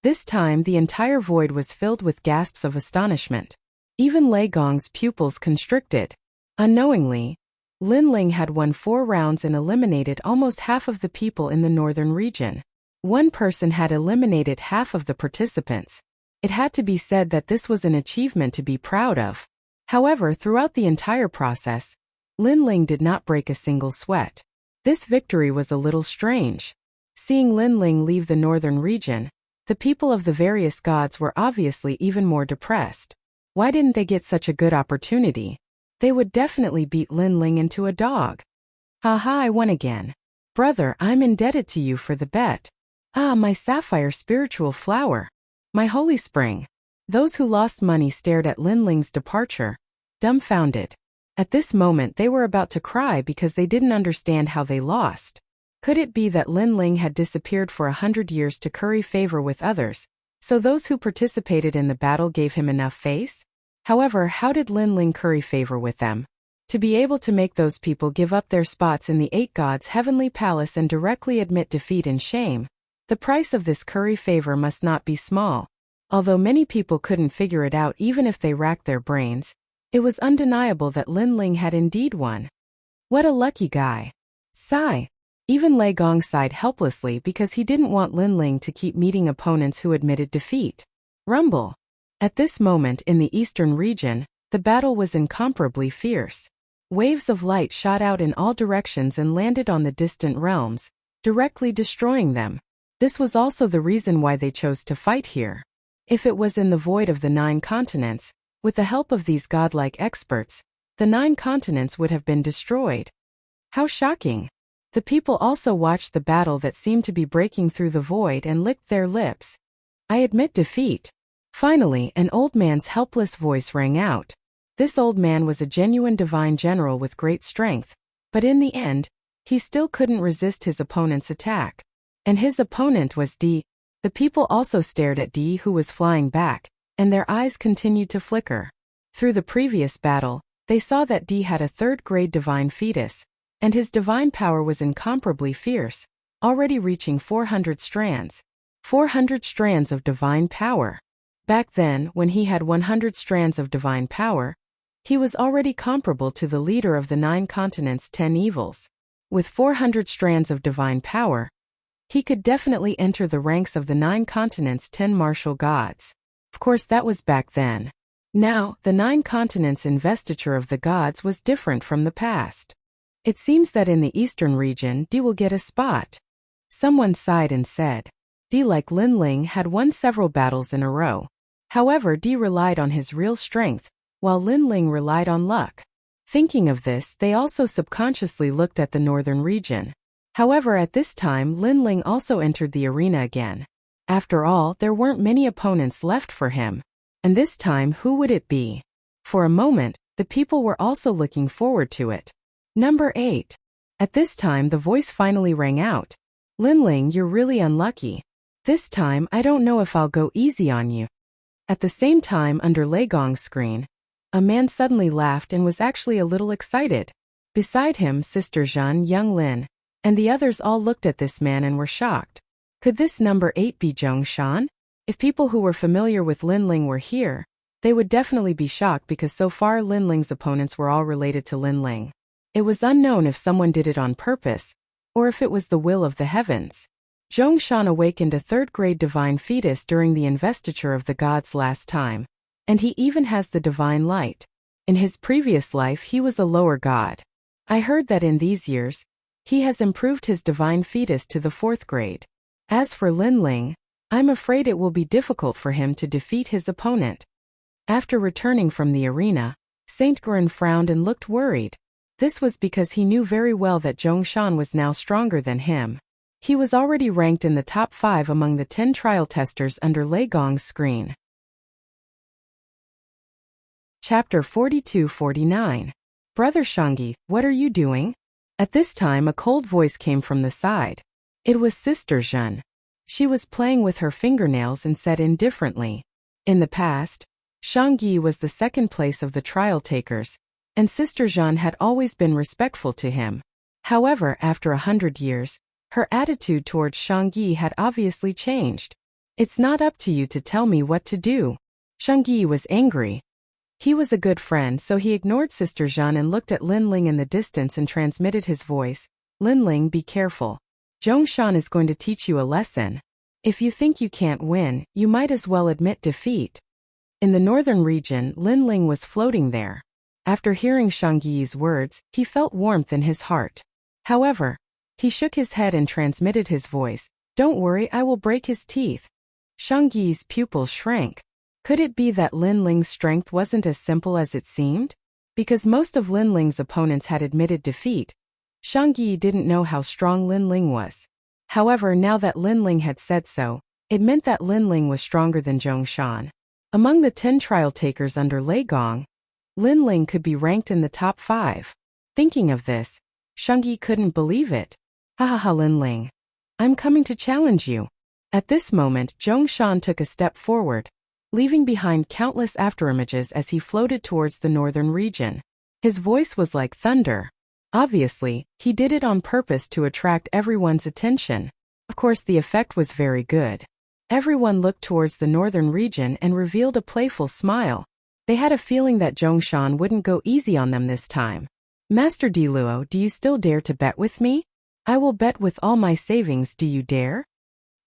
This time the entire void was filled with gasps of astonishment. Even Lei Gong's pupils constricted. Unknowingly, Lin Ling had won 4 rounds and eliminated almost half of the people in the northern region. One person had eliminated half of the participants. It had to be said that this was an achievement to be proud of. However, throughout the entire process, Lin Ling did not break a single sweat. This victory was a little strange. Seeing Lin Ling leave the northern region, the people of the various gods were obviously even more depressed. Why didn't they get such a good opportunity? They would definitely beat Lin Ling into a dog. Haha, I won again. Brother, I'm indebted to you for the bet. Ah, my sapphire spiritual flower. My holy spring. Those who lost money stared at Lin Ling's departure, dumbfounded. At this moment they were about to cry because they didn't understand how they lost. Could it be that Lin Ling had disappeared for 100 years to curry favor with others, so those who participated in the battle gave him enough face? However, how did Lin Ling curry favor with them? To be able to make those people give up their spots in the 8 gods' heavenly palace and directly admit defeat and shame, the price of this curry favor must not be small. Although many people couldn't figure it out even if they racked their brains, it was undeniable that Lin Ling had indeed won. What a lucky guy. Sigh. Even Lei Gong sighed helplessly because he didn't want Lin Ling to keep meeting opponents who admitted defeat. Rumble. At this moment in the eastern region, the battle was incomparably fierce. Waves of light shot out in all directions and landed on the distant realms, directly destroying them. This was also the reason why they chose to fight here. If it was in the void of the 9 continents, with the help of these godlike experts, the 9 continents would have been destroyed. How shocking! The people also watched the battle that seemed to be breaking through the void and licked their lips. I admit defeat. Finally, an old man's helpless voice rang out. This old man was a genuine divine general with great strength, but in the end, he still couldn't resist his opponent's attack. And his opponent was D. The people also stared at D, who was flying back, and their eyes continued to flicker. Through the previous battle, they saw that D had a 3rd-grade divine fetus, and his divine power was incomparably fierce, already reaching 400 strands. 400 strands of divine power. Back then, when he had 100 strands of divine power, he was already comparable to the leader of the 9 continents' 10 evils. With 400 strands of divine power, he could definitely enter the ranks of the 9 continents' 10 martial gods. Of course, that was back then. Now, the 9 continents' investiture of the gods was different from the past. It seems that in the eastern region, D will get a spot. Someone sighed and said, D, like Lin Ling, had won several battles in a row. However, D relied on his real strength, while Lin Ling relied on luck. Thinking of this, they also subconsciously looked at the northern region. However, at this time, Lin Ling also entered the arena again. After all, there weren't many opponents left for him. And this time, who would it be? For a moment, the people were also looking forward to it. Number 8. At this time, the voice finally rang out. Lin Ling, you're really unlucky. This time, I don't know if I'll go easy on you. At the same time, under Lei Gong's screen, a man suddenly laughed and was actually a little excited. Beside him, Sister Zhan, young Lin, and the others all looked at this man and were shocked. Could this number 8 be Zhongshan? If people who were familiar with Lin Ling were here, they would definitely be shocked because so far Lin Ling's opponents were all related to Lin Ling. It was unknown if someone did it on purpose, or if it was the will of the heavens. Zhongshan awakened a 3rd-grade divine fetus during the investiture of the gods last time, and he even has the divine light. In his previous life he was a lower god. I heard that in these years, he has improved his divine fetus to the 4th grade. As for Lin Ling, I'm afraid it will be difficult for him to defeat his opponent. After returning from the arena, Saint Guren frowned and looked worried. This was because he knew very well that Zhongshan was now stronger than him. He was already ranked in the top 5 among the 10 trial testers under Lei Gong's screen. Chapter 42-49. Brother Shangyi, what are you doing? At this time a cold voice came from the side. It was Sister Zhen. She was playing with her fingernails and said indifferently. In the past, Shangyi was the 2nd place of the trial takers, and Sister Zhen had always been respectful to him. However, after 100 years, her attitude towards Shangyi had obviously changed. It's not up to you to tell me what to do. Shangyi was angry. He was a good friend, so he ignored Sister Zhen and looked at Lin Ling in the distance and transmitted his voice. Lin Ling, be careful. Zhongshan is going to teach you a lesson. If you think you can't win, you might as well admit defeat. In the northern region, Lin Ling was floating there. After hearing Shangyi's words, he felt warmth in his heart. However, he shook his head and transmitted his voice. Don't worry, I will break his teeth. Shangyi's pupils shrank. Could it be that Lin Ling's strength wasn't as simple as it seemed? Because most of Lin Ling's opponents had admitted defeat, Shangyi didn't know how strong Lin Ling was. However, now that Lin Ling had said so, it meant that Lin Ling was stronger than Zhongshan. Among the 10 trial takers under Lei Gong, Lin Ling could be ranked in the top 5. Thinking of this, Shangyi couldn't believe it. Ha, Lin Ling. I'm coming to challenge you. At this moment, Zhongshan took a step forward, leaving behind countless afterimages as he floated towards the northern region. His voice was like thunder. Obviously, he did it on purpose to attract everyone's attention. Of course, the effect was very good. Everyone looked towards the northern region and revealed a playful smile. They had a feeling that Zhongshan wouldn't go easy on them this time. Master Diluo, do you still dare to bet with me? I will bet with all my savings, do you dare?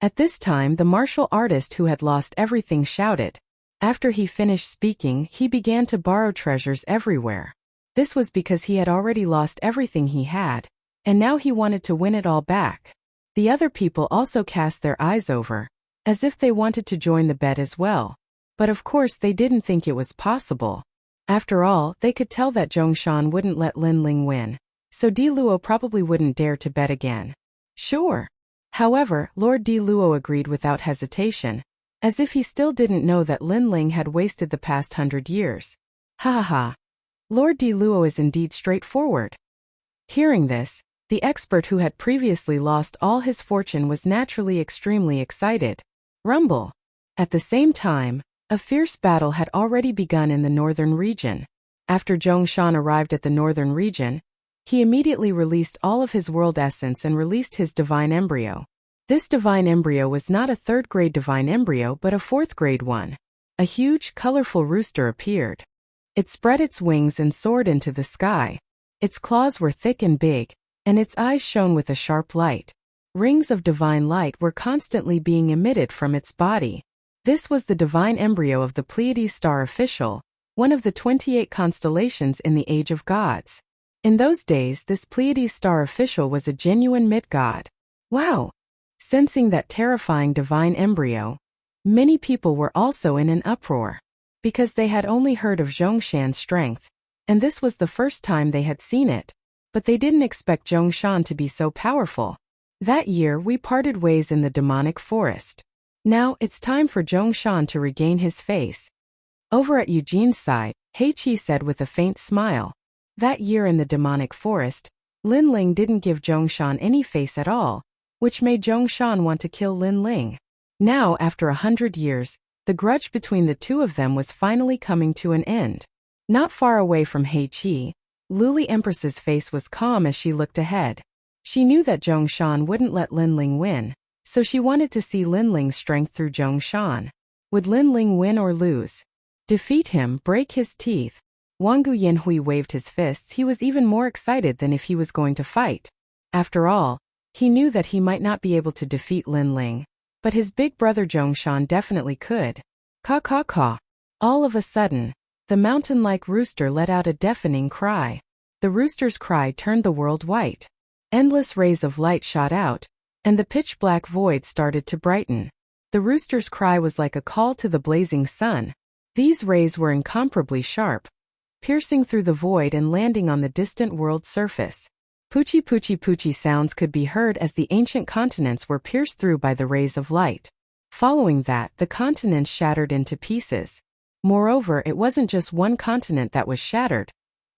At this time the martial artist who had lost everything shouted. After he finished speaking, he began to borrow treasures everywhere. This was because he had already lost everything he had, and now he wanted to win it all back. The other people also cast their eyes over, as if they wanted to join the bet as well. But of course they didn't think it was possible. After all, they could tell that Zhongshan wouldn't let Lin Ling win, so Di Luo probably wouldn't dare to bet again. Sure. However, Lord Di Luo agreed without hesitation, as if he still didn't know that Lin Ling had wasted the past 100 years. Ha ha ha. Lord Di Luo is indeed straightforward. Hearing this, the expert who had previously lost all his fortune was naturally extremely excited. Rumble. At the same time, a fierce battle had already begun in the northern region. After Zhongshan arrived at the northern region, he immediately released all of his world essence and released his divine embryo. This divine embryo was not a third-grade divine embryo but a fourth-grade one. A huge, colorful rooster appeared. It spread its wings and soared into the sky. Its claws were thick and big, and its eyes shone with a sharp light. Rings of divine light were constantly being emitted from its body. This was the divine embryo of the Pleiades star official, one of the 28 constellations in the Age of Gods. In those days, this Pleiades star official was a genuine mid-god. Wow! Sensing that terrifying divine embryo, many people were also in an uproar, because they had only heard of Zhongshan's strength, and this was the first time they had seen it, but they didn't expect Zhongshan to be so powerful. That year we parted ways in the demonic forest. Now it's time for Zhongshan to regain his face. Over at Eugene's side, Heiqi said with a faint smile. That year in the demonic forest, Lin Ling didn't give Zhongshan any face at all, which made Zhongshan want to kill Lin Ling. Now, after 100 years, the grudge between the two of them was finally coming to an end. Not far away from Heiqi, Luli Empress's face was calm as she looked ahead. She knew that Zhongshan wouldn't let Lin Ling win, so she wanted to see Lin Ling's strength through Zhongshan. Would Lin Ling win or lose? Defeat him, break his teeth? Wangu Yanhui waved his fists. He was even more excited than if he was going to fight. After all, he knew that he might not be able to defeat Lin Ling, but his big brother Zhongshan definitely could. Caw caw caw. All of a sudden, the mountain-like rooster let out a deafening cry. The rooster's cry turned the world white. Endless rays of light shot out, and the pitch-black void started to brighten. The rooster's cry was like a call to the blazing sun. These rays were incomparably sharp, piercing through the void and landing on the distant world's surface. Poochie poochie poochie sounds could be heard as the ancient continents were pierced through by the rays of light. Following that, the continents shattered into pieces. Moreover, it wasn't just one continent that was shattered,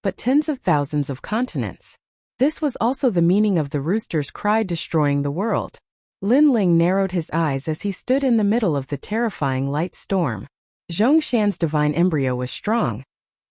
but tens of thousands of continents. This was also the meaning of the rooster's cry destroying the world. Lin Ling narrowed his eyes as he stood in the middle of the terrifying light storm. Zhongshan's divine embryo was strong.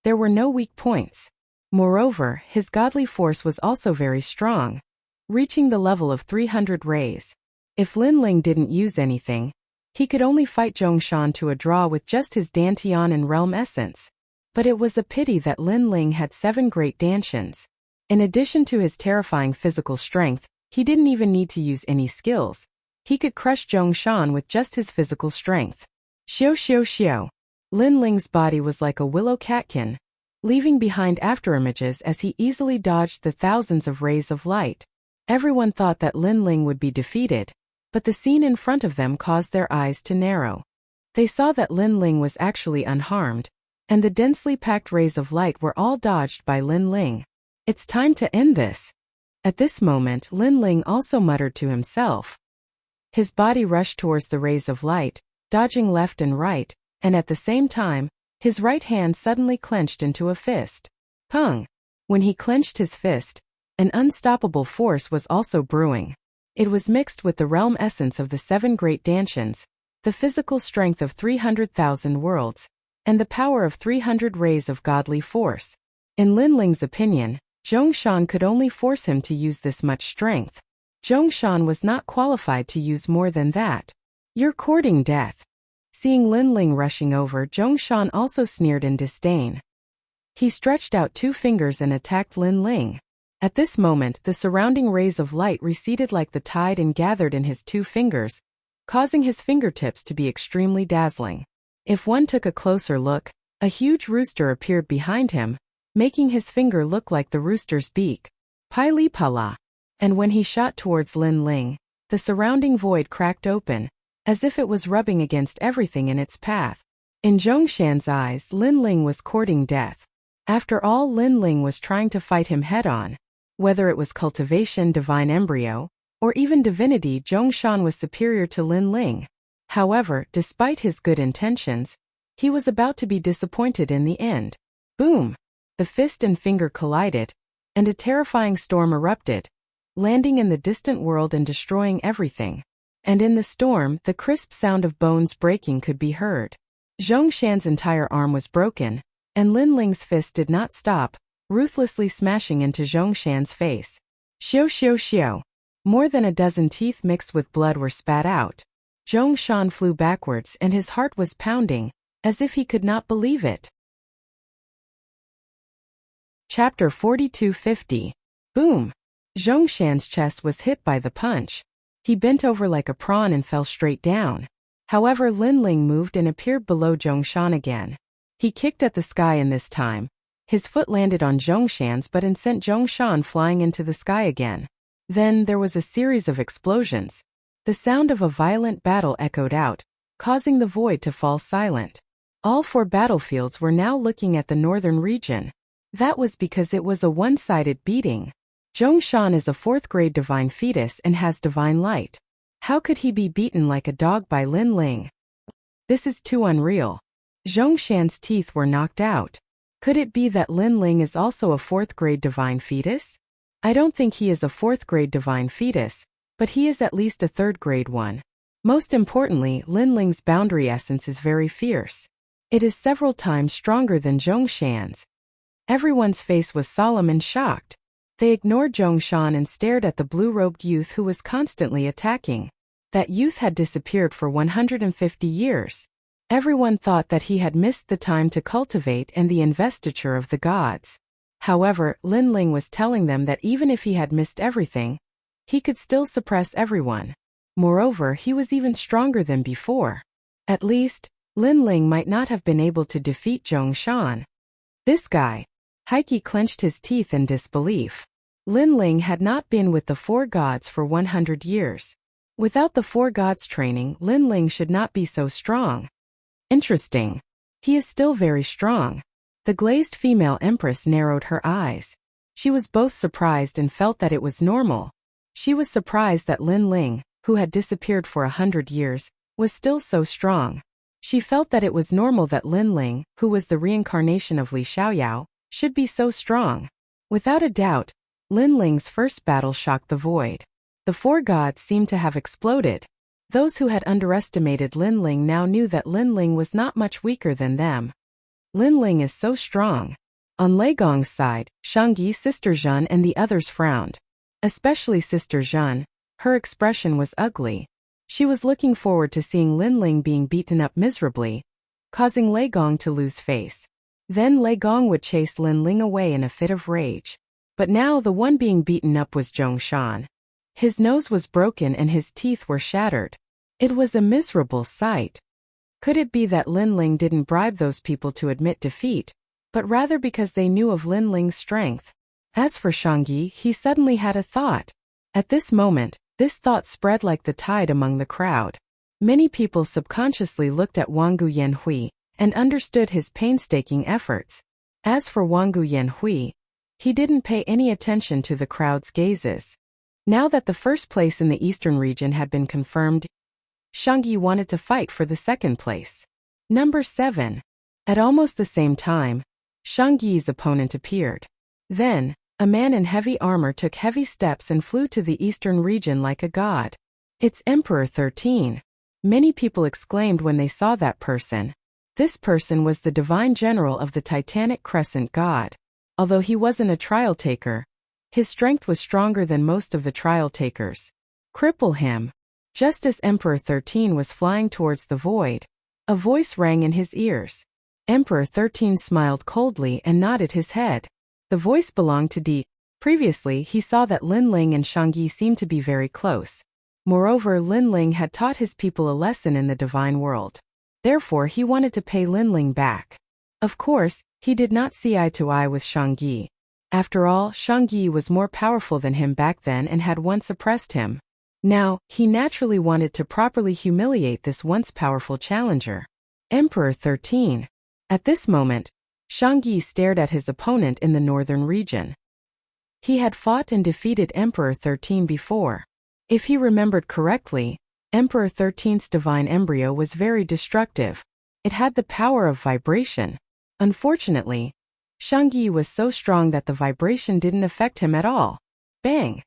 There were no weak points. Moreover, his godly force was also very strong, reaching the level of 300 rays. If Lin Ling didn't use anything, he could only fight Zhongshan to a draw with just his Dantian and realm essence. But it was a pity that Lin Ling had 7 great Dantians. In addition to his terrifying physical strength, he didn't even need to use any skills. He could crush Zhongshan with just his physical strength. Xiao xiao xiao. Lin Ling's body was like a willow catkin, leaving behind afterimages as he easily dodged the thousands of rays of light. Everyone thought that Lin Ling would be defeated, but the scene in front of them caused their eyes to narrow. They saw that Lin Ling was actually unharmed, and the densely packed rays of light were all dodged by Lin Ling. It's time to end this. At this moment, Lin Ling also muttered to himself. His body rushed towards the rays of light, dodging left and right, and at the same time, his right hand suddenly clenched into a fist. Pung! When he clenched his fist, an unstoppable force was also brewing. It was mixed with the realm essence of the 7 great Dantians, the physical strength of 300,000 worlds, and the power of 300 rays of godly force. In Lin Ling's opinion, Zhongshan could only force him to use this much strength. Zhongshan was not qualified to use more than that. You're courting death. Seeing Lin Ling rushing over, Zhongshan also sneered in disdain. He stretched out 2 fingers and attacked Lin Ling. At this moment, the surrounding rays of light receded like the tide and gathered in his 2 fingers, causing his fingertips to be extremely dazzling. If one took a closer look, a huge rooster appeared behind him, making his finger look like the rooster's beak. Pili Pala. And when he shot towards Lin Ling, the surrounding void cracked open, as if it was rubbing against everything in its path. In Zhongshan's eyes, Lin Ling was courting death. After all, Lin Ling was trying to fight him head-on. Whether it was cultivation, divine embryo, or even divinity, Zhongshan was superior to Lin Ling. However, despite his good intentions, he was about to be disappointed in the end. Boom! The fist and finger collided, and a terrifying storm erupted, landing in the distant world and destroying everything. And in the storm, the crisp sound of bones breaking could be heard. Zhongshan's entire arm was broken, and Lin Ling's fist did not stop, ruthlessly smashing into Zhongshan's face. Xiao xiao xiao. More than a dozen teeth mixed with blood were spat out. Zhongshan flew backwards and his heart was pounding, as if he could not believe it. Chapter 4250. Boom! Zhongshan's chest was hit by the punch. He bent over like a prawn and fell straight down. However, Lin Ling moved and appeared below Zhongshan again. He kicked at the sky, and this time, his foot landed on Zhongshan's but sent Zhongshan flying into the sky again. Then there was a series of explosions. The sound of a violent battle echoed out, causing the void to fall silent. All four battlefields were now looking at the northern region. That was because it was a one-sided beating. Zhongshan is a 4th-grade divine fetus and has divine light. How could he be beaten like a dog by Lin Ling? This is too unreal. Zhongshan's teeth were knocked out. Could it be that Lin Ling is also a 4th-grade divine fetus? I don't think he is a 4th-grade divine fetus, but he is at least a 3rd-grade one. Most importantly, Lin Ling's boundary essence is very fierce. It is several times stronger than Zhongshan's. Everyone's face was solemn and shocked. They ignored Zhongshan and stared at the blue-robed youth who was constantly attacking. That youth had disappeared for 150 years. Everyone thought that he had missed the time to cultivate and the investiture of the gods. However, Lin Ling was telling them that even if he had missed everything, he could still suppress everyone. Moreover, he was even stronger than before. At least, Lin Ling might not have been able to defeat Zhongshan. This guy. Heike clenched his teeth in disbelief. Lin Ling had not been with the 4 gods for 100 years. Without the 4 gods training, Lin Ling should not be so strong. Interesting. He is still very strong. The glazed female empress narrowed her eyes. She was both surprised and felt that it was normal. She was surprised that Lin Ling, who had disappeared for 100 years, was still so strong. She felt that it was normal that Lin Ling, who was the reincarnation of Li Xiaoyao, should be so strong. Without a doubt, Lin Ling's first battle shocked the void. The 4 gods seemed to have exploded. Those who had underestimated Lin Ling now knew that Lin Ling was not much weaker than them. Lin Ling is so strong. On Lei Gong's side, Shangyi, Sister Zhen and the others frowned. Especially Sister Zhen. Her expression was ugly. She was looking forward to seeing Lin Ling being beaten up miserably, causing Lei Gong to lose face. Then Lei Gong would chase Lin Ling away in a fit of rage. But now the one being beaten up was Zhongshan. His nose was broken and his teeth were shattered. It was a miserable sight. Could it be that Lin Ling didn't bribe those people to admit defeat, but rather because they knew of Lin Ling's strength? As for Shangyi, he suddenly had a thought. At this moment, this thought spread like the tide among the crowd. Many people subconsciously looked at Wangu Yanhui and understood his painstaking efforts. As for Wangu Yanhui, he didn't pay any attention to the crowd's gazes. Now that the first place in the eastern region had been confirmed, Shangyi wanted to fight for the second place. Number 7. At almost the same time, Shangyi's opponent appeared. Then, a man in heavy armor took heavy steps and flew to the eastern region like a god. It's Emperor 13. Many people exclaimed when they saw that person. This person was the divine general of the Titanic Crescent god. Although he wasn't a trial taker, his strength was stronger than most of the trial takers. Cripple him. Just as Emperor 13 was flying towards the void, a voice rang in his ears. Emperor 13 smiled coldly and nodded his head. The voice belonged to D. Previously, he saw that Lin Ling and Shangyi seemed to be very close. Moreover, Lin Ling had taught his people a lesson in the divine world. Therefore, he wanted to pay Linling back. Of course, he did not see eye to eye with Shangyi. After all, Shangyi was more powerful than him back then and had once oppressed him. Now, he naturally wanted to properly humiliate this once powerful challenger. Emperor 13. At this moment, Shangyi stared at his opponent in the northern region. He had fought and defeated Emperor 13 before. If he remembered correctly, Emperor 13's divine embryo was very destructive. It had the power of vibration. Unfortunately, Shangyi was so strong that the vibration didn't affect him at all. Bang!